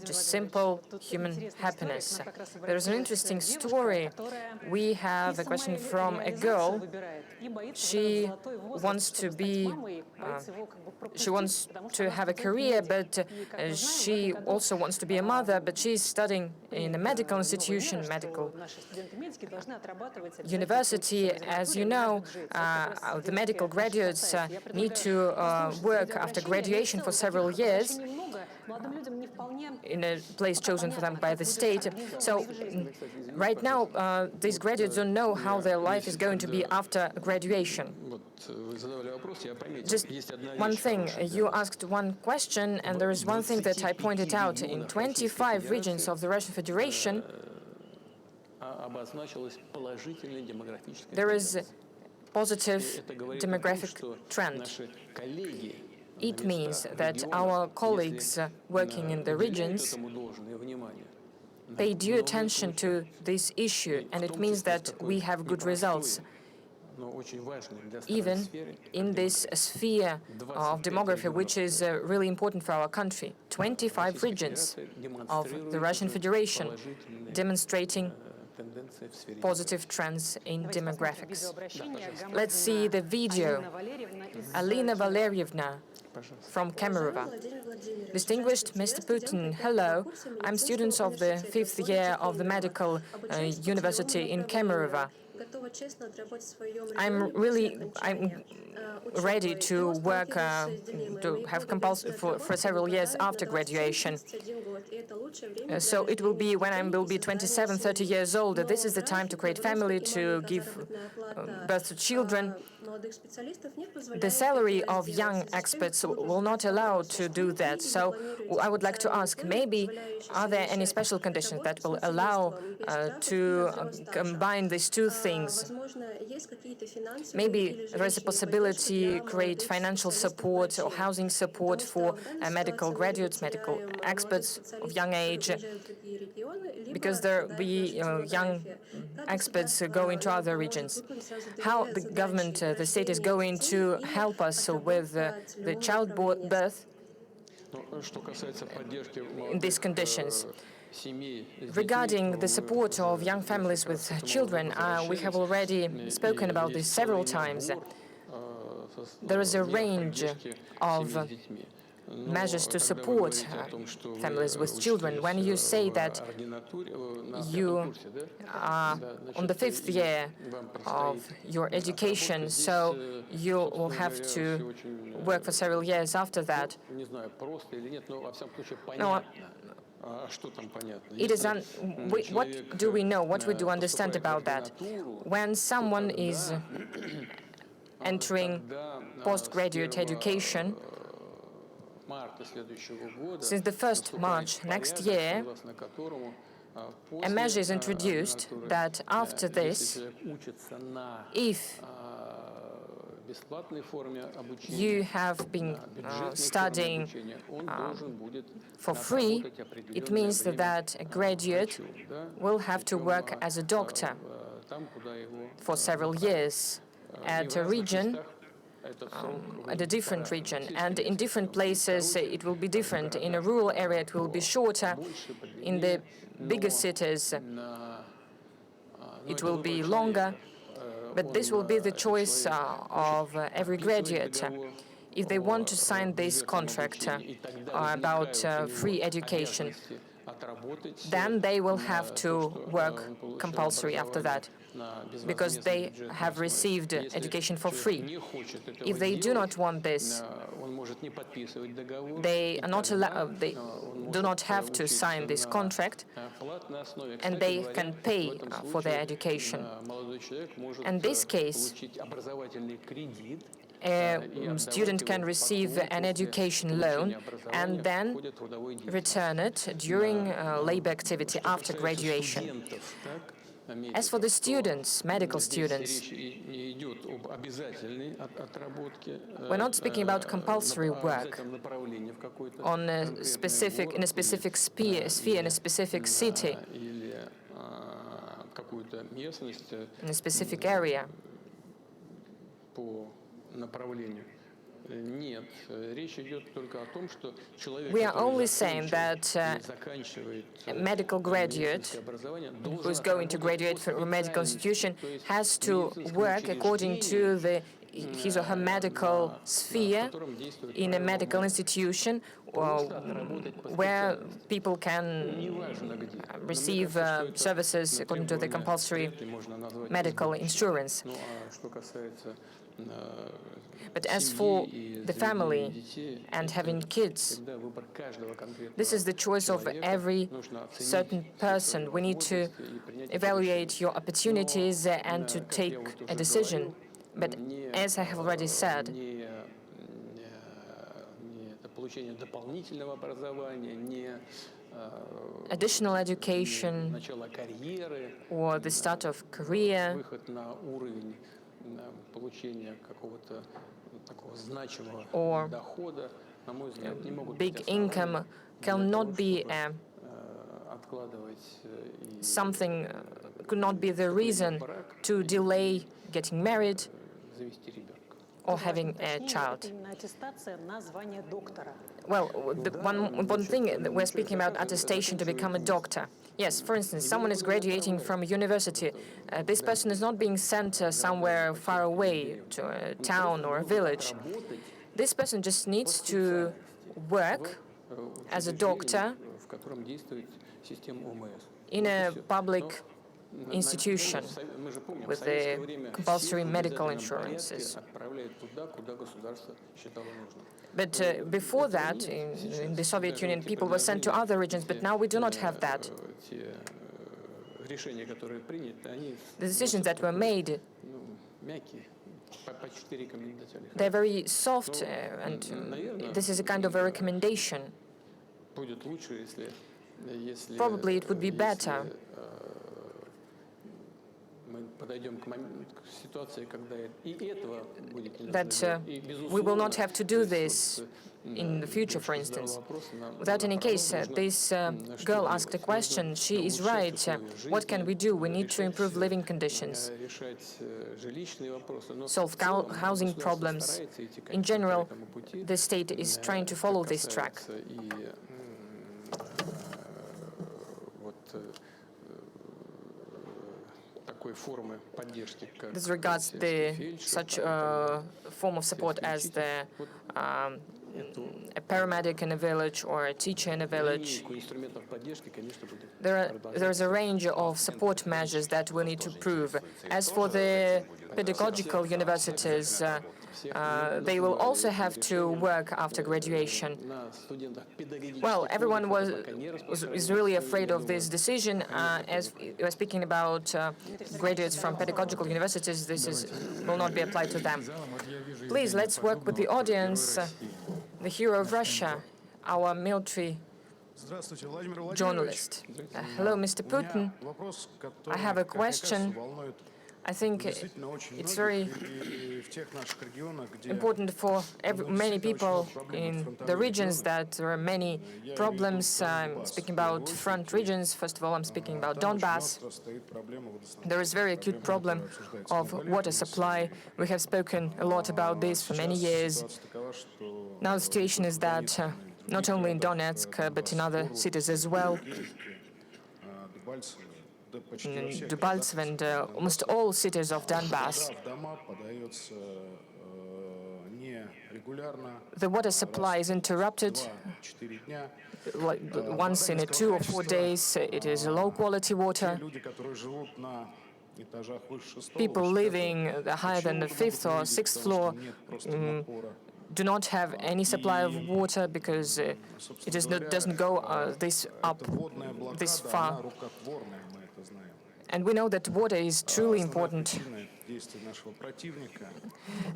just simple human happiness. There is an interesting story. We have a question from a girl. She wants to be, she wants to have a career, but she also wants to be a mother, but she's studying in a medical institution, medical university. As you know, the medical graduates need to work after graduation for several years in a place chosen for them by the state. So right now, these graduates don't know how their life is going to be after graduation. Just one thing, you asked one question, and there is one thing that I pointed out. In 25 regions of the Russian Federation, there is a positive demographic trend. It means that our colleagues working in the regions pay due attention to this issue, and it means that we have good results. Even in this sphere of demography, which is really important for our country. 25 regions of the Russian Federation demonstrating positive trends in demographics. Let's see the video. Alina Valerievna from Kemerovo. Distinguished Mr. Putin, hello. I'm student of the 5th year of the medical university in Kemerovo. I'm ready to work, to have compulsory for several years after graduation. So it will be when I will be 27, 30 years old. This is the time to create family, to give birth to children. The salary of young experts will not allow to do that. So I would like to ask, maybe are there any special conditions that will allow to combine these two things? Maybe there is a possibility to create financial support or housing support for medical graduates, medical experts of young age, because there will be young experts go into other regions. How the government, the state is going to help us with the childbirth in these conditions. Regarding the support of young families with children, we have already spoken about this several times. There is a range of measures to support families with children. When you say that you are on the 5th year of your education, so you will have to work for several years after that. No, it is what do we know, what we do understand about that? When someone is entering postgraduate education, since the 1st March next year, a measure is introduced that after this, if you have been studying for free, it means that a graduate will have to work as a doctor for several years at a region, at a different region. And in different places, it will be different. In a rural area, it will be shorter. In the bigger cities, it will be longer. But this will be the choice of every graduate. If they want to sign this contract about free education, then they will have to work compulsory after that, because they have received education for free. If they do not want this, they are not allowed, they do not have to sign this contract, and they can pay for their education. In this case, a student can receive an education loan and then return it during labor activity after graduation. As for the students, medical students, we're not speaking about compulsory work on a specific, in a specific sphere, in a specific city, in a specific area. We are only saying that a medical graduate who is going to graduate from a medical institution has to work according to his or her medical sphere in a medical institution where people can receive services according to the compulsory medical insurance. But as for the family and having kids, this is the choice of every certain person. We need to evaluate your opportunities and to take a decision. But as I have already said, additional education or the start of career or big income cannot be something, could not be the reason to delay getting married or having a child. Well, the one important thing that we're speaking about attestation to become a doctor. Yes, for instance, someone is graduating from a university. This person is not being sent somewhere far away to a town or a village. This person just needs to work as a doctor in a public institution with the compulsory medical insurances. But before that, in the Soviet Union, people were sent to other regions, but now we do not have that. The decisions that were made, they're very soft, and this is a kind of a recommendation. Probably it would be better that we will not have to do this in the future, for instance. Without any case, this girl asked a question. She is right. What can we do? We need to improve living conditions, solve housing problems. In general, the state is trying to follow this track. This regards such form of support as a paramedic in a village or a teacher in a village. There's a range of support measures that we need to prove. As for the pedagogical universities, they will also have to work after graduation. Well, everyone is really afraid of this decision. As we're speaking about graduates from pedagogical universities, will not be applied to them. Please, let's work with the audience. The hero of Russia, our military journalist. Hello, Mr. Putin. I have a question. I think it's very important for many people in the regions that there are many problems. I'm speaking about front regions. First of all, I'm speaking about Donbass. There is a very acute problem of water supply. We have spoken a lot about this for many years. Now the situation is that not only in Donetsk, but in other cities as well, in Debaltseve and almost all cities of Donbass, the water supply is interrupted once in 2 or 4 days. It is low-quality water. People living higher than the 5th or 6th floor do not have any supply of water because doesn't go this far. And we know that water is truly important.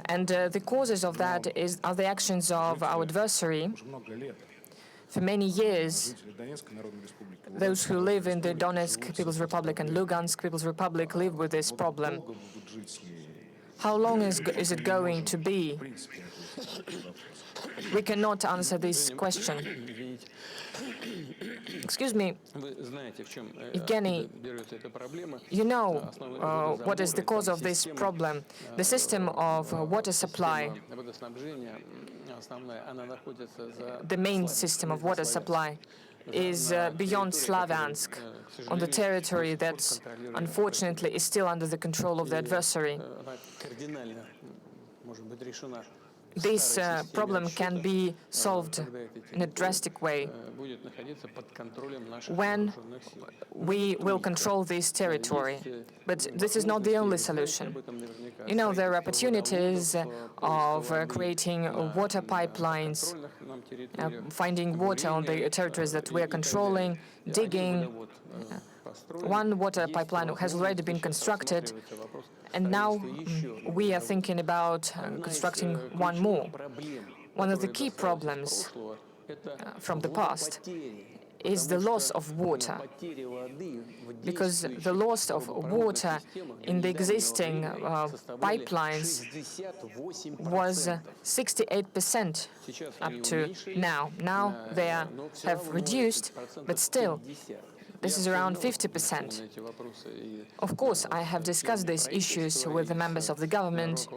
And the causes of that are the actions of our adversary. For many years, those who live in the Donetsk People's Republic and Lugansk People's Republic live with this problem. How long is it going to be? We cannot answer this question. Excuse me, Evgeny, you know what is the cause of this problem. The system of water supply, the main system of water supply, is beyond Slavyansk, on the territory that unfortunately is still under the control of the adversary. This problem can be solved in a drastic way when we will control this territory. But this is not the only solution. You know, there are opportunities of creating water pipelines, finding water on the territories that we are controlling, digging. One water pipeline has already been constructed, and now we are thinking about constructing one more. One of the key problems from the past is the loss of water, because the loss of water in the existing pipelines was 68% up to now. Now they have reduced, but still this is around 50%. Of course, I have discussed these issues with the members of the government,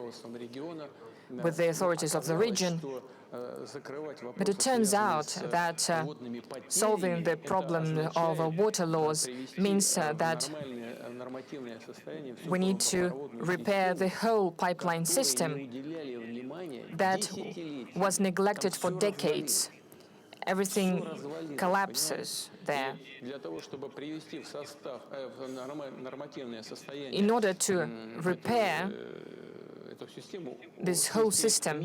with the authorities of the region, but it turns out that solving the problem of water loss means that we need to repair the whole pipeline system that was neglected for decades. Everything collapses there. In order to repair this whole system,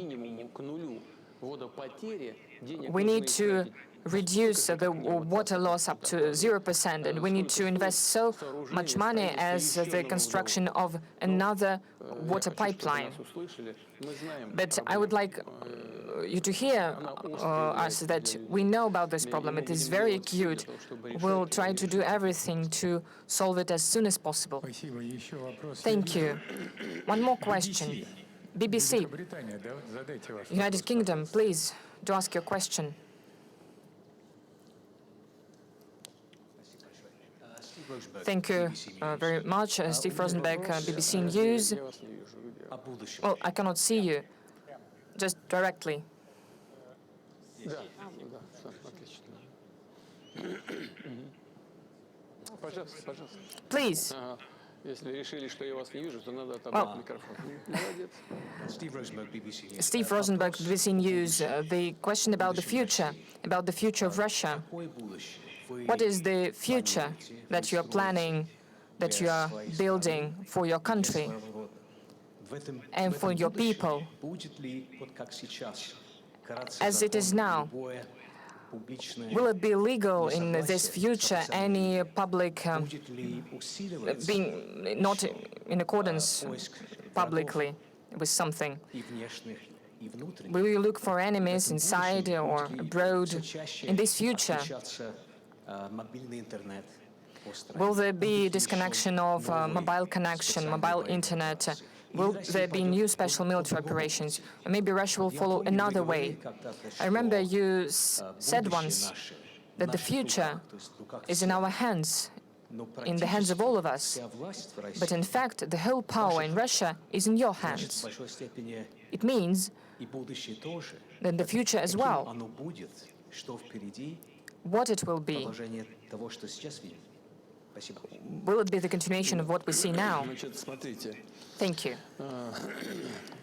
we need to reduce the water loss up to 0%, and we need to invest so much money as the construction of another water pipeline. But I would like you to hear us that we know about this problem. It is very acute. We'll try to do everything to solve it as soon as possible. Thank you. One more question. BBC, United Kingdom, please, to ask your question. Thank you very much. Steve Rosenberg, BBC News. Well, I cannot see you. Just directly. Пожалуйста, пожалуйста. Please. Ага. Если решили, что я вас не вижу, то надо отобрать микрофон. Молодец. Steve Rosenberg, BBC News. The question about the future of Russia. What is the future that you are planning, that you are building for your country and for your people? As it is now, will it be legal in this future any public being not in accordance publicly with something? Will you look for enemies inside or abroad in this future? Will there be disconnection of mobile connection, mobile internet? Will there be new special military operations? Or maybe Russia will follow another way? I remember you said once that the future is in our hands, in the hands of all of us. But in fact, the whole power in Russia is in your hands. It means that the future as well, what it will be. Will it be the continuation of what we see now? Значит, смотрите, Thank you.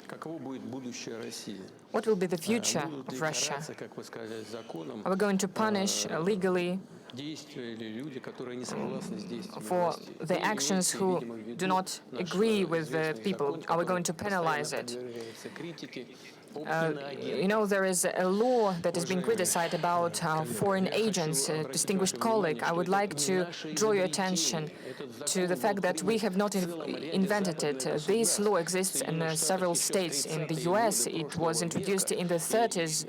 каково будет будущее России? What will be the future Будут ли of Russia? караться, как вы сказали, законом Are we going to punish legally действия или люди, которые не согласны с действиями for власти? the actions who do not agree with the people? Are we going to penalize it? You know, there is a law that is being criticized about foreign agents. Distinguished colleague, I would like to draw your attention to the fact that we have not invented it. This law exists in several states. In the US, it was introduced in the 30s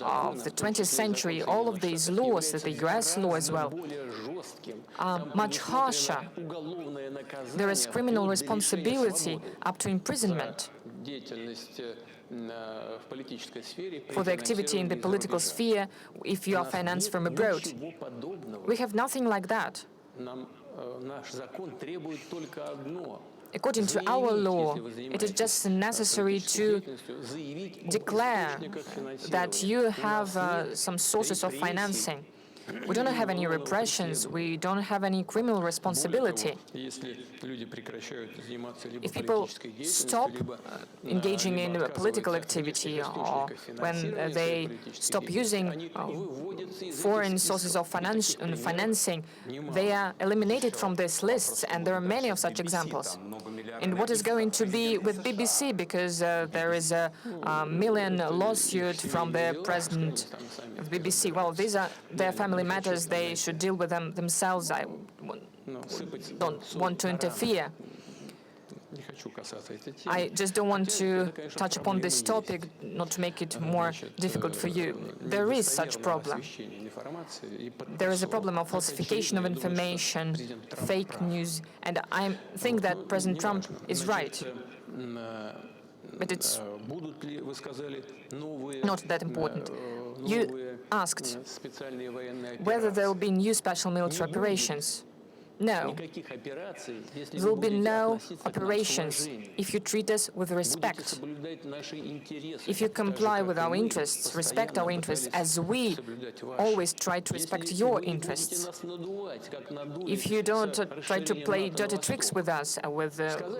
of the 20th century. All of these laws, the US law as well, are much harsher. There is criminal responsibility up to imprisonment for the activity in the political sphere if you are financed from abroad. We have nothing like that. According to our law, it is just necessary to declare that you have some sources of financing. We don't have any repressions, we don't have any criminal responsibility. If people stop engaging in political activity or when they stop using foreign sources of financing, they are eliminated from these lists, and there are many of such examples. And what is going to be with BBC, because there is a million lawsuit from the president of BBC. Well, these are their family matters. They should deal with them themselves. I don't want to interfere. I just don't want to touch upon this topic, not to make it more difficult for you. There is such problem. There is a problem of falsification of information, fake news, and I think that President Trump is right. But it's not that important. You asked whether there will be new special military operations. No. There will be no operations if you treat us with respect, if you comply with our interests, respect our interests, as we always try to respect your interests. If you don't try to play dirty tricks with us,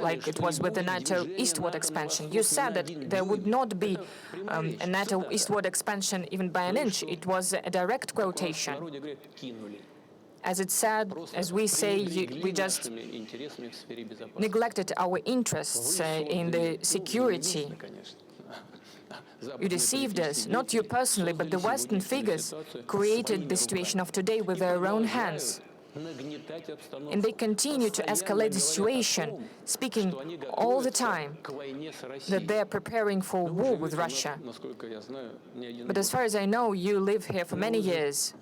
like it was with the NATO eastward expansion. You said that there would not be a NATO eastward expansion even by an inch. It was a direct quotation. As it said, as we say, we just neglected our interests in the security. You deceived us, not you personally, but the Western figures created the situation of today with their own hands. And they continue to escalate the situation, speaking all the time that they are preparing for war with Russia. But as far as I know, you live here for many years.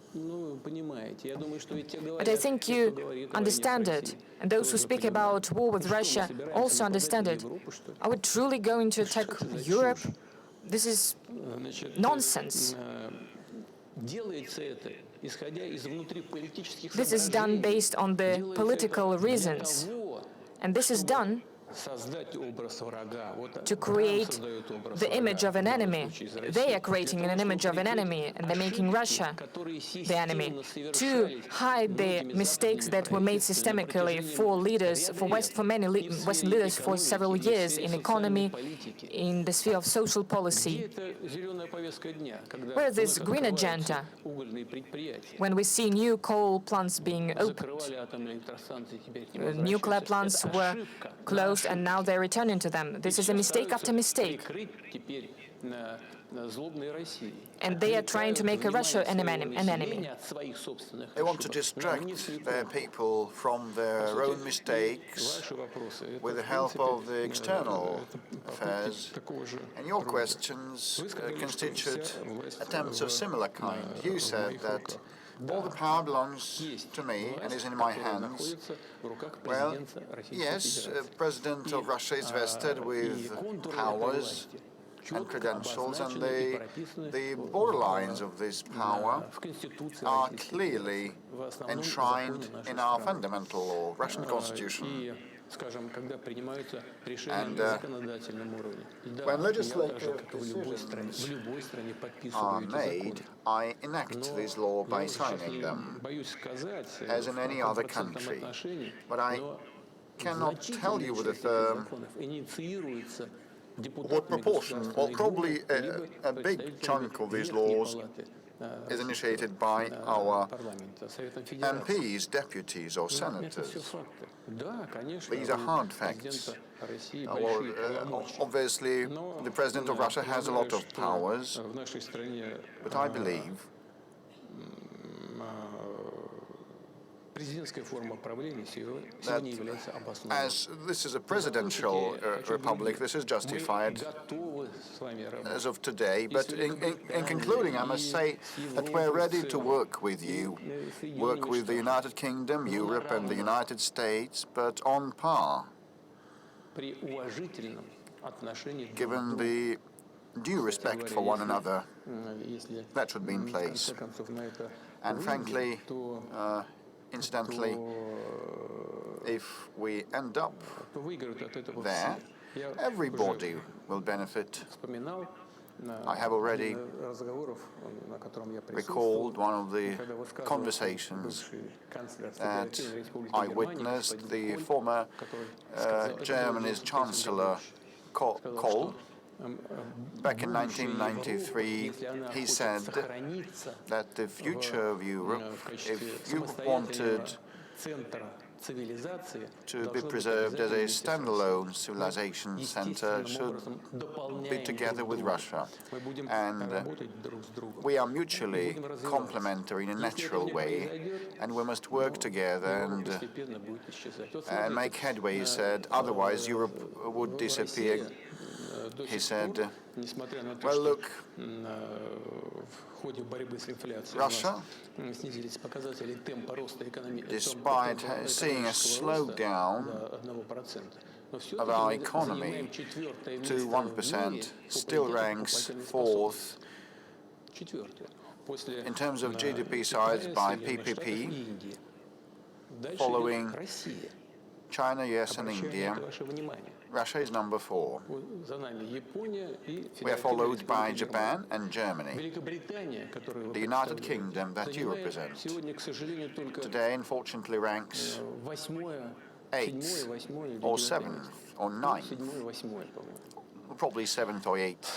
But I think you understand it. And those who speak about war with Russia also understand it. Are we truly going to attack Europe? This is nonsense. This is done based on the political reasons. And this is done to create the image of an enemy. They are creating an image of an enemy, and they're making Russia the enemy to hide the mistakes that were made systemically for leaders, for many Western leaders for several years in economy, in the sphere of social policy. Where is this green agenda when we see new coal plants being opened? Nuclear plants were closed and now they're returning to them. This is a mistake after mistake. And they are trying to make Russia an enemy. They want to distract their people from their own mistakes with the help of the external affairs. And your questions constitute attempts of similar kind. You said that all the power belongs to me and is in my hands. Well, yes, President of Russia is vested with powers and credentials, and the borderlines of this power are clearly enshrined in our fundamental law, Russian constitution. And when legislative decisions are made, I enact this law by signing them, as in any other country. But I cannot tell you with a firm what proportion. Well, probably a big chunk of these laws is initiated by our MPs, deputies or senators. These are hard facts. Obviously, the President of Russia has a lot of powers, but I believe that as this is a presidential republic, this is justified as of today. But in concluding, I must say that we're ready to work with you, work with the United Kingdom, Europe and the United States, but on par, given the due respect for one another that should be in place. And frankly, incidentally, if we end up there, everybody will benefit. I have already recalled one of the conversations that I witnessed. The former Germany's Chancellor Kohl, back in 1993, he said that the future of Europe, if you wanted to be preserved as a standalone civilization center, should be together with Russia. And we are mutually complementary in a natural way, and we must work together and make headway, he said, otherwise Europe would disappear. He said, well, look, Russia, despite seeing a slowdown of our economy to 1%, still ranks fourth in terms of GDP size by PPP, following China, US and India. Russia is number 4. We are followed by Japan and Germany, the United Kingdom that you represent. Today, unfortunately, ranks 8th or 7th or 9th, probably 7th or 8th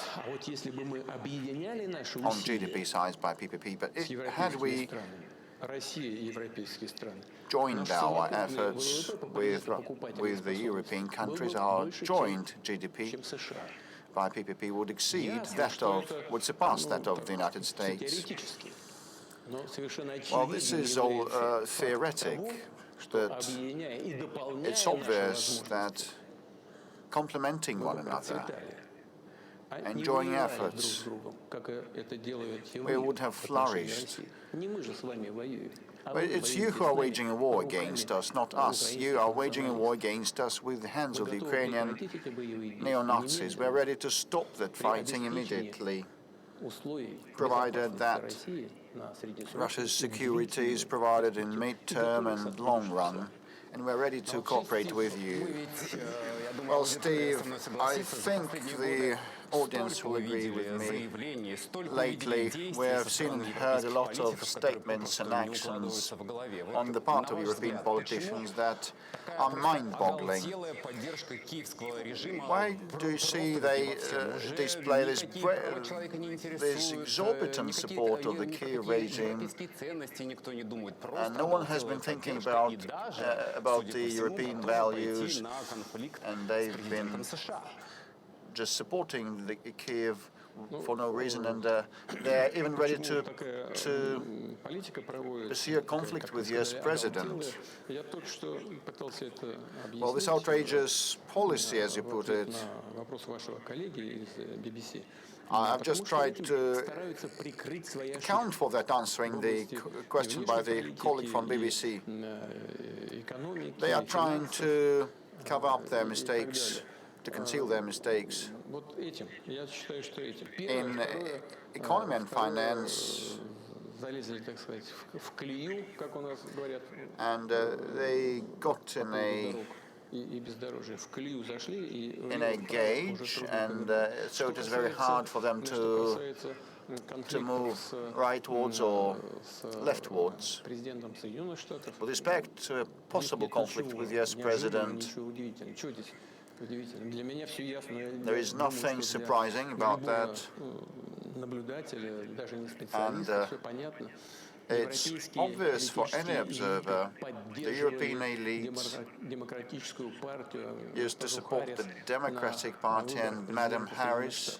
on GDP size by PPP. But had we joined our efforts with the European countries, our joint GDP by PPP would surpass that of the United States. Well, this is all theoretic, but it's obvious that complementing one another and joining efforts, we would have flourished. But it's you who are waging a war against us, not us. You are waging a war against us with the hands of the Ukrainian neo-Nazis. We're ready to stop that fighting immediately, provided that Russia's security is provided in mid-term and long run, and we're ready to cooperate with you. Well, Steve, I think the audience will agree with me. Lately, we have seen and heard a lot of statements and actions on the part of European politicians that are mind-boggling. Why do you see they display this exorbitant support of the Kiev regime, and no one has been thinking about the European values, and they've been just supporting the Kiev for no reason, and they're even ready to pursue a conflict with the US president. Well, this outrageous policy, as you put it, I've just tried to account for that, answering the question by the colleague from BBC. They are trying to cover up their mistakes, to conceal their mistakes. In economy and finance, and they got in a gauge, and so it is very hard for them to move rightwards or leftwards. With respect to a possible conflict with the US president, there is nothing surprising about that, and it's obvious for any observer the European elites used to support the Democratic Party and Madam Harris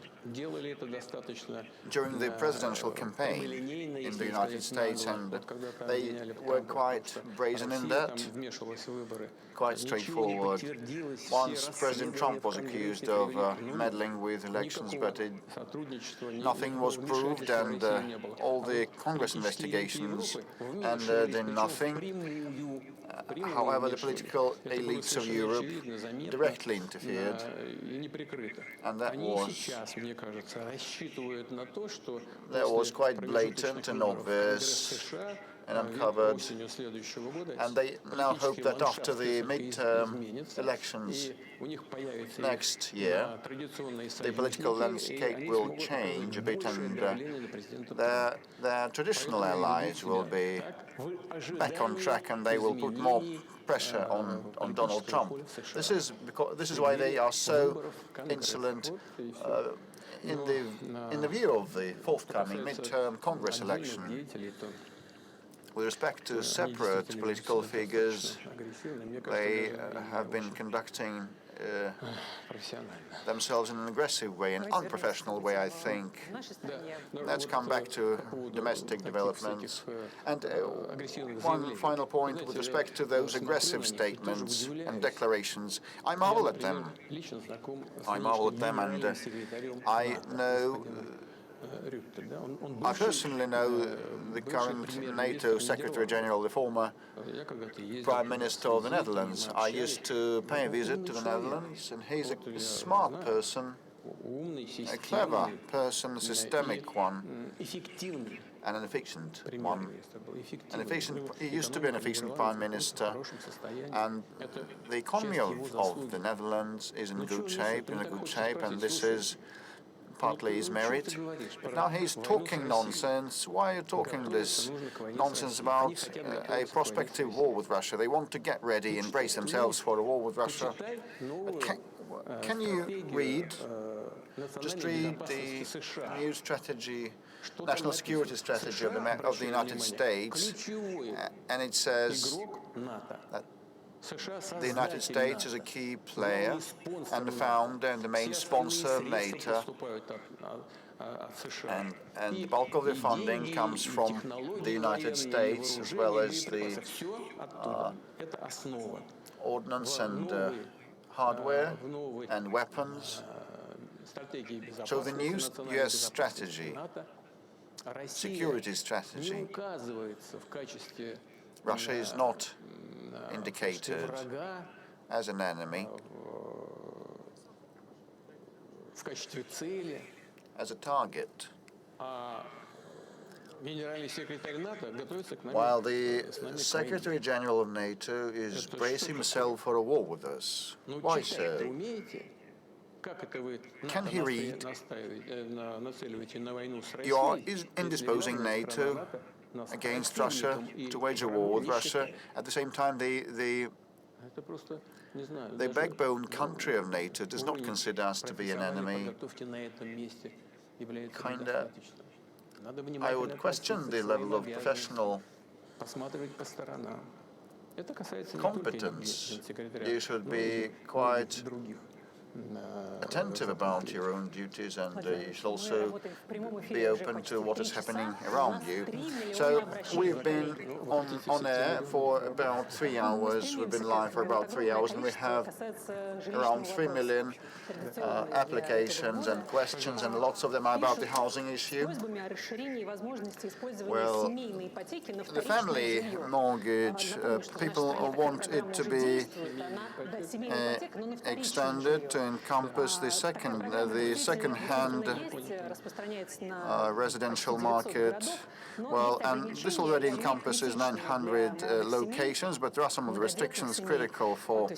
during the presidential campaign in the United States, and they were quite brazen in that, quite straightforward. Once President Trump was accused of meddling with elections, but nothing was proved, and all the Congress investigations ended in nothing. However, the political elites of Europe directly interfered, and that was quite blatant and obvious and uncovered, and they now hope that after the midterm elections next year, the political landscape will change a bit, and their traditional allies will be back on track, and they will put more pressure on Donald Trump. This is why they are so insolent in the view of the forthcoming midterm Congress election. With respect to separate political figures, they have been conducting themselves in an aggressive way, an unprofessional way, I think. Let's come back to domestic developments. And one final point with respect to those aggressive statements and declarations. I marvel at them. And I personally know the current NATO Secretary General, the former Prime Minister of the Netherlands. I used to pay a visit to the Netherlands, and he's a smart person, a clever person, a systemic one, and an efficient one. He used to be an efficient Prime Minister, and the economy of the Netherlands is in good shape, and this is partly his merit. But now he's talking nonsense. Why are you talking this nonsense about a prospective war with Russia? They want to get ready and brace themselves for a war with Russia. But can you just read the new strategy, national security strategy of the United States, and it says that the United States is a key player and the founder and the main sponsor of NATO, and the bulk of the funding comes from the United States, as well as the ordnance and hardware and weapons. So the new US strategy, security strategy, Russia is not indicated as an enemy, as a target. Генеральный секретарь НАТО готовится к нам. while the Secretary General of NATO is bracing himself for a war with us. Why so? Can he read? You are indisposing NATO against Russia to wage a war with Russia. At the same time, the backbone country of NATO does not consider us to be an enemy. Kinda, I would question the level of professional competence. You should be quite attentive about your own duties, and you should also be open to what is happening around you. So we've been on air for about 3 hours. We've been live for about 3 hours, and we have around 3 million applications and questions, and lots of them are about the housing issue. Well, the family mortgage, people want it to be extended to encompass the second-hand residential market. Well, and this already encompasses 900 locations, but there are some of the restrictions critical for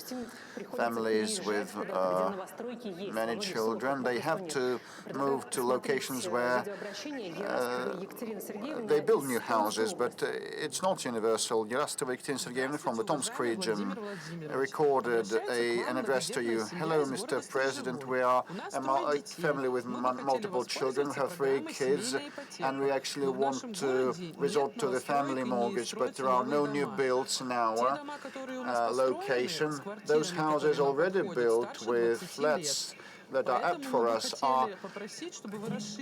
families with many children. They have to move to locations where they build new houses, but it's not universal. Yarostova Ekатерина Sergeyevna from the Tomsk region recorded an address to you. Hello, Mr. President. We are a family with multiple children. We have 3 kids, and we actually want to resort to the family mortgage, but there are no new builds in our location. Those houses already built with flats that are apt for us are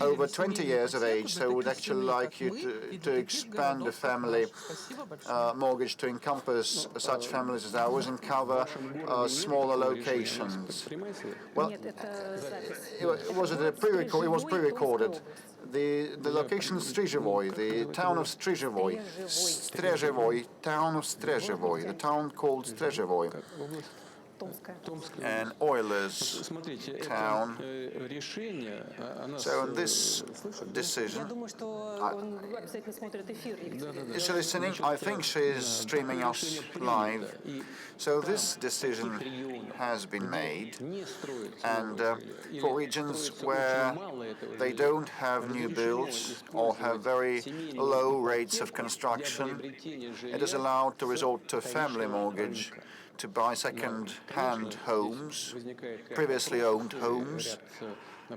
over 20 years of age, so we would actually like you to expand the family mortgage to encompass such families as ours and cover smaller locations. Well, it was pre-recorded. The location of Strzyżewoy, the town of Strzyżewoy, the town called Strzyżewoy, an oilers town. So in this decision, is she listening? I think she is streaming us live. So this decision has been made, and for regions where they don't have new builds or have very low rates of construction, it is allowed to resort to family mortgage to buy second-hand homes, previously owned homes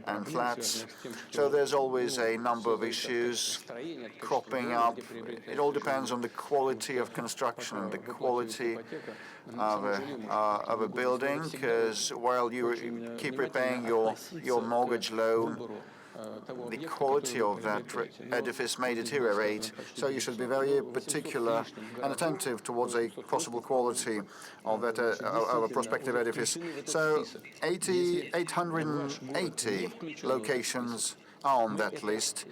and flats. So there's always a number of issues cropping up. It all depends on the quality of construction and the quality of a building, because while you keep repaying your mortgage loan, the quality of that edifice may deteriorate, so you should be very particular and attentive towards a possible quality of that of a prospective edifice. So 880 locations are on that list.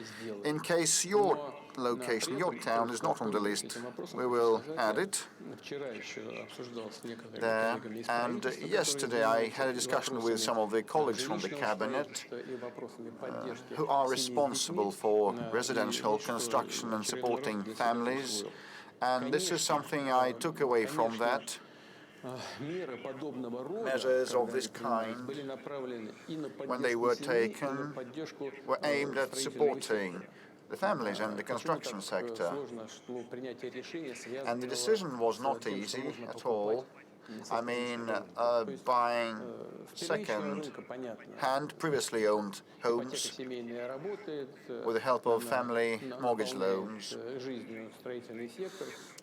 In case your location, your town, is not on the list, we will add it there. And yesterday I had a discussion with some of the colleagues from the cabinet who are responsible for residential construction and supporting families, and this is something I took away from that. Measures of this kind, when they were taken, were aimed at supporting the families and the construction sector. And the decision was not easy at all. I mean, buying second-hand, previously owned homes with the help of family mortgage loans.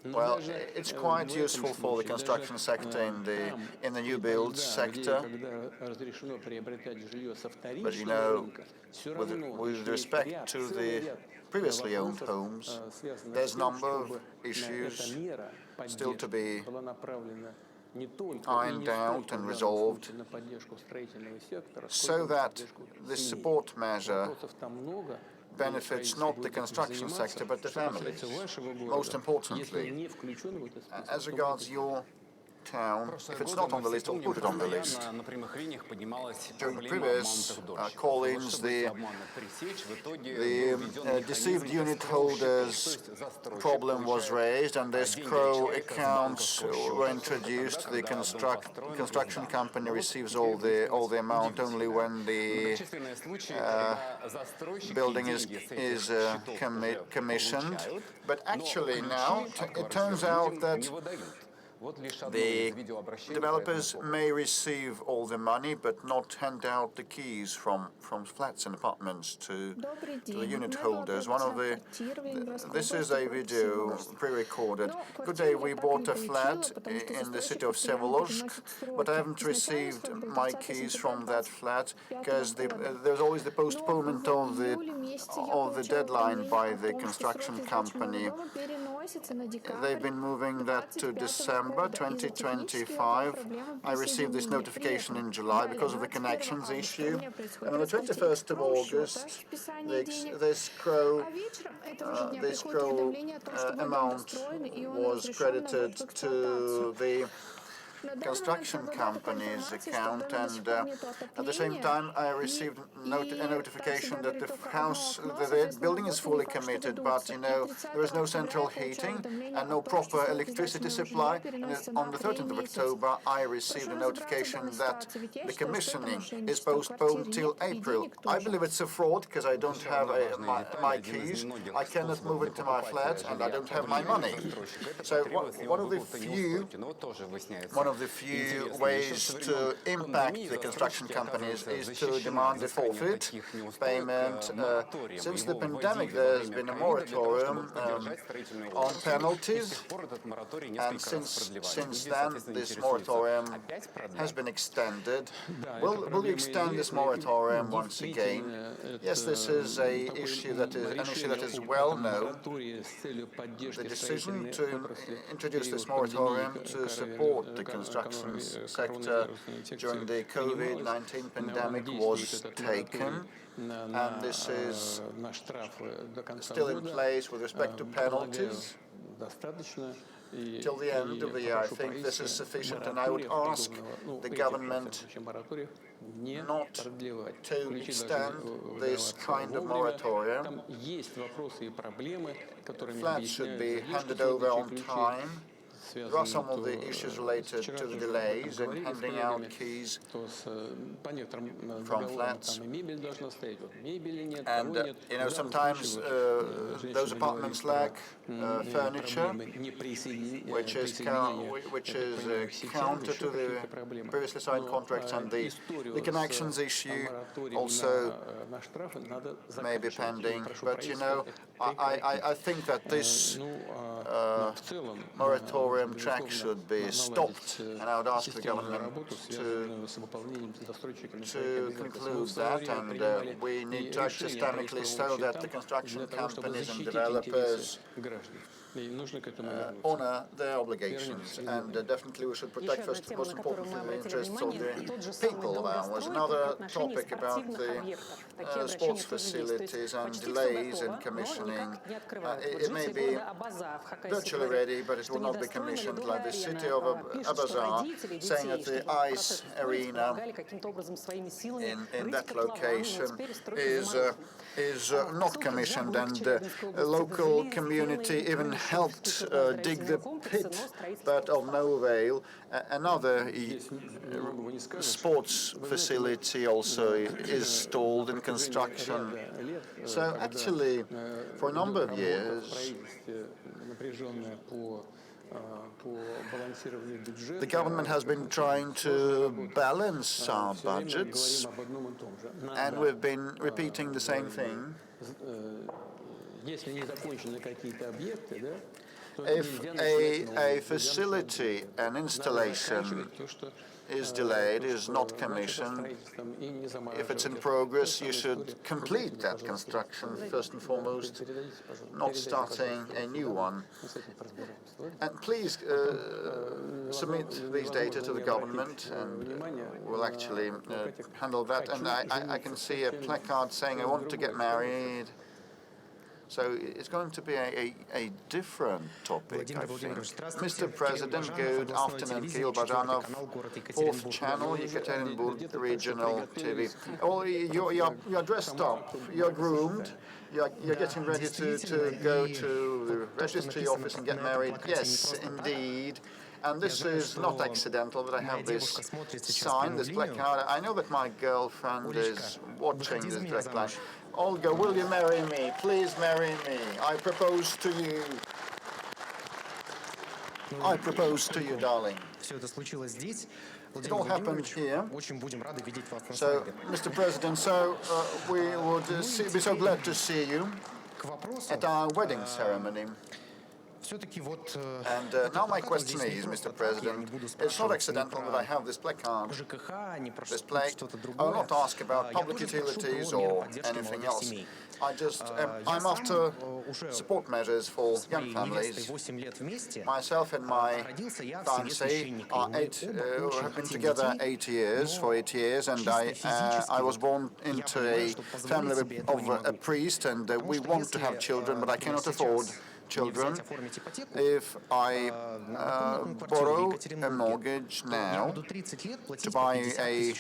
Well, it's quite useful for the construction sector in the new build sector. But you know, with respect to the previously owned homes, there's a number of issues still to be ironed out and resolved, so that this support measure benefits not the construction sector but the families. Most importantly, as regards your town, if it's not on the list, I'll put it on the list. During previous call-ins, the deceived unit holders problem was raised, and the escrow accounts were introduced. The construction company receives all the amount only when the building is commissioned. But actually now it turns out that the developers may receive all the money but not hand out the keys from flats and apartments to the unit holders. This is a video pre-recorded. Good day, we bought a flat in the city of Vsevolozhsk, but I haven't received my keys from that flat because there's always the postponement of the deadline by the construction company. They've been moving that to December 2025. I received this notification in July because of the connections issue. And on the 21st of August, the escrow amount was credited to the construction company's account, and at the same time I received a notification that the building is fully committed, but there is no central heating and no proper electricity supply. And on the 13th of October I received a notification that the commissioning is postponed till April. I believe it's a fraud because I don't have my keys, I cannot move into my flat, and I don't have my money. So one of the few ways to impact the construction companies is to demand a forfeit payment. Since the pandemic, there's been a moratorium on penalties, and since then, this moratorium has been extended. Will you extend this moratorium once again? Yes, this is an issue that is well known. The decision to introduce this moratorium to support the construction sector during the COVID-19 pandemic was taken, and this is still in place with respect to penalties. Till the end of the year, I think this is sufficient, and I would ask the government not to extend this kind of moratorium. Flats should be handed over on time. There are some of the issues related to the delays in handing out keys from flats. And, sometimes those apartments lack furniture, which is counter to the previously signed contracts, and the connections issue also may be pending. But, I think that this moratorium track should be stopped, and I would ask the government to conclude that, and we need to act systemically so that the construction companies and developers honor their obligations, and definitely we should protect most importantly the interests of the people. There was another topic about the sports facilities and delays in commissioning. It may be virtually ready, but it will not be commissioned, like the city of Abazar, saying that the ice arena in that location is not commissioned, and the local community even helped dig the pit, but of no avail. Another sports facility also is stalled in construction. So actually, for a number of years, the government has been trying to balance our budgets, and we've been repeating the same thing. If a facility, an installation is delayed, is not commissioned, if it's in progress, you should complete that construction first and foremost, not starting a new one. And please submit these data to the government, and we'll actually handle that. And I can see a placard saying, "I want to get married." So it's going to be a different topic, I think. Mr. President, good afternoon. Kirill Bajanov, 4th channel, Yekaterinburg Regional TV. Oh, you're dressed up, you're groomed, you're getting ready to go to the registry office and get married. Yes, indeed. And this is not accidental that I have this sign, this placard. I know that my girlfriend is watching this placard. Olga, will you marry me? Please marry me. I propose to you. I propose to you, darling. It all happened here. So, Mr. President, we would be so glad to see you at our wedding ceremony. And now my question is, Mr. President, it's not accidental that I have this placard displayed. I will not ask about public utilities or anything else. I'm after support measures for young families. Myself and my fiancée have been together 8 years, and I was born into a family of a priest, and we want to have children, but I cannot afford children. If I borrow a mortgage now to buy a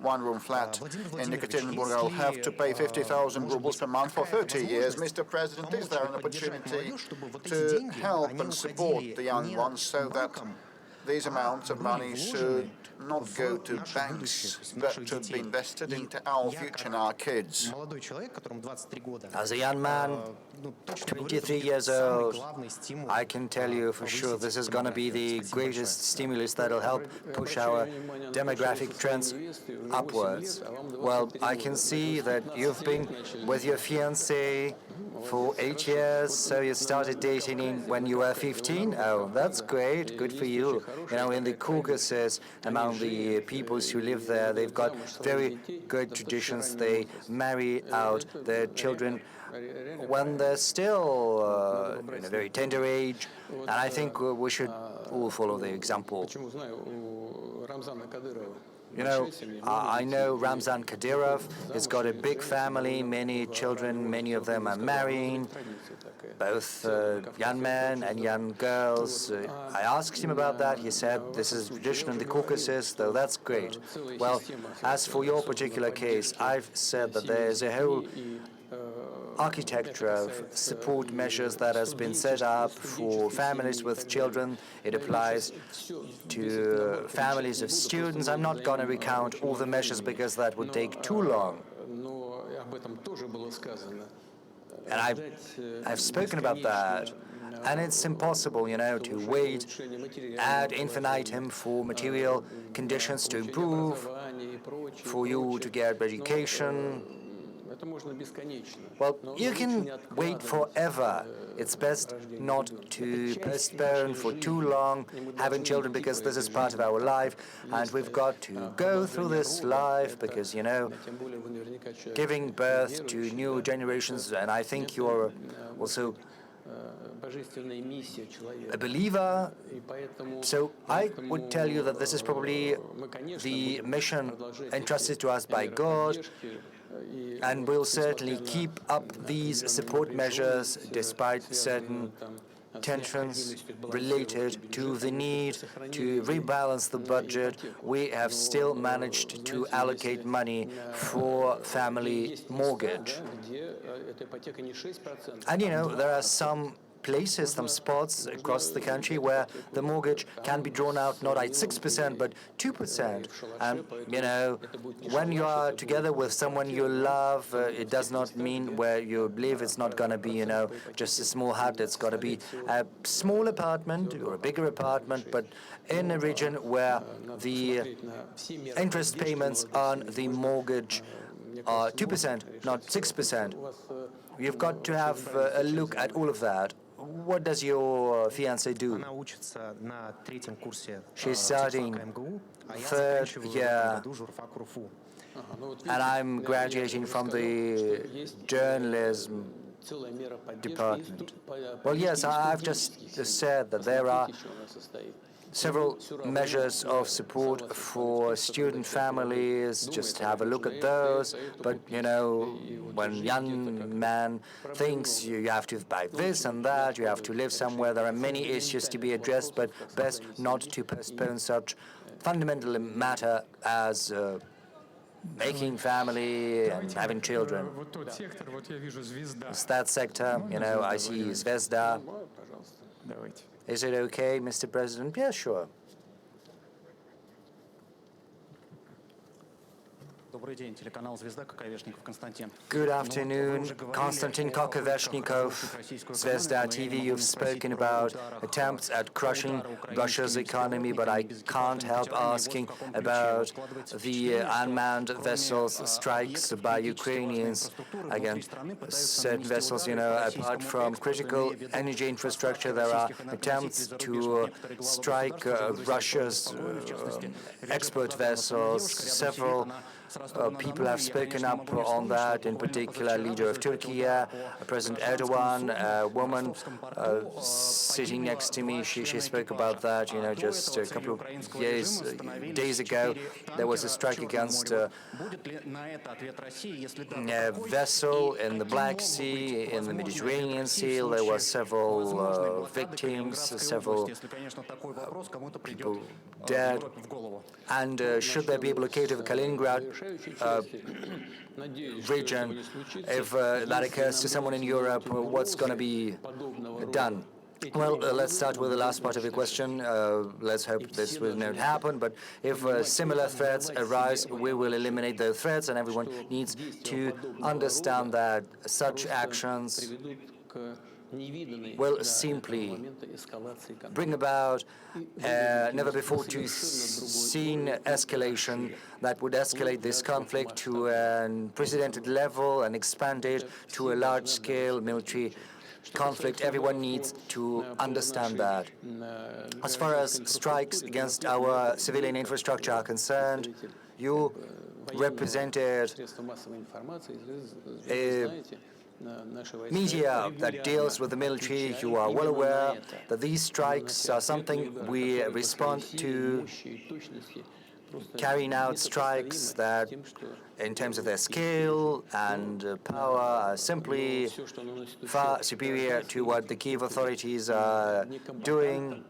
one-room flat in Yekaterinburg, I'll have to pay 50,000 rubles per month for 30 years. Mr. President, is there an opportunity to help and support the young ones so that these amounts of money should not go to banks, but to be invested into our future and our kids? As a young man, 23 years old, I can tell you for sure this is going to be the greatest stimulus that will help push our demographic trends upwards. Well, I can see that you've been with your fiancé for 8 years, so you started dating when you were 15? Oh, that's great, good for you. You know, in the Caucasus, among the peoples who live there, they've got very good traditions. They marry out their children when they're still in a very tender age, and I think we should all follow the example. You know, I know Ramzan Kadyrov has got a big family, many children, many of them are marrying, both young men and young girls. I asked him about that. He said this is tradition in the Caucasus, though that's great. Well, as for your particular case, I've said that there's a whole architecture of support measures that has been set up for families with children. It applies to families of students. I'm not going to recount all the measures because that would take too long. And I've spoken about that. And it's impossible, you know, to wait ad infinitum for material conditions to improve, for you to get education. Well, you can wait forever. It's best not to postpone for too long having children, because this is part of our life, and we've got to go through this life because, you know, giving birth to new generations, and I think you're also a believer, so I would tell you that this is probably the mission entrusted to us by God, and we'll certainly keep up these support measures despite certain tensions related to the need to rebalance the budget. We have still managed to allocate money for family mortgage. And you know, there are some places, some spots across the country where the mortgage can be drawn out not at 6% but 2%. And you know, when you are together with someone you love, it does not mean where you live. It's not going to be, you know, just a small hut. It's got to be a small apartment or a bigger apartment, but in a region where the interest payments on the mortgage are 2%, not 6%. You've got to have a look at all of that. What does your fiancée do? She's studying third year, and I'm graduating from the journalism department. Well, yes, I've just said that there are several measures of support for student families. Just have a look at those. But, you know, when young man thinks you have to buy this and that, you have to live somewhere, there are many issues to be addressed, but best not to postpone such fundamental matter as making family and having children. It's that sector, you know, I see Zvezda. Is it okay, Mr. President? Yeah, sure. Good afternoon, Konstantin Kokoveshnikov, Zvezda TV. You've spoken about attempts at crushing Russia's economy, but I can't help asking about the unmanned vessels strikes by Ukrainians against certain vessels. You know, apart from critical energy infrastructure, there are attempts to strike Russia's export vessels. Several people have spoken up on that, in particular, leader of Turkey, President Erdogan, a woman sitting next to me. She spoke about that, you know, just a couple of days ago. There was a strike against a vessel in the Black Sea, in the Mediterranean Sea. There were several victims, several people dead. And should there be a blockade of Kaliningrad region, if that occurs to someone in Europe, what's going to be done? Well, let's start with the last part of your question. Let's hope this will not happen, but if similar threats arise, we will eliminate those threats, and everyone needs to understand that such actions will simply bring about never before seen escalation that would escalate this conflict to an unprecedented level and expand it to a large-scale military conflict. Everyone needs to understand that. As far as strikes against our civilian infrastructure are concerned, you represented a media that deals with the military. You are well aware that these strikes are something we respond to, carrying out strikes that, in terms of their scale and power, are simply far superior to what the Kiev authorities are doing.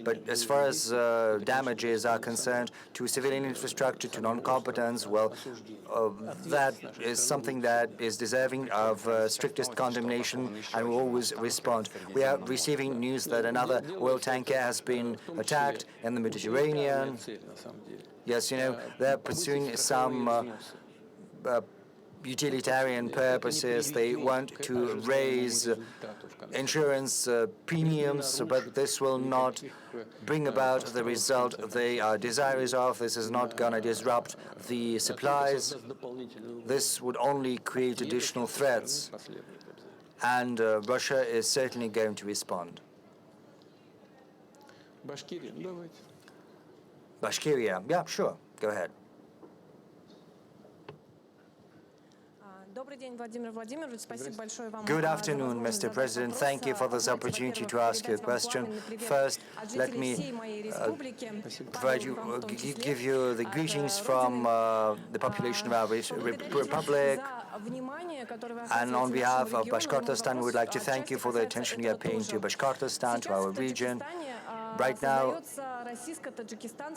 But as far as damages are concerned to civilian infrastructure, to non-competence, well, that is something that is deserving of strictest condemnation, and we always respond. We are receiving news that another oil tanker has been attacked in the Mediterranean. Yes, you know, they're pursuing some utilitarian purposes. They want to raise insurance premiums, but this will not bring about the result they are desirous of. This is not going to disrupt the supplies. This would only create additional threats, and Russia is certainly going to respond. Bashkiria, yeah, sure, go ahead. Good afternoon, Mr. President. Thank you for this opportunity to ask you a question. First, let me give you the greetings from the population of our republic. And on behalf of Bashkortostan, we would like to thank you for the attention you are paying to Bashkortostan, to our region. Right now,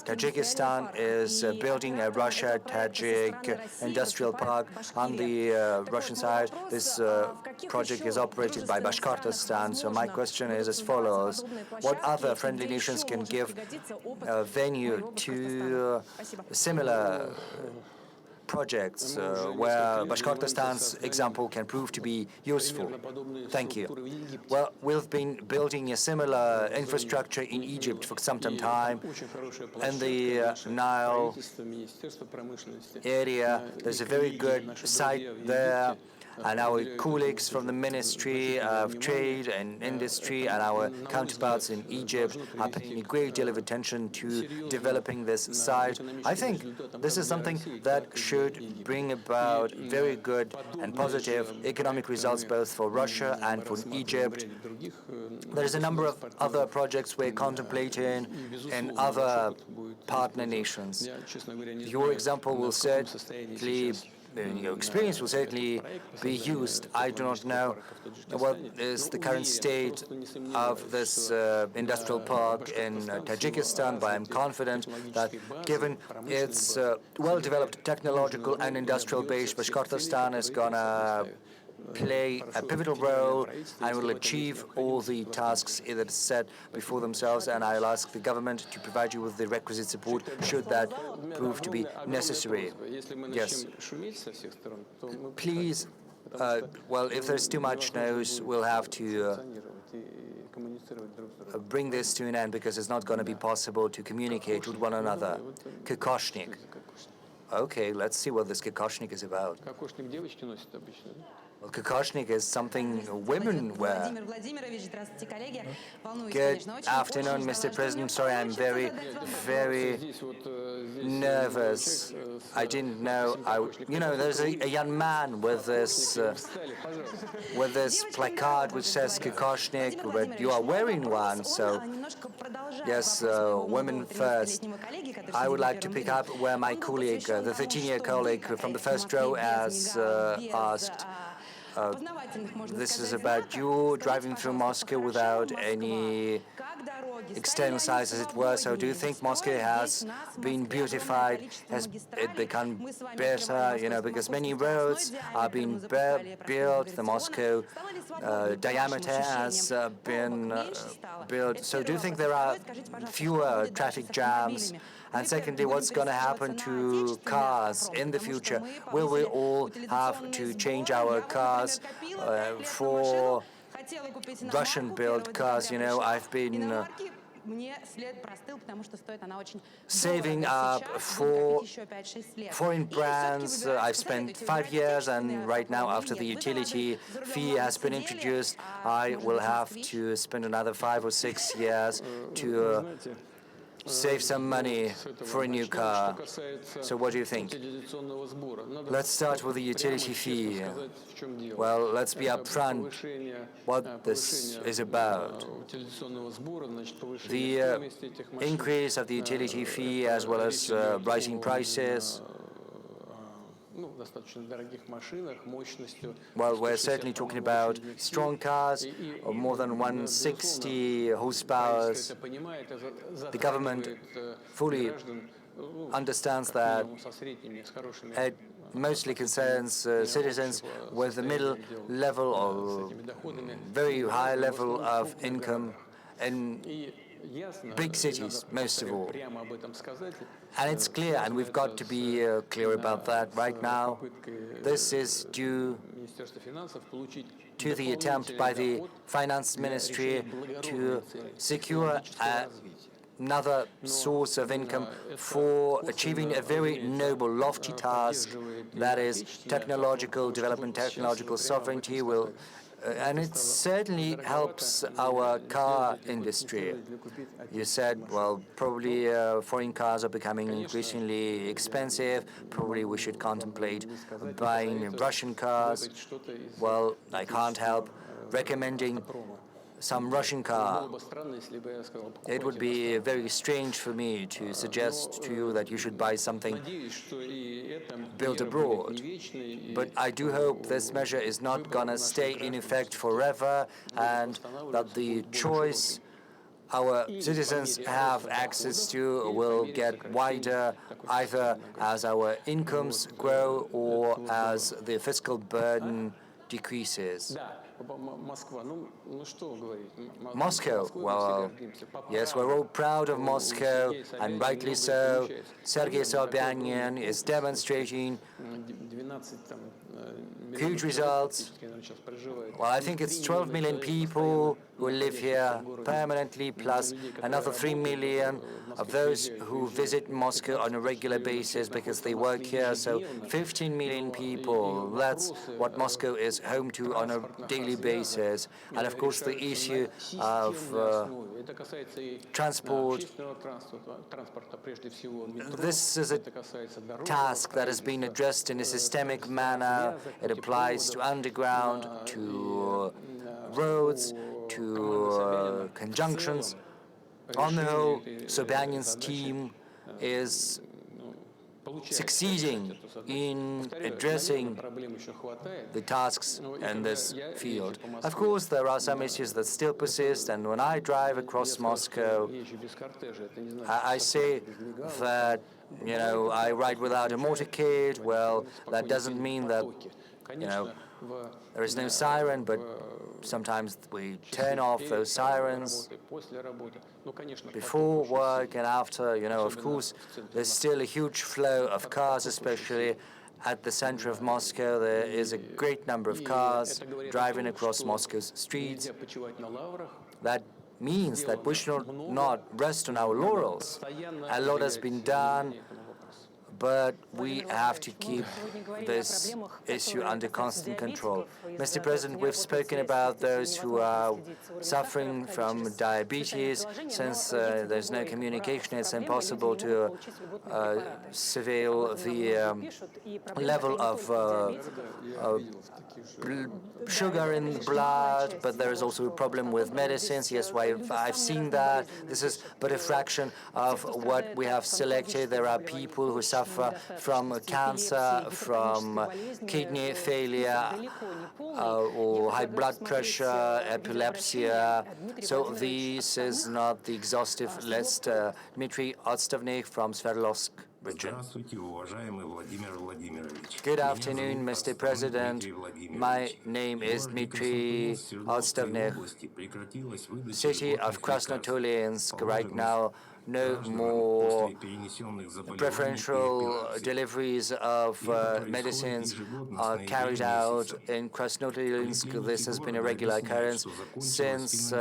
Tajikistan is building a Russia-Tajik industrial park on the Russian side. This project is operated by Bashkortostan. So my question is as follows. What other friendly nations can give a venue to similar projects where Bashkortostan's example can prove to be useful? Thank you. Well, we've been building a similar infrastructure in Egypt for some time. In the Nile area, there's a very good site there, and our colleagues from the Ministry of Trade and Industry and our counterparts in Egypt are paying a great deal of attention to developing this site. I think this is something that should bring about very good and positive economic results both for Russia and for Egypt. There's a number of other projects we're contemplating in other partner nations. Your example will certainly, your experience will certainly be used. I do not know what is the current state of this industrial park in Tajikistan, but I'm confident that given its well-developed technological and industrial base, Bashkortostan is going to play a pivotal role and will achieve all the tasks that are set before themselves, and I'll ask the government to provide you with the requisite support should that prove to be necessary. Yes. Please, well, if there's too much noise, we'll have to bring this to an end because it's not going to be possible to communicate with one another. Kokoshnik. Okay, let's see what this kokoshnik is about. Well, kokoshnik is something women wear. Good afternoon, Mr. President. Sorry, I'm very, very nervous. I didn't know. There's a young man with this placard which says kokoshnik, but you are wearing one, so yes, women first. I would like to pick up where my colleague, the 13-year colleague from the first row, has asked. This is about you driving through Moscow without any external size, as it were. So do you think Moscow has been beautified? Has it become better? Because many roads are being built. The Moscow diameter has been built. So do you think there are fewer traffic jams? And secondly, what's going to happen to cars in the future? Will we all have to change our cars for Russian-built cars? I've been saving up for foreign brands. I've spent 5 years, and right now, after the utility fee has been introduced, I will have to spend another 5 or 6 years to save some money for a new car. So what do you think? Let's start with the utility fee. Well, let's be upfront what this is about. The increase of the utility fee as well as rising prices. Well, we're certainly talking about strong cars of more than 160 horsepower. The government fully understands that it mostly concerns citizens with the middle level or very high level of income in big cities, most of all. And it's clear, and we've got to be clear about that right now. This is due to the attempt by the Finance Ministry to secure another source of income for achieving a very noble, lofty task, that is technological development, technological sovereignty, and it certainly helps our car industry. You said, well, probably foreign cars are becoming increasingly expensive. Probably we should contemplate buying Russian cars. Well, I can't help recommending some Russian car. It would be very strange for me to suggest to you that you should buy something built abroad. But I do hope this measure is not going to stay in effect forever, and that the choice our citizens have access to will get wider, either as our incomes grow or as the fiscal burden decreases. Moscow, well, yes, we're all proud of Moscow, and rightly so. Sergei Sobyanin is demonstrating huge results. Well, I think it's 12 million people who live here permanently, plus another 3 million of those who visit Moscow on a regular basis because they work here. So 15 million people, that's what Moscow is home to on a daily basis. And of course the issue of transport, this is a task that has been addressed in a systemic manner. It applies to underground, to roads, to conjunctions. On the whole, Sobyanin's team is succeeding in addressing the tasks in this field. Of course, there are some issues that still persist, and when I drive across Moscow, I say that, I ride without a motorcade. Well, that doesn't mean that, there is no siren, but sometimes we turn off those sirens before work and after. Of course, there's still a huge flow of cars, especially at the center of Moscow. There is a great number of cars driving across Moscow's streets. That means that we should not rest on our laurels. A lot has been done, but we have to keep this issue under constant control. Mr. President, we've spoken about those who are suffering from diabetes. Since there's no communication, it's impossible to surveil the level of sugar in the blood, but there is also a problem with medicines. Yes, I've seen that. This is but a fraction of what we have selected. There are people who suffer from cancer, from kidney failure, or high blood pressure, epilepsy. So this is not the exhaustive list. Dmitry Otstovnik from Sverdlovsk region. Good afternoon, Mr. President. My name is Dmitry Otstovnik. City of Krasnotolinsk right now. No more preferential deliveries of medicines are carried out in Krasnotolinsk. This has been a regular occurrence since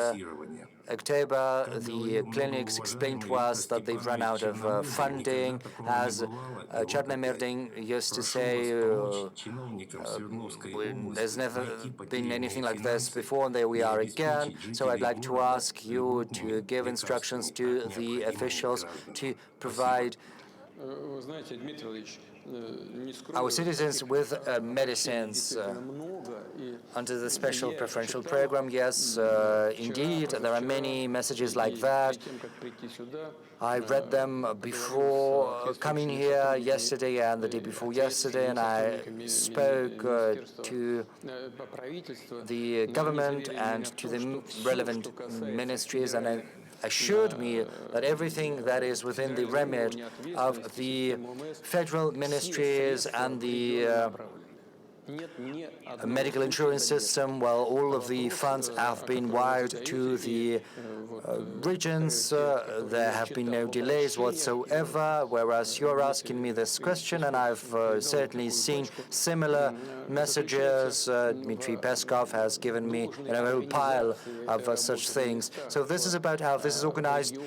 October. The clinics explained to us that they've run out of funding. As Chernomyrdin used to say, there's never been anything like this before, and there we are again. So I'd like to ask you to give instructions to the officials to provide our citizens with medicines under the special preferential program. Yes, indeed, there are many messages like that. I read them before coming here yesterday and the day before yesterday, and I spoke to the government and to the relevant ministries, and I assured me that everything that is within the remit of the federal ministries and the medical insurance system, well, all of the funds have been wired to the regions. There have been no delays whatsoever, whereas you're asking me this question, and I've certainly seen similar messages. Dmitry Peskov has given me a whole pile of such things. So this is about how this is organized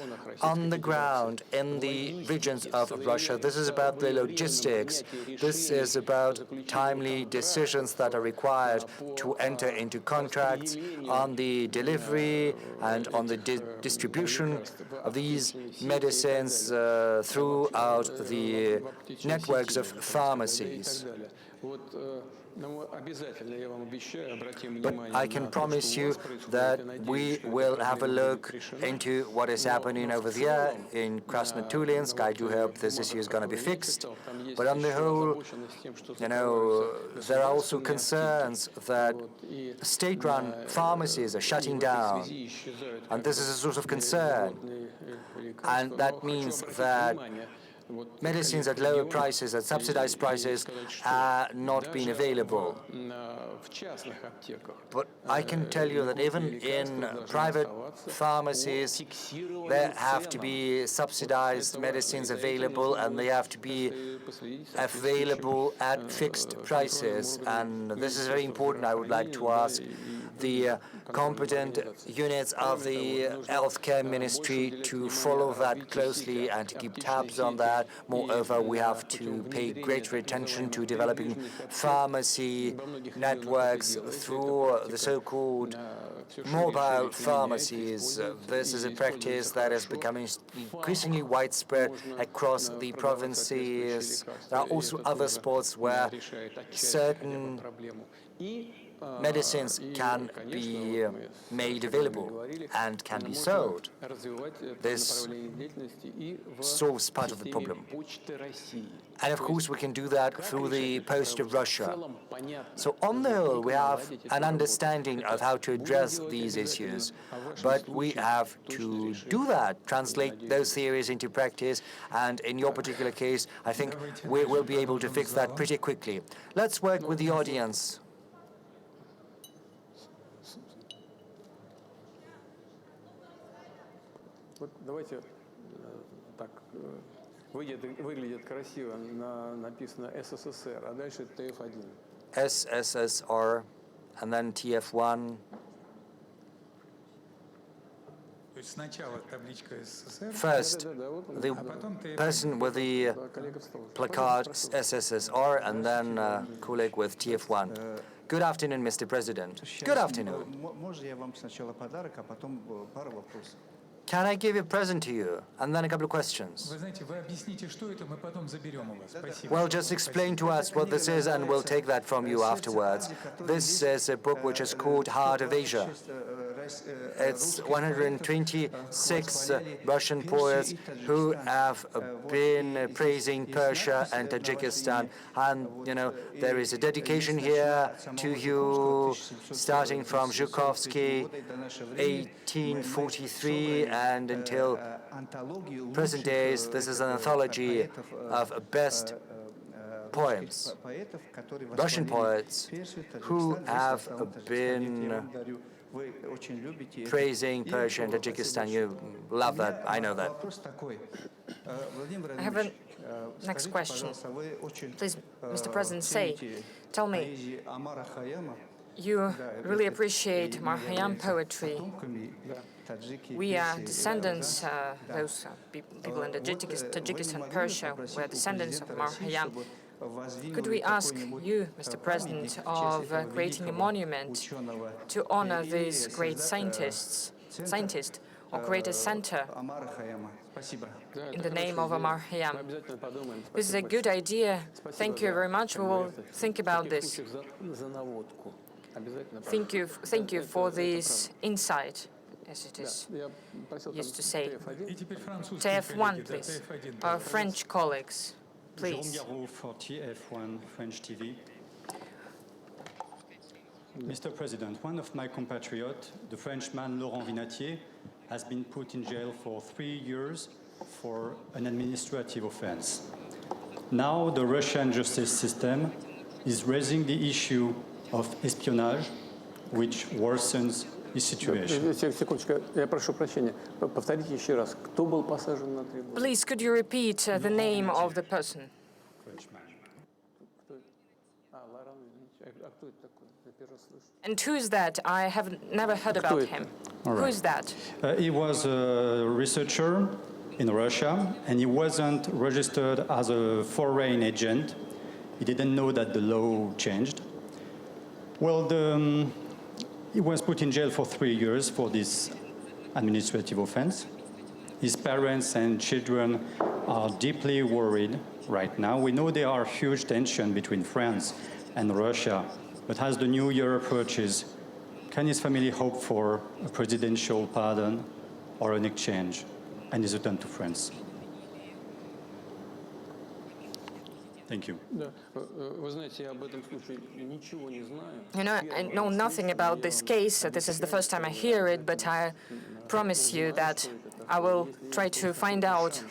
on the ground in the regions of Russia. This is about the logistics. This is about timely decisions that are required to enter into contracts on the delivery and on the distribution of these medicines throughout the networks of pharmacies. But I can promise you that we will have a look into what is happening over there in Krasnotolinsk. I do hope this issue is going to be fixed. But on the whole, there are also concerns that state-run pharmacies are shutting down. And this is a source of concern. And that means that medicines at lower prices, at subsidized prices, are not being available. But I can tell you that even in private pharmacies, there have to be subsidized medicines available, and they have to be available at fixed prices. And this is very important. I would like to ask the competent units of the healthcare ministry to follow that closely and to keep tabs on that. Moreover, we have to pay greater attention to developing pharmacy networks through the so-called mobile pharmacies. This is a practice that is becoming increasingly widespread across the provinces. There are also other spots where certain medicines can be made available and can be sold. This solves part of the problem. And of course, we can do that through the Post of Russia. So on the whole, we have an understanding of how to address these issues, but we have to do that, translate those theories into practice, and in your particular case, I think we will be able to fix that pretty quickly. Let's work with the audience. Вот давайте так, выглядит красиво, написано СССР, а дальше ТФ1. SSSR, and then TF1. First, the person with the placard SSSR, and then colleague with TF1. Good afternoon, Mr. President. Good afternoon. Can I give a present to you? And then a couple of questions. Well, just explain to us what this is, and we'll take that from you afterwards. This is a book which is called Heart of Asia. It's 126 Russian poets who have been praising Persia and Tajikistan. And, you know, there is a dedication here to you, starting from Zhukovsky, 1843, and until present days. This is an anthology of best poems, Russian poets who have been praising Persia and Tajikistan. You love that, I know that. I have a next question. Please, Mr. President, tell me, you really appreciate Marhayan poetry. We are descendants, those people in Tajikistan, Persia, were descendants of Marhayan. Could we ask you, Mr. President, of creating a monument to honor these great scientists, or create a center in the name of Amar Khayyam? This is a good idea. Thank you very much. We will think about this. Thank you for this insight, as it is used to say. TF1, please. Our French colleagues, please. For TF1 French TV. Mr. President, one of my compatriots, the Frenchman Laurent Vinatier, has been put in jail for 3 years for an administrative offense. Now the Russian justice system is raising the issue of espionage, which worsens the situation. Секундочку, я прошу прощения. Повторите еще раз. Кто был посажен на 3 года? Please, could you repeat the name of the person? And who is that? I have never heard about him. Right. Who is that? He was a researcher in Russia, and he wasn't registered as a foreign agent. He didn't know that the law changed. Well, he was put in jail for 3 years for this administrative offense. His parents and children are deeply worried right now. We know there are huge tensions between France and Russia, but as the new year approaches, can his family hope for a presidential pardon or an exchange and his return to France? Thank you. You know, I know nothing about this case. This is the first time I hear it, but I promise you that I will try to find out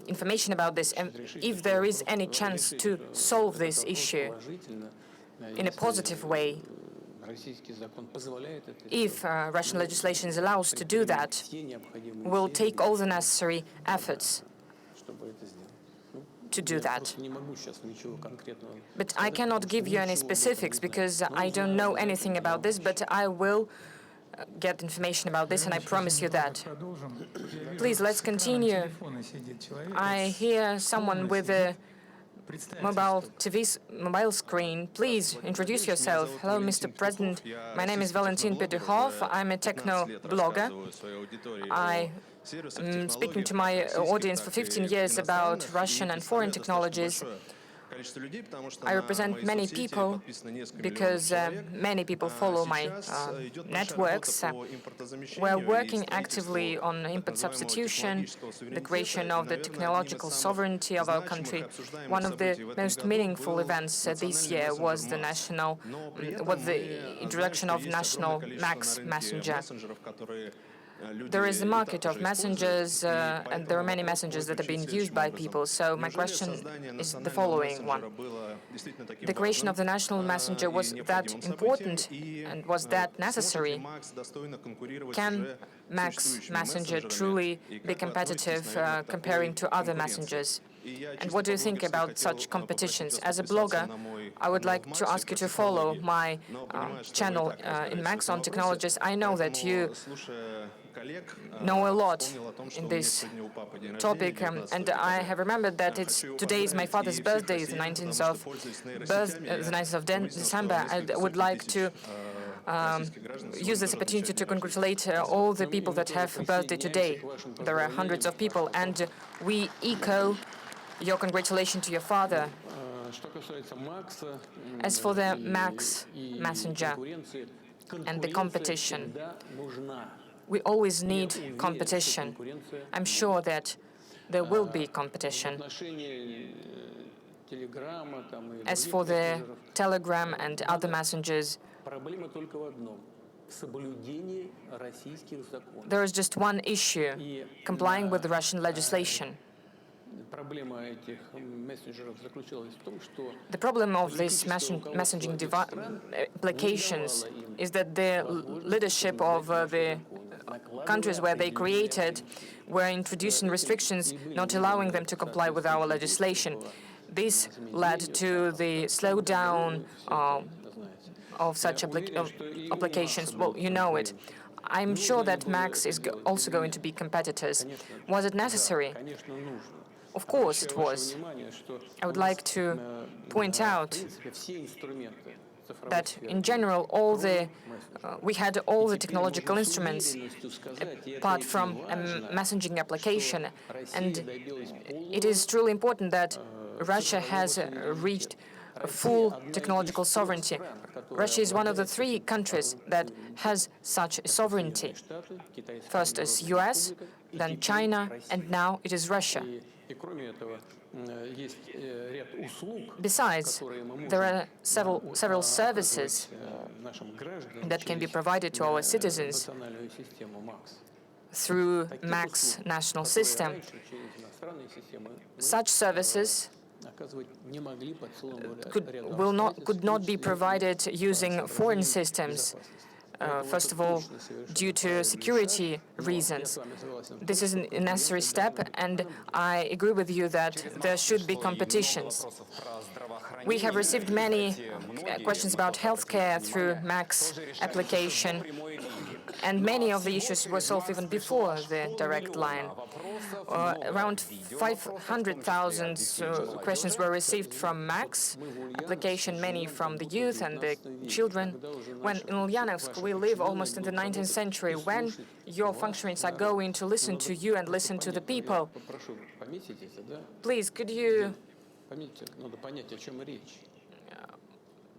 information about this, and if there is any chance to solve this issue in a positive way, if Russian legislation allows to do that, we'll take all the necessary efforts to do that. But I cannot give you any specifics because I don't know anything about this, but I will get information about this, and I promise you that. Please, let's continue. I hear someone with a mobile screen. Please introduce yourself. Hello, Mr. President. My name is Valentin Petukhov. I'm a techno blogger. I'm speaking to my audience for 15 years about Russian and foreign technologies. I represent many people because many people follow my networks. We're working actively on import substitution, the creation of the technological sovereignty of our country. One of the most meaningful events this year was the introduction of national Max messenger. There is a market of messengers, and there are many messengers that are being used by people. So my question is the following one. The creation of the national messenger, was that important and was that necessary? Can Max messenger truly be competitive comparing to other messengers? And what do you think about such competitions? As a blogger, I would like to ask you to follow my channel in Max on technologies. I know that you know a lot in this topic, and I have remembered that today is my father's birthday, the 19th of December. I would like to use this opportunity to congratulate all the people that have a birthday today. There are hundreds of people, and we echo your congratulations to your father. As for the Max messenger and the competition, we always need competition. I'm sure that there will be competition. As for the Telegram and other messengers, there is just one issue: complying with the Russian legislation. The problem of these messaging applications is that the leadership of the countries where they created were introducing restrictions, not allowing them to comply with our legislation. This led to the slowdown of such applications. Well, you know it. I'm sure that Max is also going to be competitors. Was it necessary? Of course it was. I would like to point out that in general we had all the technological instruments apart from a messaging application, and it is truly important that Russia has reached full technological sovereignty. Russia is one of the 3 countries that has such a sovereignty. First is US, then China, and now it is Russia. Besides, there are several services that can be provided to our citizens through Max national system. Such services could not be provided using foreign systems. First of all, due to security reasons. This is a necessary step, and I agree with you that there should be competitions. We have received many questions about healthcare through Max application, and many of the issues were solved even before the direct line. Around 500,000 questions were received from Max application, many from the youth and the children. When in Ulyanovsk we live almost in the 19th century, when your functionaries are going to listen to you and listen to the people, please, could you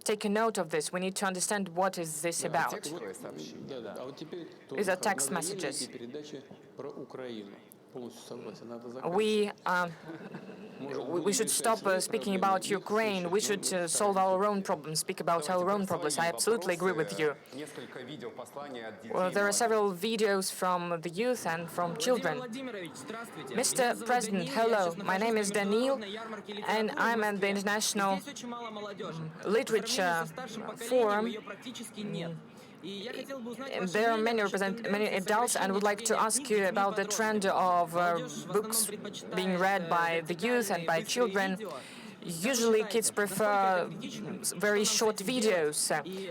take a note of this? We need to understand what is this about. These are text messages. we should stop speaking about Ukraine. We should solve our own problems, speak about our own problems. I absolutely agree with you. Well, there are several videos from the youth and from children. Mr. President, hello. My name is Daniil, and I'm at the International Literature Forum. There are many adults, and would like to ask you about the trend of books being read by the youth and by children. Usually kids prefer very short videos.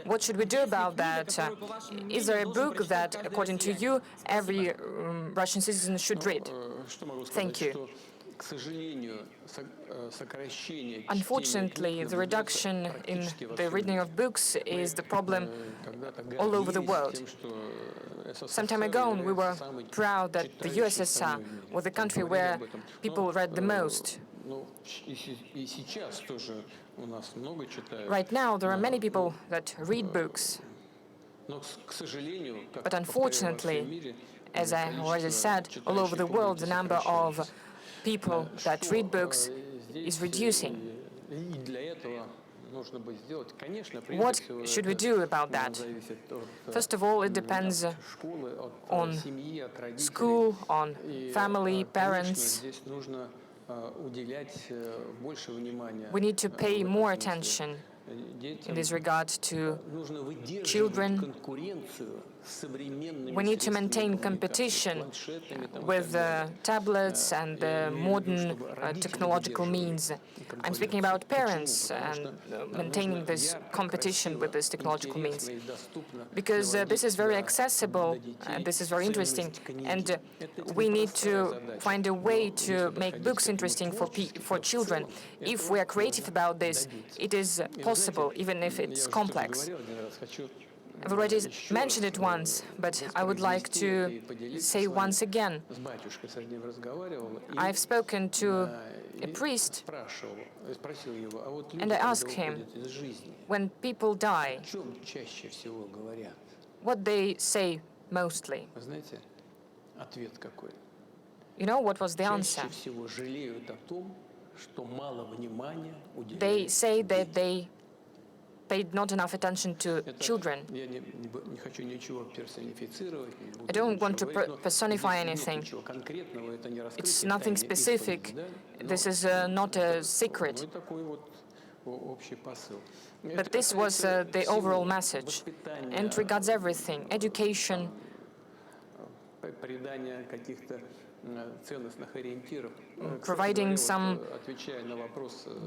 What should we do about that? Is there a book that, according to you, every Russian citizen should read? Thank you. Unfortunately, the reduction in the reading of books is the problem all over the world. Some time ago, we were proud that the USSR was the country where people read the most. Right now, there are many people that read books. But unfortunately, as I already said, all over the world, the number of people that read books is reducing. What should we do about that? First of all, it depends on school, on family, parents. We need to pay more attention in this regard to children. We need to maintain competition with tablets and modern technological means. I'm speaking about parents and maintaining this competition with this technological means. Because this is very accessible and this is very interesting. And we need to find a way to make books interesting for children. If we are creative about this, it is possible, even if it's complex. I've already mentioned it once, but I would like to say once again. I've spoken to a priest, and I asked him, when people die, what they say mostly. You know what was the answer? They say that they paid not enough attention to children. I don't want to personify anything. It's nothing specific. This is not a secret. But this was the overall message, and regards everything: education, providing some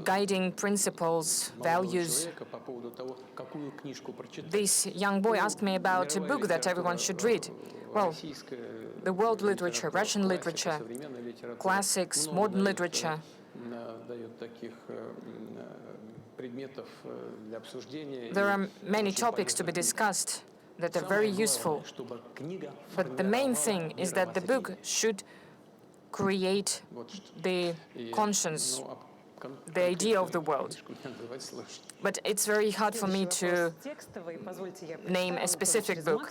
guiding principles, values. This young boy asked me about a book that everyone should read. Well, the world literature, Russian literature, classics, modern literature. There are many topics to be discussed that are very useful. But the main thing is that the book should create the conscience, the idea of the world. But it's very hard for me to name a specific book.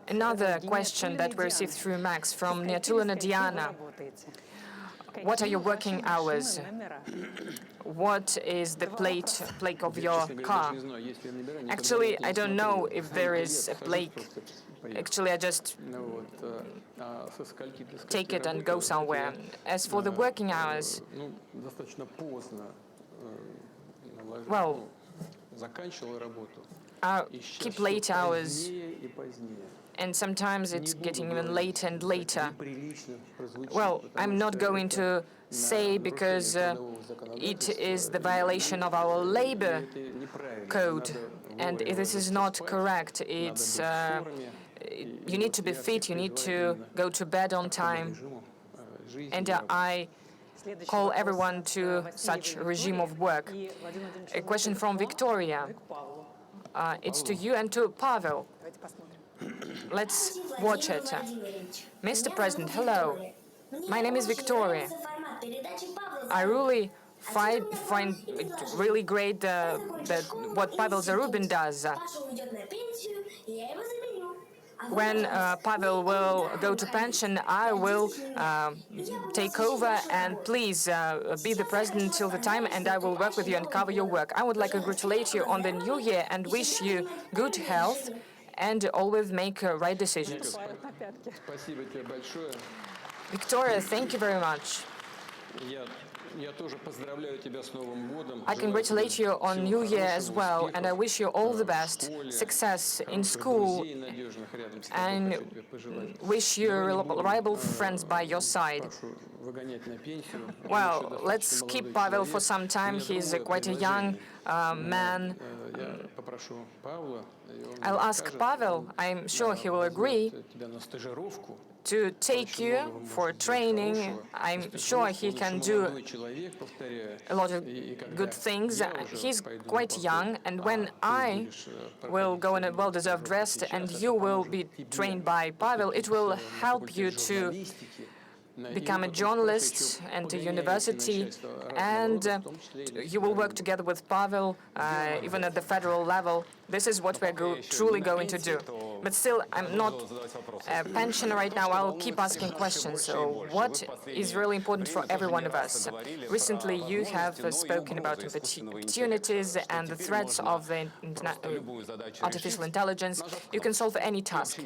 Another question that we received through Max from Niatulina Diana. What are your working hours? What is the plate of your car? Actually, I don't know if there is a plate. Actually, I just take it and go somewhere. As for the working hours, well, I keep late hours, and sometimes it's getting even later and later. Well, I'm not going to say because it is the violation of our labor code, and this is not correct. It's you need to be fit, you need to go to bed on time, and I call everyone to such a regime of work. A question from Victoria. It's to you and to Pavel. Let's watch it. Mr. President, hello. My name is Victoria. I really find it really great that what Pavel Zarubin does. when Pavel will go to pension, I will take over, and please be the president till the time, and I will work with you and cover your work. I would like to congratulate you on the new year and wish you good health and always make right decisions. Спасибо тебе большое. Victoria, thank you very much. Я тоже поздравляю тебя с Новым годом. I congratulate you on New Year as well, and I wish you all the best, success in school, and wish you reliable friends by your side. Well, let's keep Pavel for some time. He's quite a young man. I'll ask Pavel, I'm sure he will agree, to take you for training. I'm sure he can do a lot of good things. He's quite young, and when I will go in a well-deserved rest and you will be trained by Pavel, it will help you to become a journalist, enter university, and you will work together with Pavel, even at the federal level. This is what we're truly going to do. But still, I'm not a pensioner right now. I'll keep asking questions. So what is really important for every one of us? Recently, you have spoken about opportunities and the threats of the artificial intelligence. You can solve any task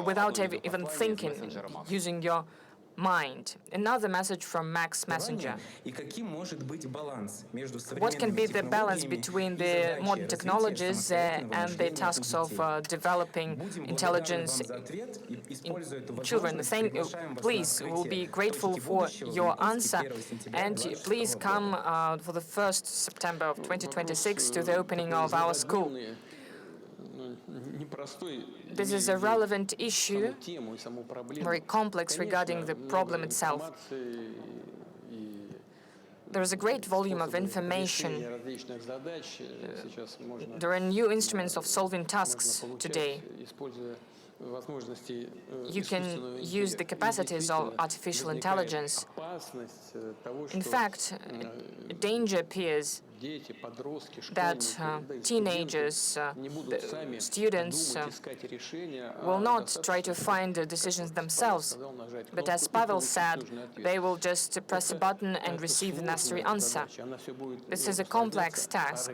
without even thinking, using your mind. Another message from Max Messenger. What can be the balance between the modern technologies and the tasks of developing intelligence in children? Please, we'll be grateful for your answer, and please come for the 1st September of 2026 to the opening of our school. This is a relevant issue, very complex regarding the problem itself. There is a great volume of information. There are new instruments of solving tasks today. You can use the capacities of artificial intelligence. In fact, a danger appears that teenagers, students, will not try to find the decisions themselves, but as Pavel said, they will just press a button and receive the necessary answer. This is a complex task,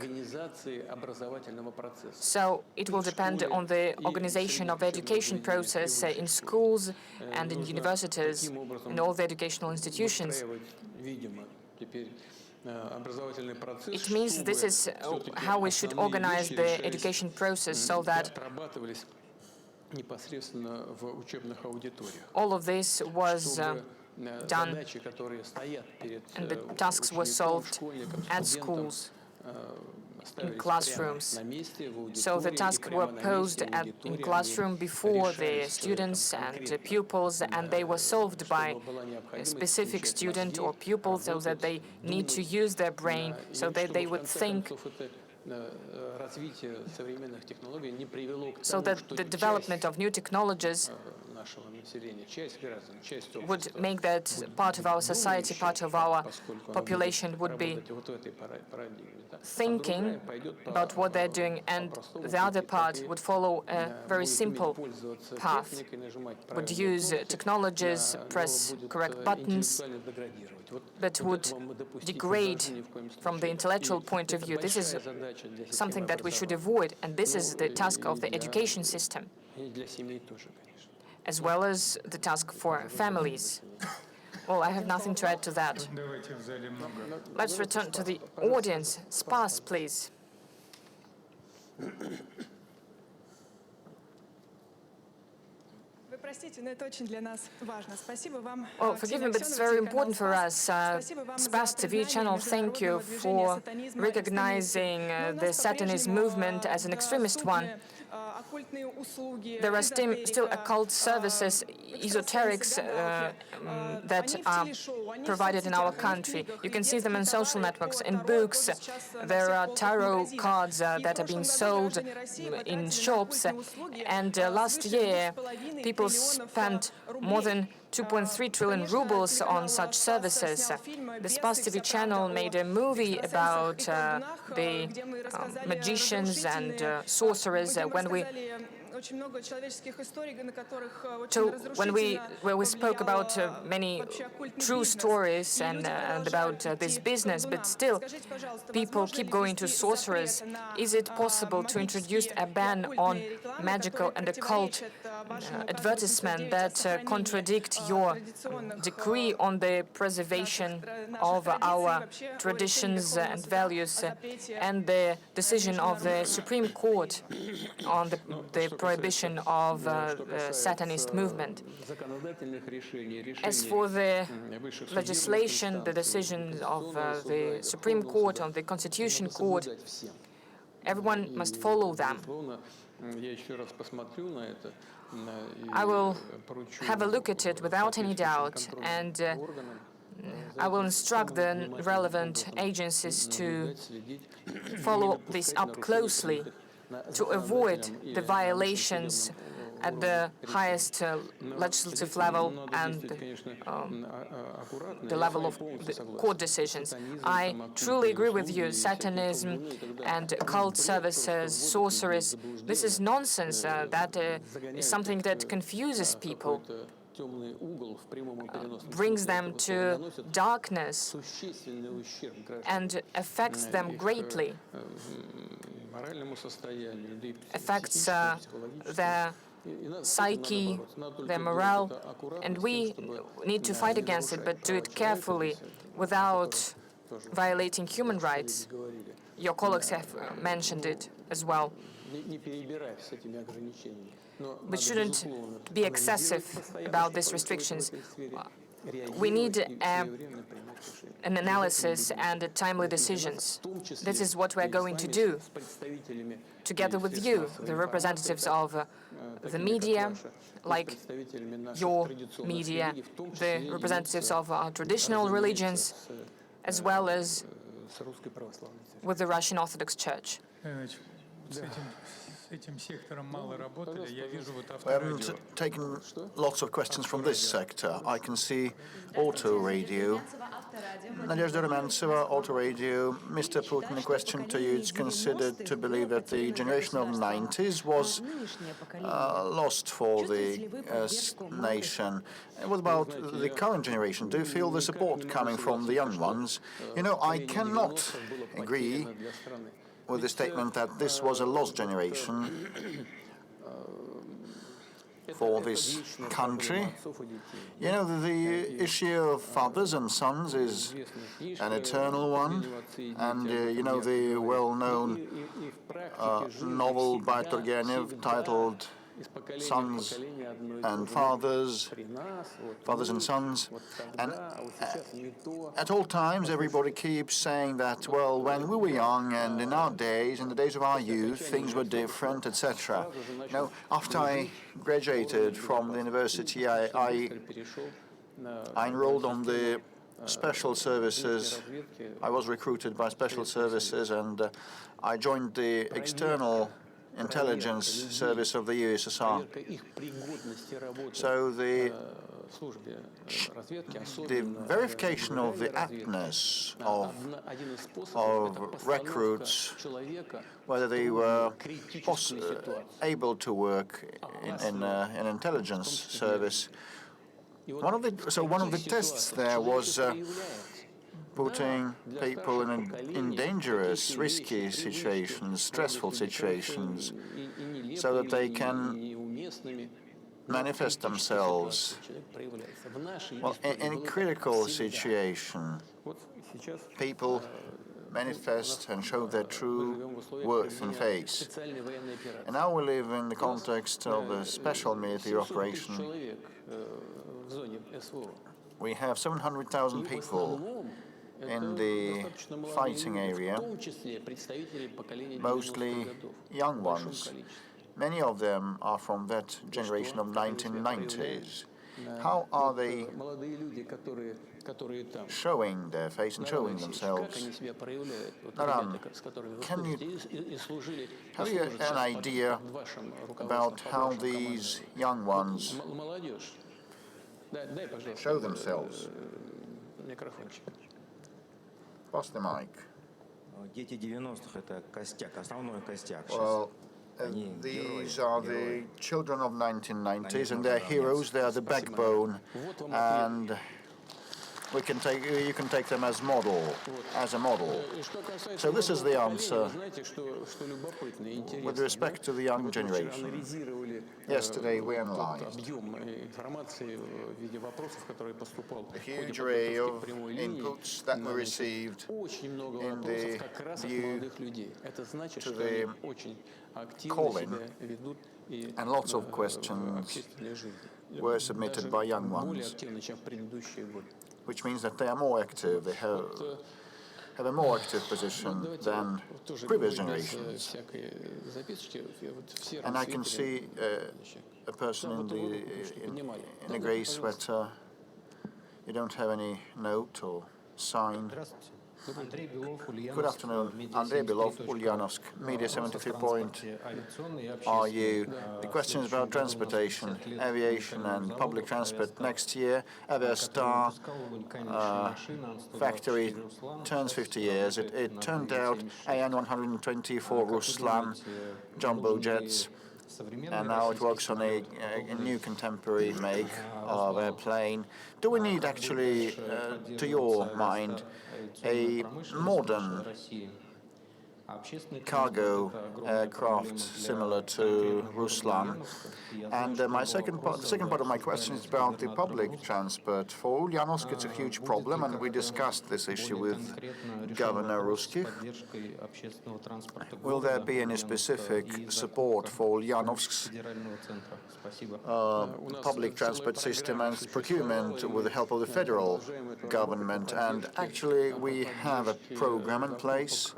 so it will depend on the organization of the education process in schools and in universities and all the educational institutions. It means this is how we should organize the education process, so that all of this was done and the tasks were solved at schools, in classrooms. So the tasks were posed in classroom before the students and the pupils, and they were solved by a specific student or pupil, so that they need to use their brain, so that they would think, so that the development of new technologies would make that part of our society, part of our population would be thinking about what they're doing, and the other part would follow a very simple path, would use technologies, press correct buttons, but would degrade from the intellectual point of view. This is something that we should avoid, and this is the task of the education system, as well as the task for families. Well, I have nothing to add to that. Let's return to the audience. Spas, please. Oh, forgive me, but it's very important for us. Spas TV channel, thank you for recognizing the Satanist movement as an extremist one. There are still occult services, esoterics that are provided in our country. You can see them in social networks, in books. There are tarot cards that are being sold in shops. And last year, people spent more than 2.3 trillion rubles on such services. The Spас TV channel made a movie about the magicians and sorcerers where we spoke about many true stories and about this business, but still people keep going to sorcerers. Is it possible to introduce a ban on magical and occult advertisement that contradict your decree on the preservation of our traditions and values and the decision of the Supreme Court on the prohibition of the Satanist movement? As for the legislation, the decision of the Supreme Court, on the Constitution Court, everyone must follow them. I will have a look at it without any doubt, and I will instruct the relevant agencies to follow this up closely, to avoid the violations at the highest legislative level and the level of the court decisions. I truly agree with you. Satanism and occult services, sorceries, this is nonsense. That is something that confuses people, brings them to darkness and affects them greatly, affects their psyche, their morale, and we need to fight against it, but do it carefully, without violating human rights. Your colleagues have mentioned it as well. We shouldn't be excessive about these restrictions. We need an analysis and timely decisions. This is what we're going to do, together with you, the representatives of the media, like your media, the representatives of our traditional religions, as well as with the Russian Orthodox Church. We haven't taken lots of questions from this sector. I can see Auto Radio. Nadezhda Rumentseva, Auto Radio. Mr. Putin, a question to you. It's considered to believe that the generation of 90s was lost for the nation. What about the current generation? Do you feel the support coming from the young ones? You know, I cannot agree with the statement that this was a lost generation for this country. You know, the issue of fathers and sons is an eternal one, and you know, the well-known novel by Turgenev titled Sons and Fathers, Fathers and Sons, and at all times everybody keeps saying that, well, when we were young and in our days, in the days of our youth, things were different, etc. You know, after I graduated from the university, I enrolled on the special services. I was recruited by special services, and I joined the external intelligence service of the USSR. So the verification of the aptness of recruits, whether they were able to work in an intelligence service. One of the tests there was putting people in dangerous, risky situations, stressful situations, so that they can manifest themselves. Well, in a critical situation, people manifest and show their true worth and face. And now we live in the context of a special military operation. We have 700,000 people in the fighting area, mostly young ones. Many of them are from that generation of 1990s. How are they showing their face and showing themselves? Naran, have you an idea about how these young ones Дай, пожалуйста, show themselves. микрофончик. Pass the mic. Дети 90-х — это костяк, основной костяк. Well, these are the children of 1990s, and they're heroes. They are the backbone, and you can take them as a model. So this is the answer with respect to the young generation. Yesterday we analyzed the huge array of inputs that we received in the view to the calling, and lots of questions were submitted by young ones, which means that they are more active, they have a more active position than previous generations. And I can see a person in a grey sweater. You don't have any note or sign. Good afternoon, Andrei Belov, Ulyanovsk, Media 73.RU. The question is about transportation, aviation and public transport. Next year, Aviastar factory turns 50 years. It turned out AN-124 Ruslan jumbo jets, and now it works on a new contemporary make of airplane. Do we need actually, to your mind, a modern cargo aircraft similar to Ruslan? And the second part of my question is about the public transport. For Ulyanovsk, it's a huge problem, and we discussed this issue with Governor Ruskich. Will there be any specific support for Ulyanovsk's public transport system and procurement with the help of the federal government? And actually, we have a program in place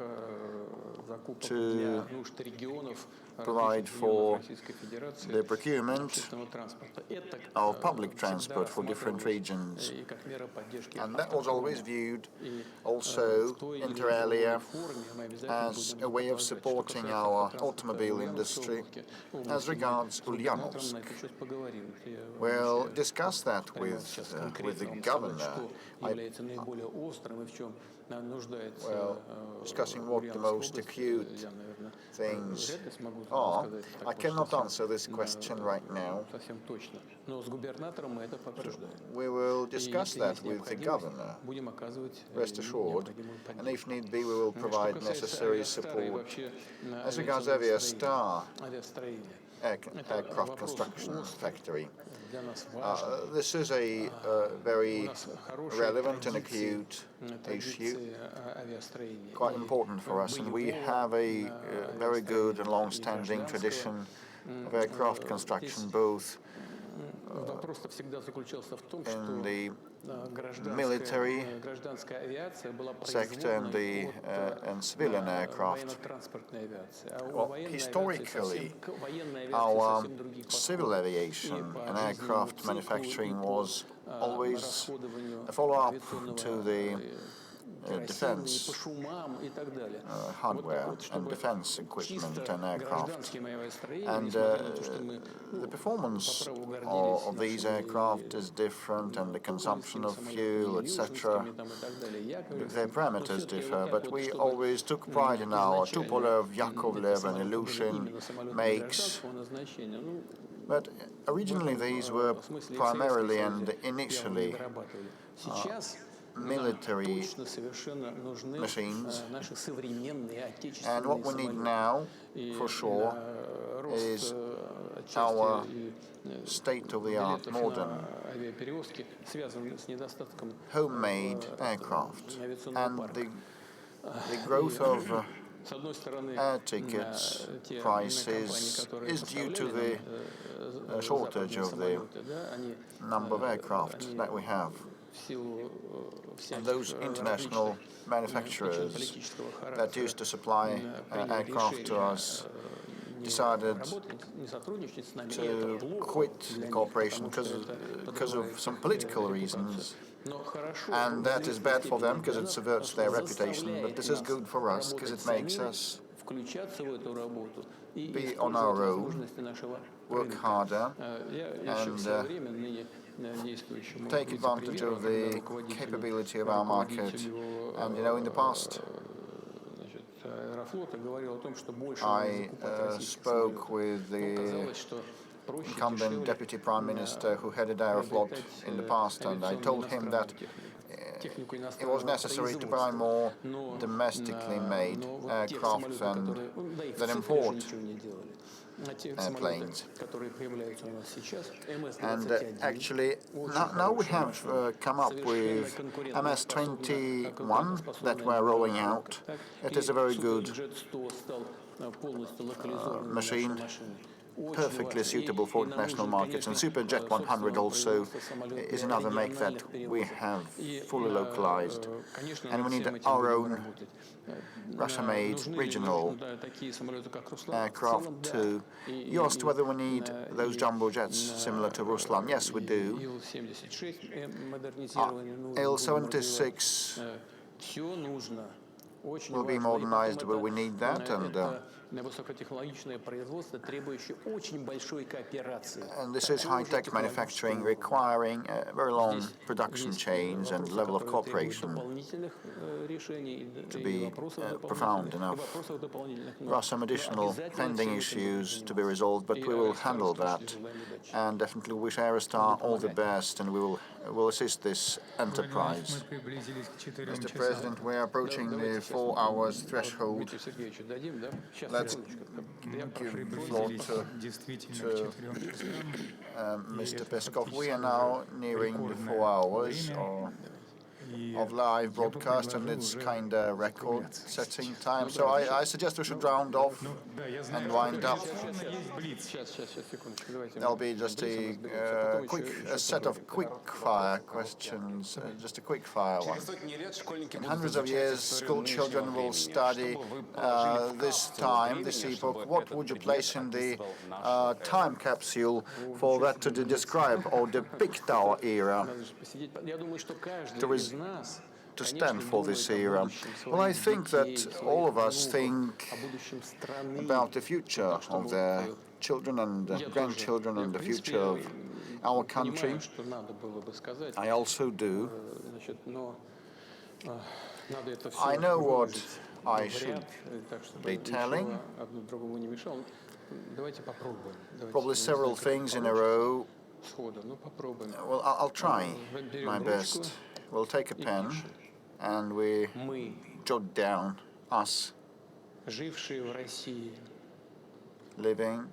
to provide for the procurement of public transport for different regions. And that was always viewed also inter alia as a way of supporting our automobile industry. As regards Ulyanovsk, we'll discuss that with the governor. Discussing what the most acute things are. I cannot answer this question right now. We will discuss that with the governor, rest assured, and if need be, we will provide necessary support. As regards Aviastar aircraft construction factory, this is a very relevant and acute issue, quite important for us, and we have a very good and long-standing tradition of aircraft construction, both in the military sector and civilian aircraft. Well, historically, our civil aviation and aircraft manufacturing was always a follow-up to the defense hardware and defense equipment and aircraft. And the performance of these aircraft is different, and the consumption of fuel, etc. Their parameters differ, but we always took pride in our Tupolev, Yakovlev and Ilyushin makes. But originally these were primarily and initially military machines, and what we need now, for sure, is our state-of-the-art modern homemade aircraft, and the growth of air tickets prices is due to the shortage of the number of aircraft that we have. And those international manufacturers that used to supply aircraft to us decided to quit the cooperation because of some political reasons. And that is bad for them because it subverts their reputation, but this is good for us because it makes us be on our own, work harder, and take advantage of the capability of our market. And in the past, I spoke with the incumbent deputy prime minister who headed Aeroflot in the past, and I told him that it was necessary to buy more domestically made aircraft and then import airplanes. And actually, now we have come up with MS-21 that we're rolling out. It is a very good machine, perfectly suitable for international markets. And Superjet 100 also is another make that we have fully localized. And we need our own Russia-made regional aircraft too. You asked whether we need those jumbo jets similar to Ruslan. Yes, we do. Il-76 will be modernized, but we need that. And this is high-tech manufacturing requiring very long production chains and level of cooperation to be profound enough. There are some additional pending issues to be resolved, but we will handle that. And definitely wish Aerostar all the best, and we will assist this enterprise. Mr. President, we are approaching the 4 hours threshold. Let's give the floor to Mr. Peskov. We are now nearing the 4 hours of live broadcast, and it's kind of record-setting time. So I suggest we should round off and wind up. There'll be just a set of quick-fire questions, just a quick-fire one. In hundreds of years, school children will study this time, this epoch. What would you place in the time capsule for that to describe or depict our era? To stand for this era. Well, I think that all of us think about the future of their children and grandchildren and the future of our country. I also do. I know what I should be telling. Probably several things in a row. Well, I'll try my best. We'll take a pen and we jot down us living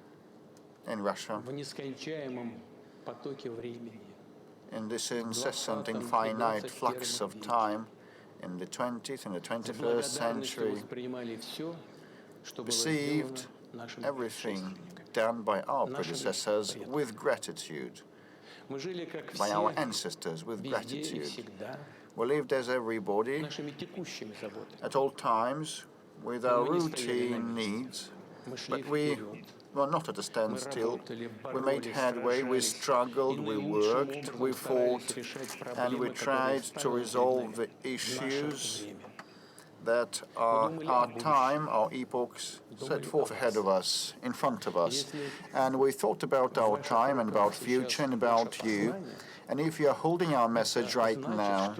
in Russia in this incessant, infinite flux of time in the 20th and the 21st century, received everything done by our predecessors with gratitude, by our ancestors with gratitude. We lived as everybody at all times with our routine needs, but we were not at a standstill. We made headway, we struggled, we worked, we fought, and we tried to resolve the issues that our time, our epochs set forth ahead of us, in front of us. And we thought about our time and about future and about you. And if you're holding our message right now,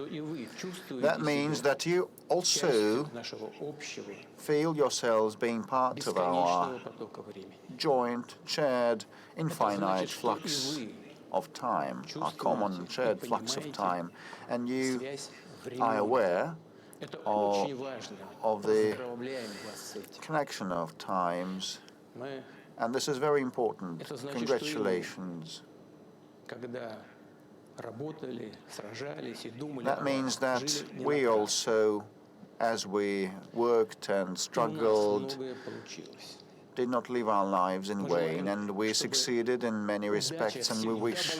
that means that you also feel yourselves being part of our joint, shared, infinite flux of time, our common shared flux of time. And you are aware of the connection of times, and this is very important. Congratulations. That means that we also, as we worked and struggled, did not live our lives in vain, and we succeeded in many respects, and we wish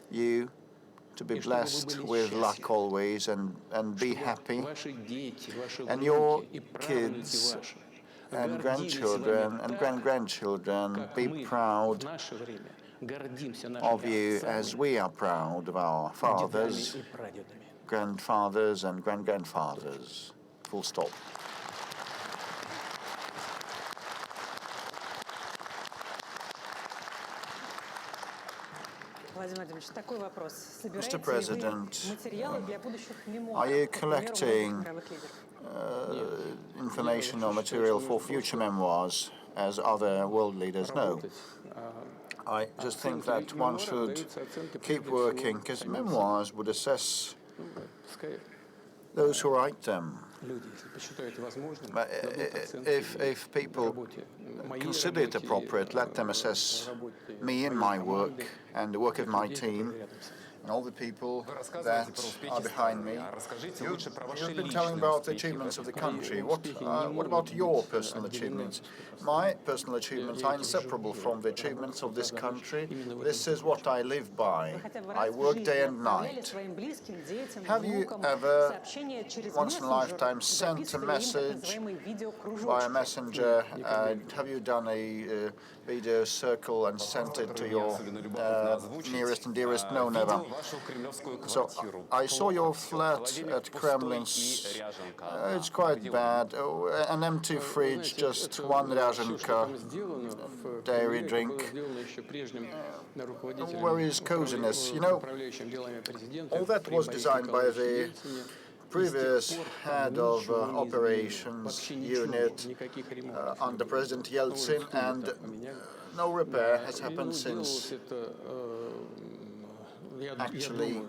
you to be blessed with luck always and be happy. And your kids and grandchildren and grand-grandchildren be proud of you as we are proud of our fathers, grandfathers and grand-grandfathers. Full stop. Mr. President, are you collecting information or material for future memoirs, as other world leaders know? I just think that one should keep working, because memoirs would assess those who write them. But if people consider it appropriate, let them assess me and my work and the work of my team and all the people that are behind me. You've been telling about the achievements of the country. What about your personal achievements? My personal achievements are inseparable from the achievements of this country. This is what I live by. I work day and night. Have you ever, once in a lifetime, sent a message by a messenger? Have you done a video circle and sent it to your nearest and dearest? No, never. So I saw your flat at Kremlin's. It's quite bad. An empty fridge, just one Rязанka dairy drink. Where is coziness? You know, all that was designed by the previous head of operations unit under President Yeltsin, and no repair has happened since. Actually,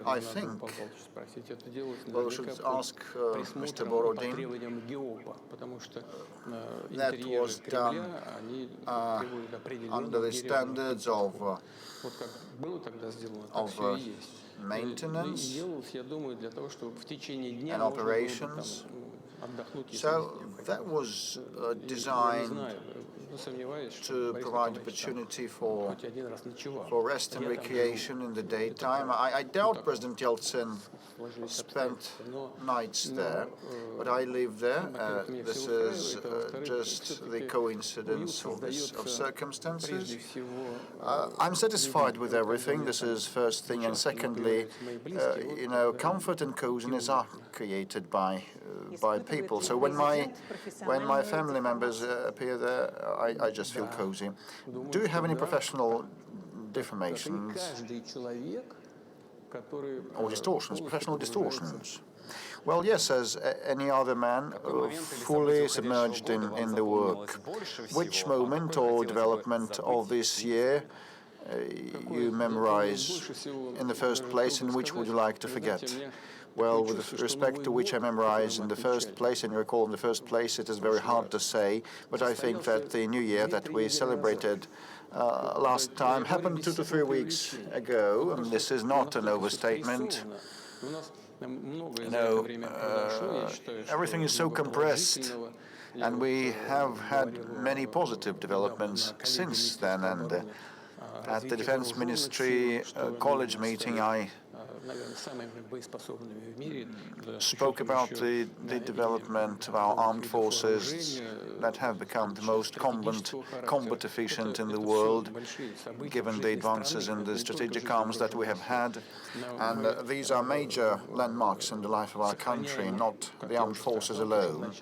I think, well, we should ask Mr. Borodin. That was done under the standards of maintenance and operations. So that was designed to provide opportunity for rest and recreation in the daytime. I doubt President Yeltsin spent nights there, but I live there. This is just the coincidence of circumstances. I'm satisfied with everything. This is first thing, and secondly, you know, comfort and coziness are created by people. So when my family members appear there, I just feel cozy. Do you have any professional deformations or distortions, professional distortions? Well, yes, as any other man, fully submerged in the work. Which moment or development of this year you memorize in the first place, and which would you like to forget? Well, with respect to which I memorize in the first place and recall in the first place, it is very hard to say, but I think that the New Year that we celebrated last time happened 2 to 3 weeks ago, and this is not an overstatement. No, everything is so compressed, and we have had many positive developments since then, and at the Defense Ministry college meeting I spoke about the development of our armed forces that have become the most combat efficient in the world, given the advances in the strategic arms that we have had. And these are major landmarks in the life of our country, not the armed forces alone.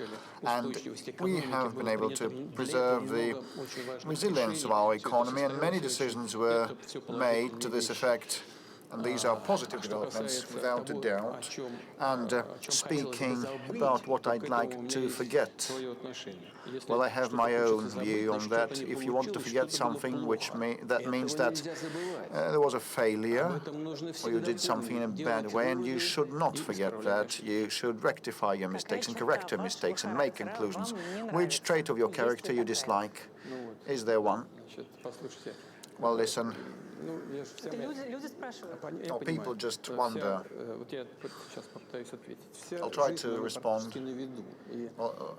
And we have been able to preserve the resilience of our economy, and many decisions were made to this effect. And these are positive developments, without a doubt. And speaking about what I'd like to forget, well, I have my own view on that. If you want to forget something, that means that there was a failure, or you did something in a bad way, and you should not forget that. You should rectify your mistakes and correct your mistakes and make conclusions. Which trait of your character you dislike? Is there one? Well, listen. Oh, people just wonder. I'll try to respond. Well,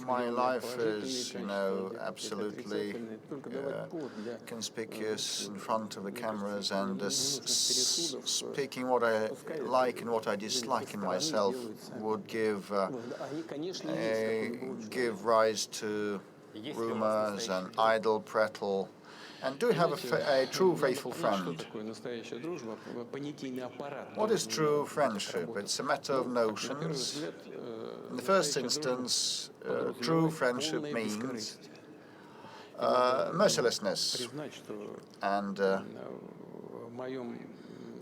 my life is, you know, absolutely conspicuous in front of the cameras, and speaking what I like and what I dislike in myself would give rise to rumors and idle prattle. And do you have a true faithful friend? What is true friendship? It's a matter of notions. In the first instance, true friendship means mercilessness. признать, что And в моем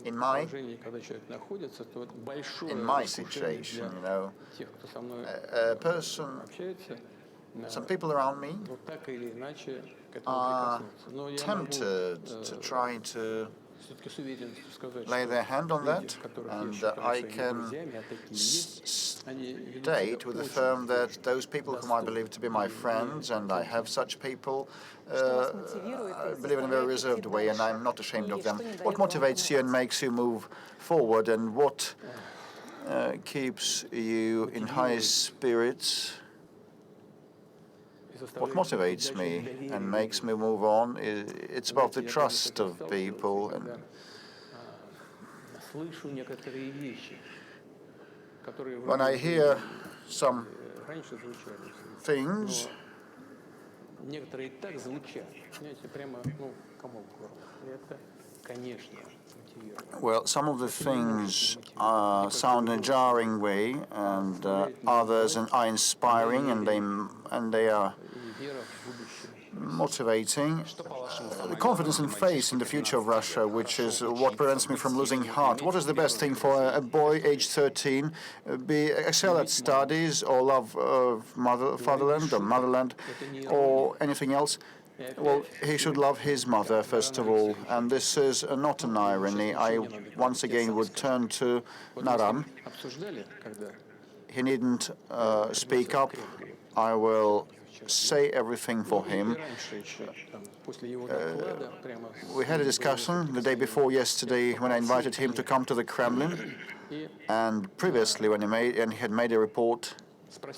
in my положении, когда человек находится, то большое in my искушение situation, для you know, тех, кто со мной a person, общается, some people around me вот так или иначе к этому are прикоснуться. Но я могу tempted to try to все-таки с уверенностью сказать, lay their hand on люди, that, которых я and считаю I своими can друзьями, а такие есть, они ведут state себя with очень affirm that those people whom I believe to be my friends, and I have such people, believe in a very reserved way, and I'm not ashamed of them. What motivates you and makes you move forward, and what keeps you in high spirits? What motivates me and makes me move on? It's about the trust of people. And слышу некоторые вещи, которые when I hear some раньше звучали, things, некоторые так звучат, знаете, прямо, комок в горле. И это, конечно, мотивирует. well, some of the things sound in a jarring way, and others are inspiring, and they are И вера в будущее. motivating. The confidence and faith in the future of Russia, which is what prevents me from losing heart. What is the best thing for a boy aged 13? Excel at studies, or love of fatherland or motherland, or anything else? Well, he should love his mother, first of all, and this is not an irony. I once again would turn to Naran. Обсуждали, когда He needn't speak up. I will say everything for him. раньше еще, после его доклада, прямо We had a discussion the day before yesterday when I invited him to come to the Kremlin, and previously when he had made a report,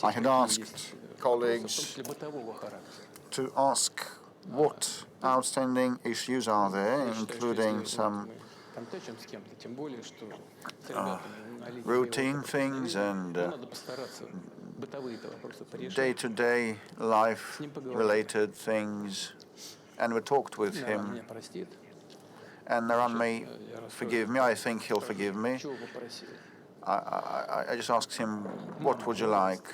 I had asked colleagues бытового характера. to ask what outstanding issues are there, including some Контачим с кем-то, тем более, что с ребятами на линии routine things and надо постараться бытовые-то вопросы порешать. day-to-day life-related things. And we talked with Она him, меня простит. and Naran may forgive me. I think he'll forgive me. Чего попросил? I just asked him, what would you like?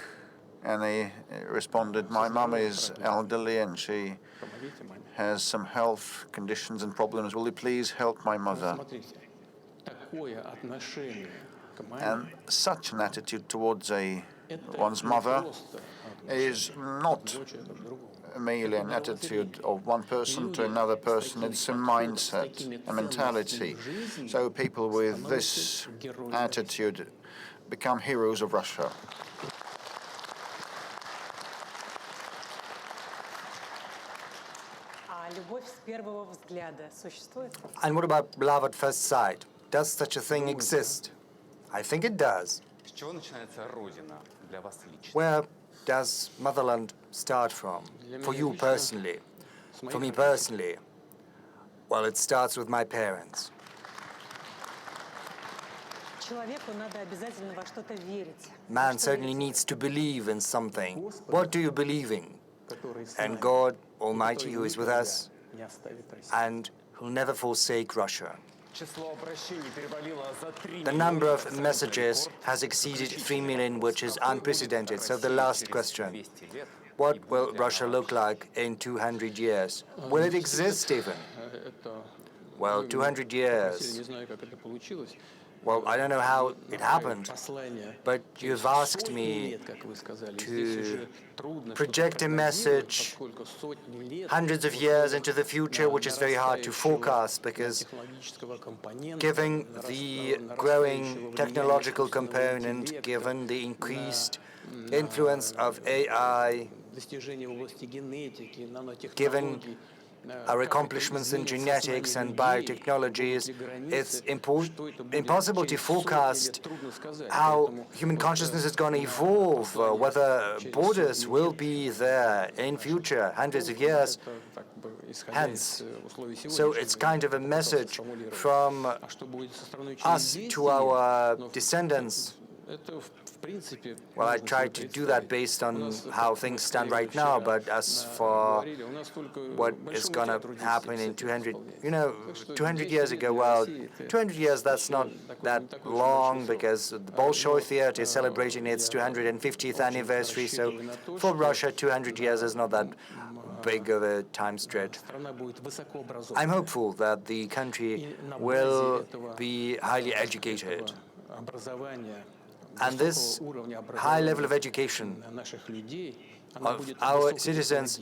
And he responded, my mom is elderly and she Помогите маме. has some health conditions and problems. Will you please help my mother? Смотрите, такое отношение к маме And such an attitude towards это one's не просто mother отношение is not человека к другому. merely an attitude of one person to another person. It's a mindset, a mentality. So people with this attitude become heroes of Russia. А любовь с первого взгляда существует? And what about love at first sight? Does such a thing exist? I think it does. С чего начинается родина для вас лично? Where does motherland start from? For you personally? For me personally? Well, it starts with my parents. Человеку надо обязательно во что-то верить. Man certainly needs to believe in something. What do you believe in? And God Almighty, who is with us, Не оставит Россию. and who'll never forsake Russia. Число обращений перевалило за 3 The number of messages has exceeded 3 million, which is unprecedented. So the last question, what will Russia look like in 200 years? Will it exist even? Это Well, 200 years. не знаю, как это получилось. Well, I don't know how it happened, Послание but you've asked сотни me лет, как вы сказали. to Здесь уже трудно project что-то a message поскольку сотни лет hundreds of years into the future, which is very hard to forecast because технологического компонента, given the growing technological component, given the increased influence of AI, достижения в области генетики, given нанотехнологий, our accomplishments in genetics and biotechnologies, it's impossible to forecast how human consciousness is going to evolve, whether borders will be there in future, hundreds of years hence. So it's kind of a message from us to our descendants. Well, I try to do that based on how things stand right now, but as for what is going to happen in 200, 200 years ago, well, 200 years, that's not that long because the Bolshoi Theater is celebrating its 250th anniversary, so for Russia, 200 years is not that big of a time stretch. I'm hopeful that the country will be highly educated. And this high level of education of our citizens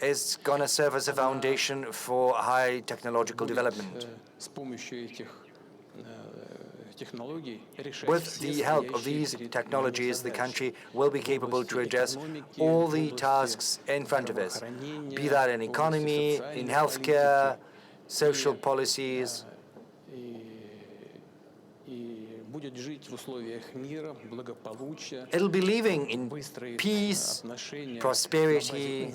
is going to serve as a foundation for high technological development. With the help of these technologies, the country will be capable to address all the tasks in front of us, be that in economy, in healthcare, social policies. It'll be living in peace, prosperity,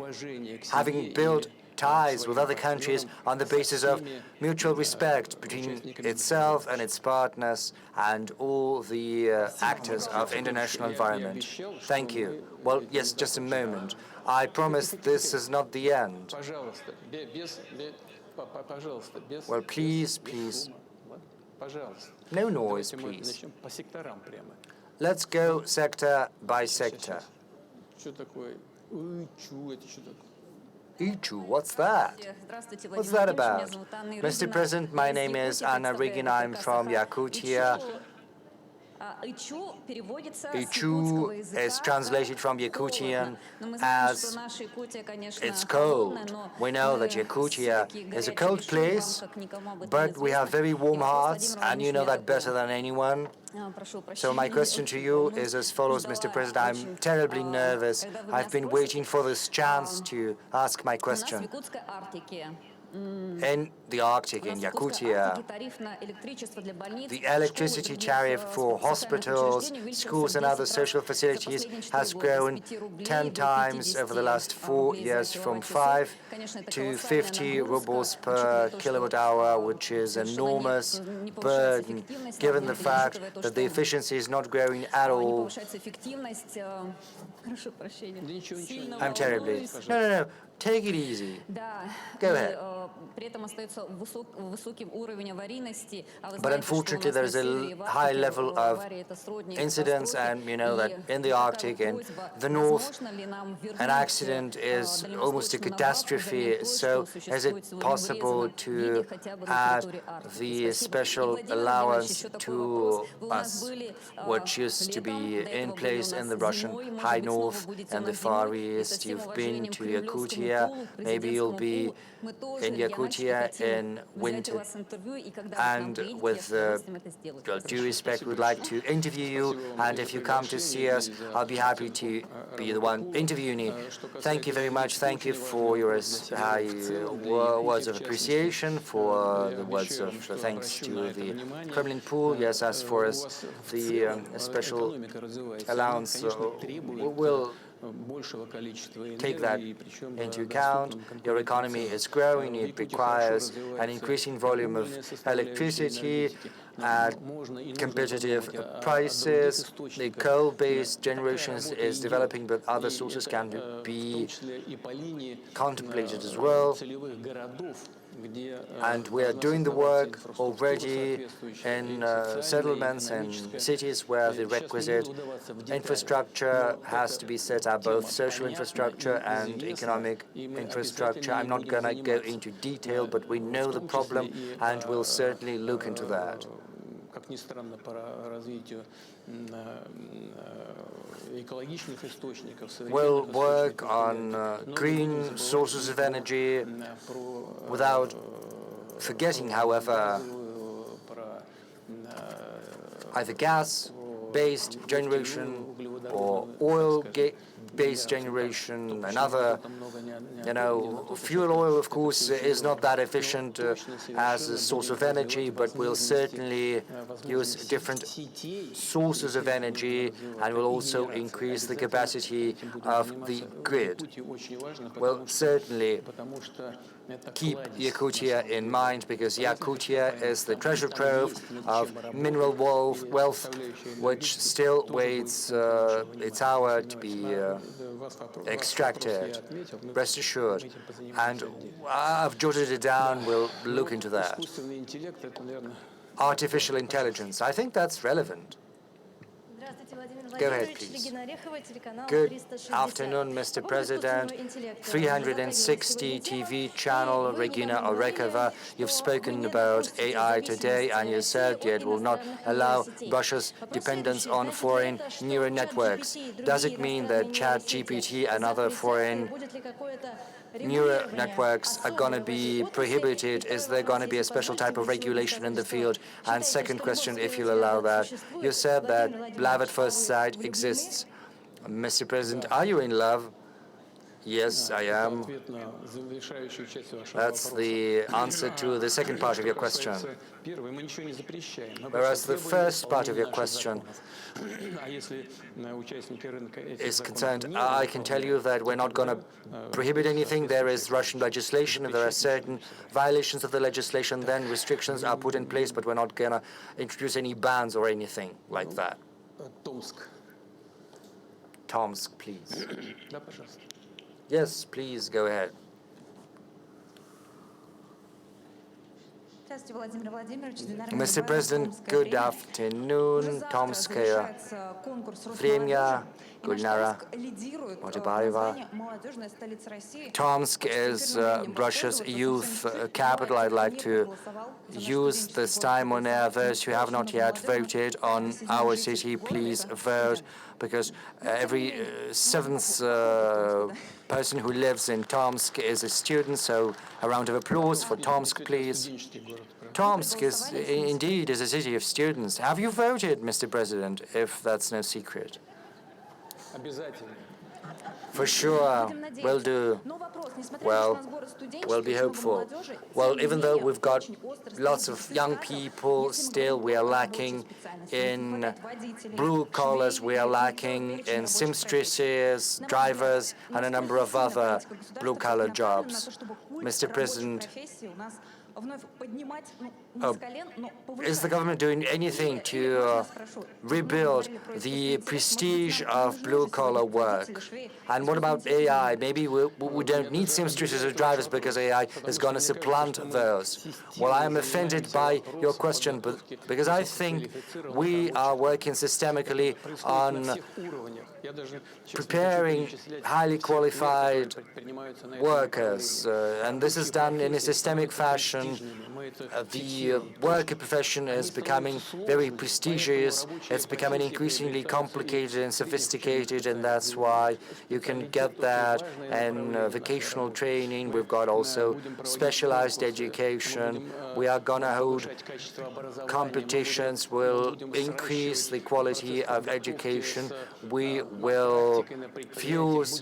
having built ties with other countries on the basis of mutual respect between itself and its partners and all the actors of international environment. Thank you. Well, yes, just a moment. I promise this is not the end. Well, please, please. No noise, please. Let's go sector by sector. Ichu, what's that? What's that about? Mr. President, my name is Anna Rigin. I'm from Yakutia. Ichu is translated from Yakutian as it's cold. We know that Yakutia is a cold place, but we have very warm hearts, and you know that better than anyone. So my question to you is as follows, Mr. President. I'm terribly nervous. I've been waiting for this chance to ask my question. In the Arctic, in Yakutia, the electricity tariff for hospitals, schools and other social facilities has grown 10 times over the last 4 years, from 5 to 50 rubles per kilowatt hour, which is an enormous burden, given the fact that the efficiency is not growing at all. I'm terribly... No. Take it easy. Go ahead. But unfortunately, there is a high level of incidents, and you know that in the Arctic, in the north, an accident is almost a catastrophe. So is it possible to add the special allowance to us, which used to be in place in the Russian high north and the Far East? You've been to Yakutia. Maybe you'll be in Yakutia in winter, and with due respect, we'd like to interview you, and if you come to see us, I'll be happy to be the one interviewing you. Thank you very much. Thank you for your words of appreciation, for the words of thanks to the Kremlin pool. Yes, as far as the special allowance, we'll take that into account. Your economy is growing. It requires an increasing volume of electricity at competitive prices. The coal-based generation is developing, but other sources can be contemplated as well. And we are doing the work already in settlements and cities where the requisite infrastructure has to be set up, both social infrastructure and economic infrastructure. I'm not going to go into detail, but we know the problem and we'll certainly look into that. We'll work on green sources of energy without forgetting, however, either gas-based generation or oil-based generation. Another, fuel oil, of course, is not that efficient as a source of energy, but we'll certainly use different sources of energy, and will also increase the capacity of the grid. We'll certainly keep Yakutia in mind, because Yakutia is the treasure trove of mineral wealth, which still waits its hour to be extracted. Rest assured. And I've jotted it down. We'll look into that. Artificial intelligence. I think that's relevant. Go ahead, please. Good afternoon, Mr. President. 360 TV channel, Regina Orekova. You've spoken about AI today, and you said it will not allow Russia's dependence on foreign neural networks. Does it mean that ChatGPT and other foreign neural networks are going to be prohibited? Is there going to be a special type of regulation in the field? And second question, if you'll allow that, you said that love at first sight exists. Mr. President, are you in love? Yes, I am. That's the answer to the second part of your question. Whereas the first part of your question is concerned, I can tell you that we're not going to prohibit anything. There is Russian legislation. If there are certain violations of the legislation, then restrictions are put in place, but we're not going to introduce any bans or anything like that. Tomsk, please. Yes, please, go ahead. Mr. President, good afternoon. Tomskaya Vremya, Gulnara Motibayeva. Tomsk is Russia's youth capital. I'd like to use this time on air. Those who have not yet voted on our city, please vote, because every seventh person who lives in Tomsk is a student, so a round of applause for Tomsk, please. Tomsk is indeed a city of students. Have you voted, Mr. President, if that's no secret? For sure, we'll do. Well, we'll be hopeful. Well, even though we've got lots of young people, still we are lacking in blue collars, we are lacking in seamstresses, drivers, and a number of other blue-collar jobs. Mr. President, is the government doing anything to rebuild the prestige of blue-collar work? And what about AI? Maybe we don't need seamstresses or drivers because AI is going to supplant those. Well, I am offended by your question, but because I think we are working systemically on preparing highly qualified workers, and this is done in a systemic fashion. The worker profession is becoming very prestigious. It's becoming increasingly complicated and sophisticated, and that's why you can get that in vocational training. We've got also specialized education. We are going to hold competitions. We'll increase the quality of education. We will fuse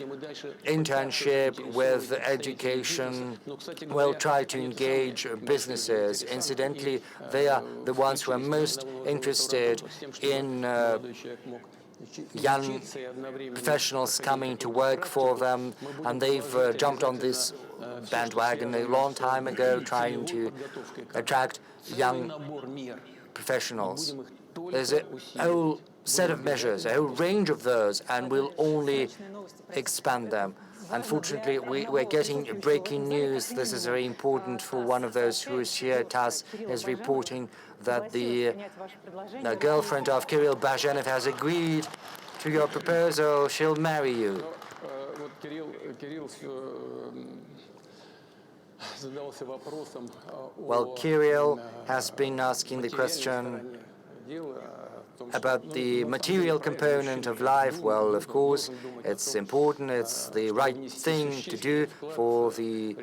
internship with education. We'll try to engage businesses. Incidentally, they are the ones who are most interested in young professionals coming to work for them, and they've jumped on this bandwagon a long time ago, trying to attract young professionals. There's a whole set of measures, a whole range of those, and we'll only expand them. Unfortunately, we're getting breaking news. This is very important for one of those who is here. TASS is reporting that the girlfriend of Kirill Bazhenev has agreed to your proposal. She'll marry you. Well, Kirill has been asking the question about the material component of life. Well, of course, it's important. It's the right thing to do for the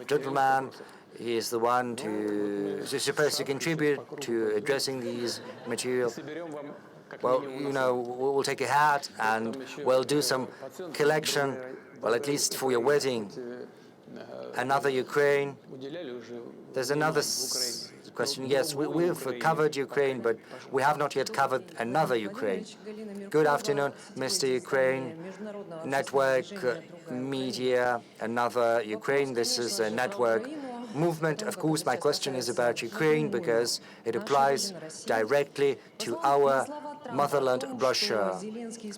gentleman. He is the one who's supposed to contribute to addressing these materials. Well, you know, we'll take a hat and we'll do some collection, well, at least for your wedding. Another Ukraine. There's another question. Yes, we've covered Ukraine, but we have not yet covered another Ukraine. Good afternoon, Mr. Ukraine. Network media, another Ukraine. This is a network movement. Of course, my question is about Ukraine because it applies directly to our motherland, Russia.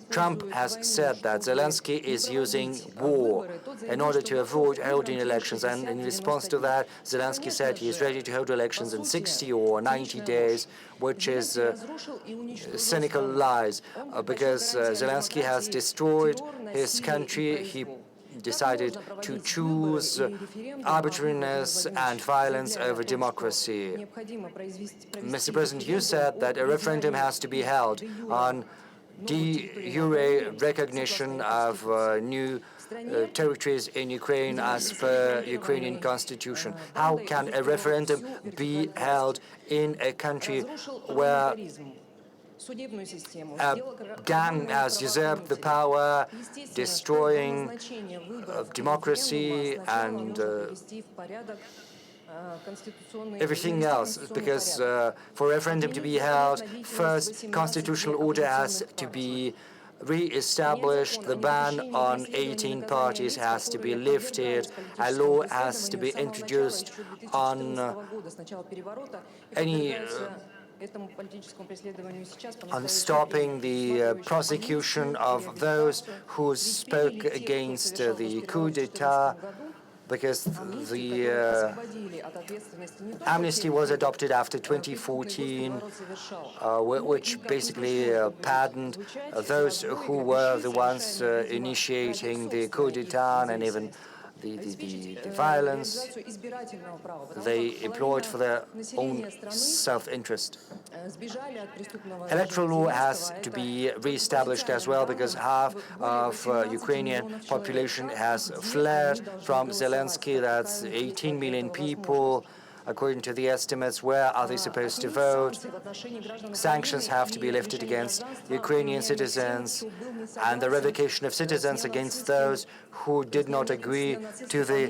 Trump has said that Zelensky is using war in order to avoid holding elections, and in response to that, Zelensky said he is ready to hold elections in 60 or 90 days, which is cynical lies, because Zelensky has destroyed his country. He decided to choose arbitrariness and violence over democracy. Mr. President, you said that a referendum has to be held on de jure recognition of new territories in Ukraine as per Ukrainian constitution. How can a referendum be held in a country where a gang has usurped the power, destroying democracy and everything else? Because for a referendum to be held, first constitutional order has to be re-established, the ban on 18 parties has to be lifted, a law has to be introduced on on stopping the prosecution of those who spoke against the coup d'etat, because the amnesty was adopted after 2014, which basically pardoned those who were the ones initiating the coup d'etat and even the violence they employed for their own self-interest. Electoral law has to be re-established as well, because half of Ukrainian population has fled from Zelensky. That's 18 million people. According to the estimates, where are they supposed to vote? Sanctions have to be lifted against Ukrainian citizens, and the revocation of citizens against those who did not agree to the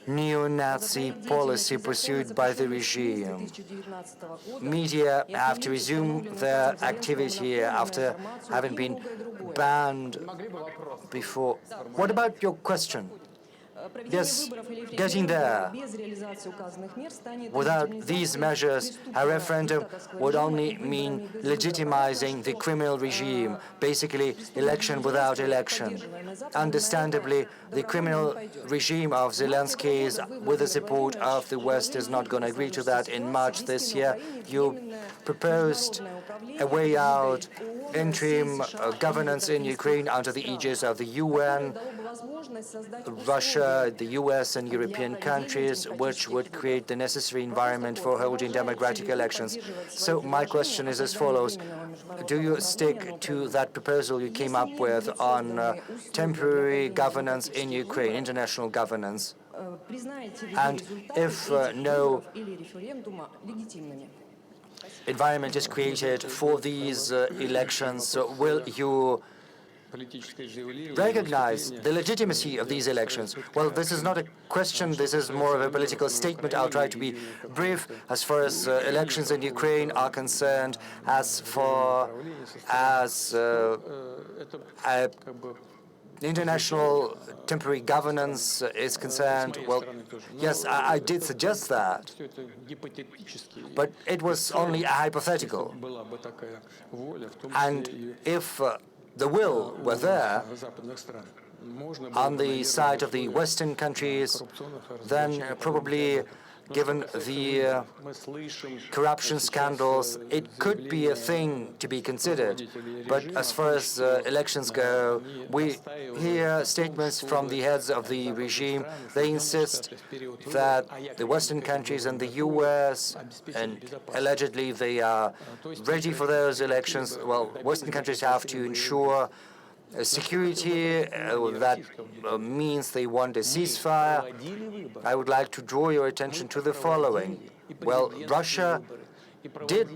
neo-Nazi policy pursued by the regime. Media have to resume their activity after having been banned before. What about your question? Yes, getting there. Without these measures, a referendum would only mean legitimizing the criminal regime, basically election without election. Understandably, the criminal regime of Zelensky, with the support of the West, is not going to agree to that. In March this year, you proposed a way out, interim governance in Ukraine under the aegis of the UN, Russia, the US and European countries, which would create the necessary environment for holding democratic elections. So my question is as follows. Do you stick to that proposal you came up with on temporary governance in Ukraine, international governance? And if no environment is created for these elections, will you recognize the legitimacy of these elections? Well, this is not a question, this is more of a political statement. I'll try to be brief. As far as elections in Ukraine are concerned, as far as international temporary governance is concerned, well, yes, I did suggest that, but it was only a hypothetical. And if the will were there on the side of the Western countries, then probably, given the corruption scandals, it could be a thing to be considered. But as far as elections go, we hear statements from the heads of the regime. They insist that the Western countries and the US, and allegedly they are ready for those elections. Well, Western countries have to ensure security. That means they want a ceasefire. I would like to draw your attention to the following. Well, Russia did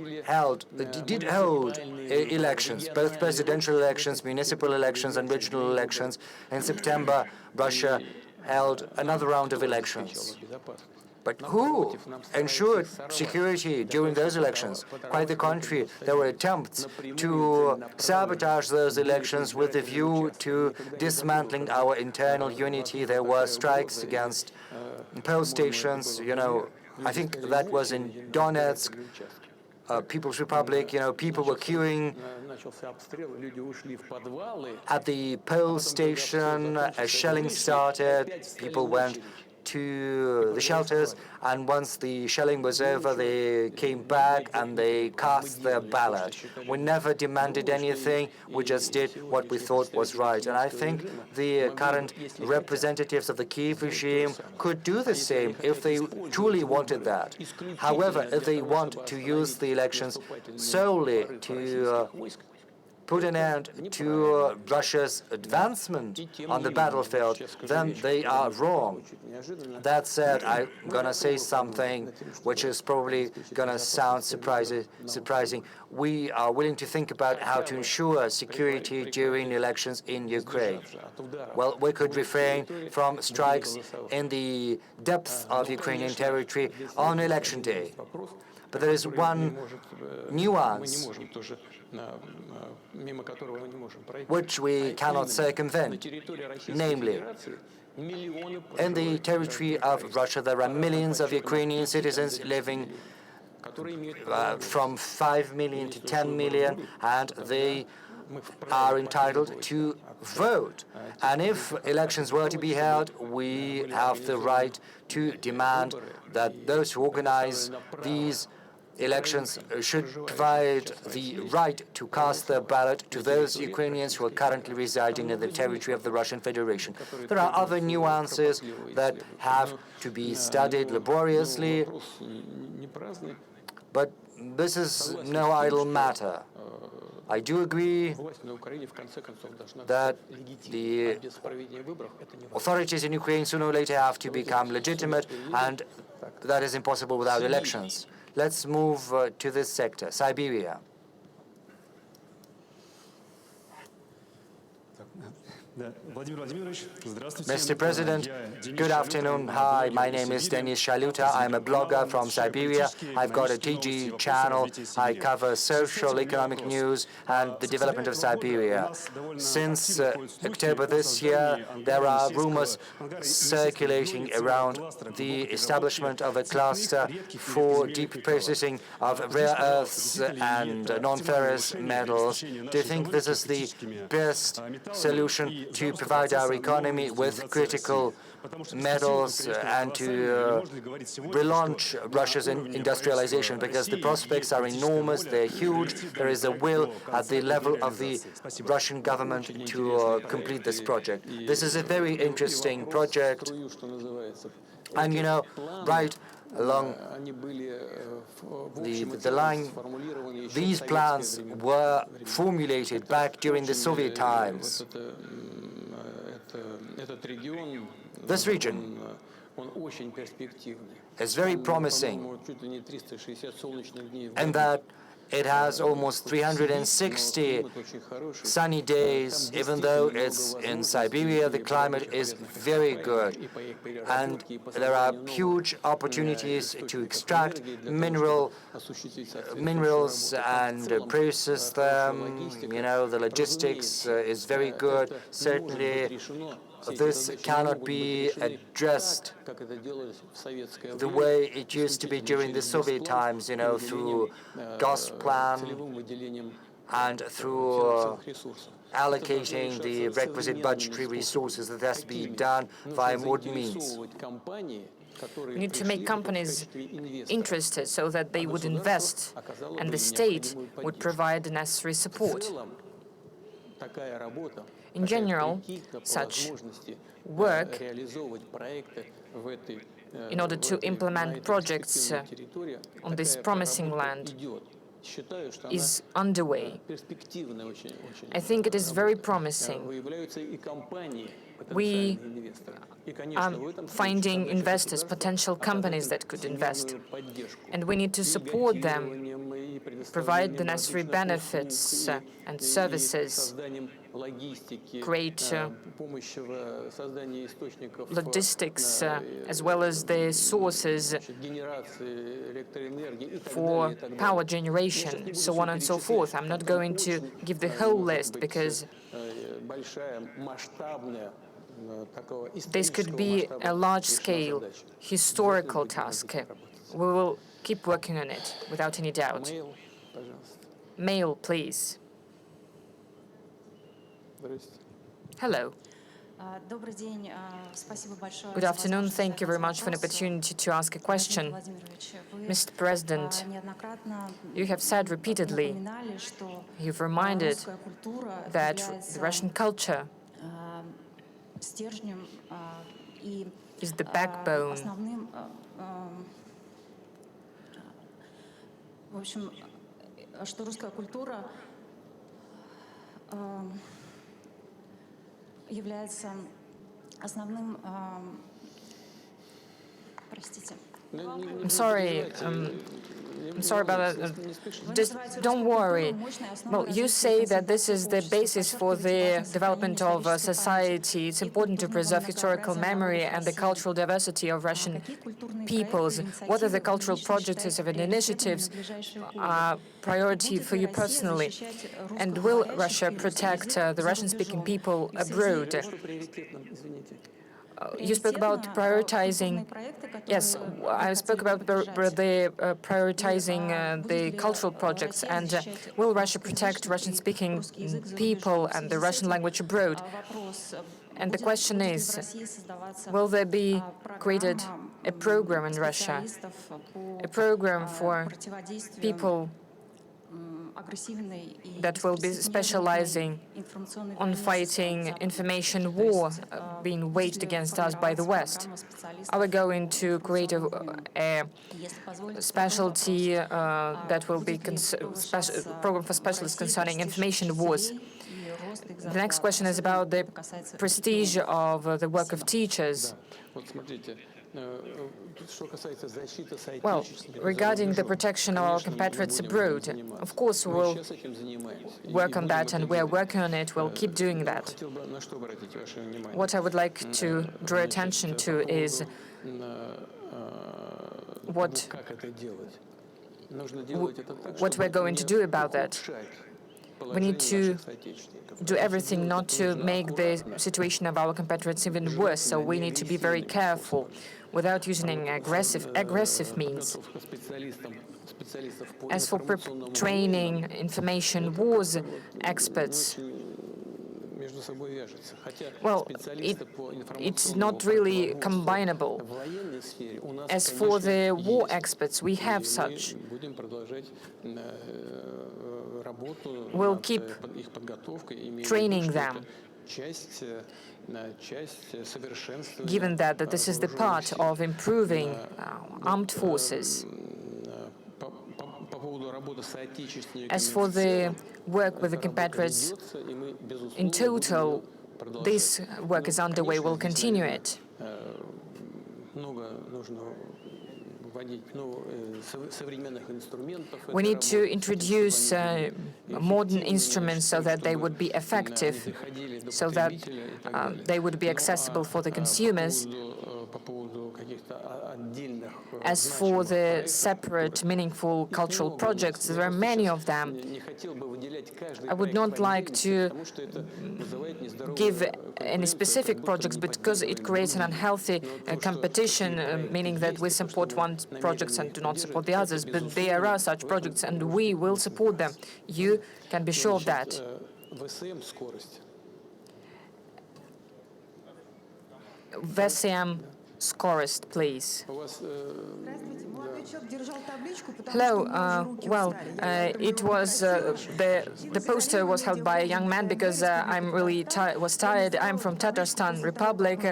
hold elections, both presidential elections, municipal elections, and regional elections. In September, Russia held another round of elections. But who ensured security during those elections? Quite the contrary, there were attempts to sabotage those elections with a view to dismantling our internal unity. There were strikes against poll stations. You know, I think that was in Donetsk. People's Republic, people were queuing начался обстрел, люди ушли в подвалы. at the poll station. As shelling started, people went to the shelters, and once the shelling was over, they came back and they cast their ballot. We never demanded anything, we just did what we thought was right. And I think the current representatives of the Kiev regime could do the same if they truly wanted that. However, if they want to use the elections solely to put an end to Russia's advancement on the battlefield, then they are wrong. That said, I'm going to say something which is probably going to sound surprising. We are willing to think about how to ensure security during elections in Ukraine. Well, we could refrain from strikes in the depths of Ukrainian territory on election day. But there is one nuance which we cannot circumvent, namely, in the territory of Russia there are millions of Ukrainian citizens living from 5 million to 10 million, and they are entitled to vote. And if elections were to be held, we have the right to demand that those who organize these elections should provide the right to cast their ballot to those Ukrainians who are currently residing in the territory of the Russian Federation. There are other nuances that have to be studied laboriously, but this is no idle matter. I do agree that the authorities in Ukraine sooner or later have to become legitimate, and that is impossible without elections. Let's move to this sector, Siberia. Mr. President, good afternoon. Hi, my name is Denis Shaluta. I'm a blogger from Siberia. I've got a TG channel. I cover social, economic news and the development of Siberia. Since October this year, there are rumors circulating around the establishment of a cluster for deep processing of rare earths and non-ferrous metals. Do you think this is the best solution to provide our economy with critical metals and to relaunch Russia's industrialization? Because the prospects are enormous, they're huge. There is a will at the level of the Russian government to complete this project. This is a very interesting project. And, right along the line, these plans were formulated back during the Soviet times. This region is very promising in that it has almost 360 sunny days. Even though it's in Siberia, the climate is very good. And there are huge opportunities to extract minerals and process them. The logistics is very good. Certainly, this cannot be addressed the way it used to be during the Soviet times, through gas plan and through allocating the requisite budgetary resources. That has to be done via modern means. We need to make companies interested so that they would invest, and the state would provide the necessary support. In general, such work in order to implement projects on this promising land is underway. I think it is very promising. We are finding investors, potential companies that could invest, and we need to support them, provide the necessary benefits and services, create logistics as well as the sources for power generation, so on and so forth. I'm not going to give the whole list because this could be a large-scale historical task. We will keep working on it, without any doubt. Mail, пожалуйста. Mail, please. Здрасте. Hello. Good afternoon. Thank you very much for the opportunity to ask a question. Mr. President, you have said repeatedly, you've reminded that the Russian culture is the backbone является основным, простите. I'm sorry about that. Just don't worry. Well, you say that this is the basis for the development of society. It's important to preserve historical memory and the cultural diversity of Russian peoples. What are the cultural projects and initiatives are priority for you personally? And will Russia protect the Russian-speaking people abroad? You spoke about prioritizing. Yes, I spoke about prioritizing the cultural projects. And will Russia protect Russian-speaking people and the Russian language abroad? And the question is, will there be created a program in Russia, a program for people that will be specializing on fighting information war being waged against us by the West? Are we going to create a specialty that will be program for specialists concerning information wars? The next question is about the prestige of the work of teachers. Well, regarding the protection of our compatriots abroad, of course we'll work on that, and we're working on it. We'll keep doing that. What I would like to draw attention to is what we're going to do about that. We need to do everything not to make the situation of our compatriots even worse, so we need to be very careful without using aggressive means. As for training information wars experts, well, it's not really combinable. As for the war experts, we have such. We'll keep training them, given that this is the part of improving armed forces. As for the work with the compatriots, in total, this work is underway. We'll continue it. We need to introduce modern instruments so that they would be effective, so that they would be accessible for the consumers. As for the separate, meaningful cultural projects, there are many of them. I would not like to give any specific projects because it creates an unhealthy competition, meaning that we support one projects and do not support the others. But there are such projects, and we will support them. You can be sure of that. VSM Scorist, please. Hello. It was the poster was held by a young man because I'm really was tired. I'm from Tatarstan Republic.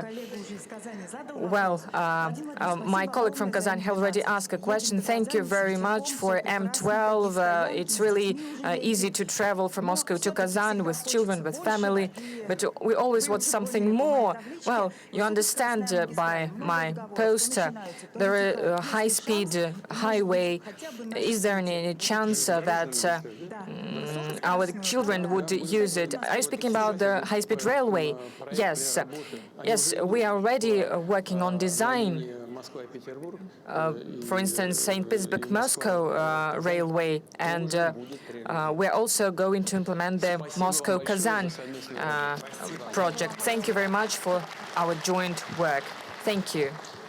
My colleague from Kazan had already asked a question. Thank you very much for M12. It's really easy to travel from Moscow to Kazan with children, with family, but we always want something more. Well, you understand by my poster, there are a high-speed highway. Is there any chance that our children would use it? Are you speaking about the high-speed railway? Yes. Yes, we are already working on design. For instance, St. Petersburg-Moscow railway, and we're also going to implement the Moscow-Kazan project. Thank you very much for our joint work. Thank you.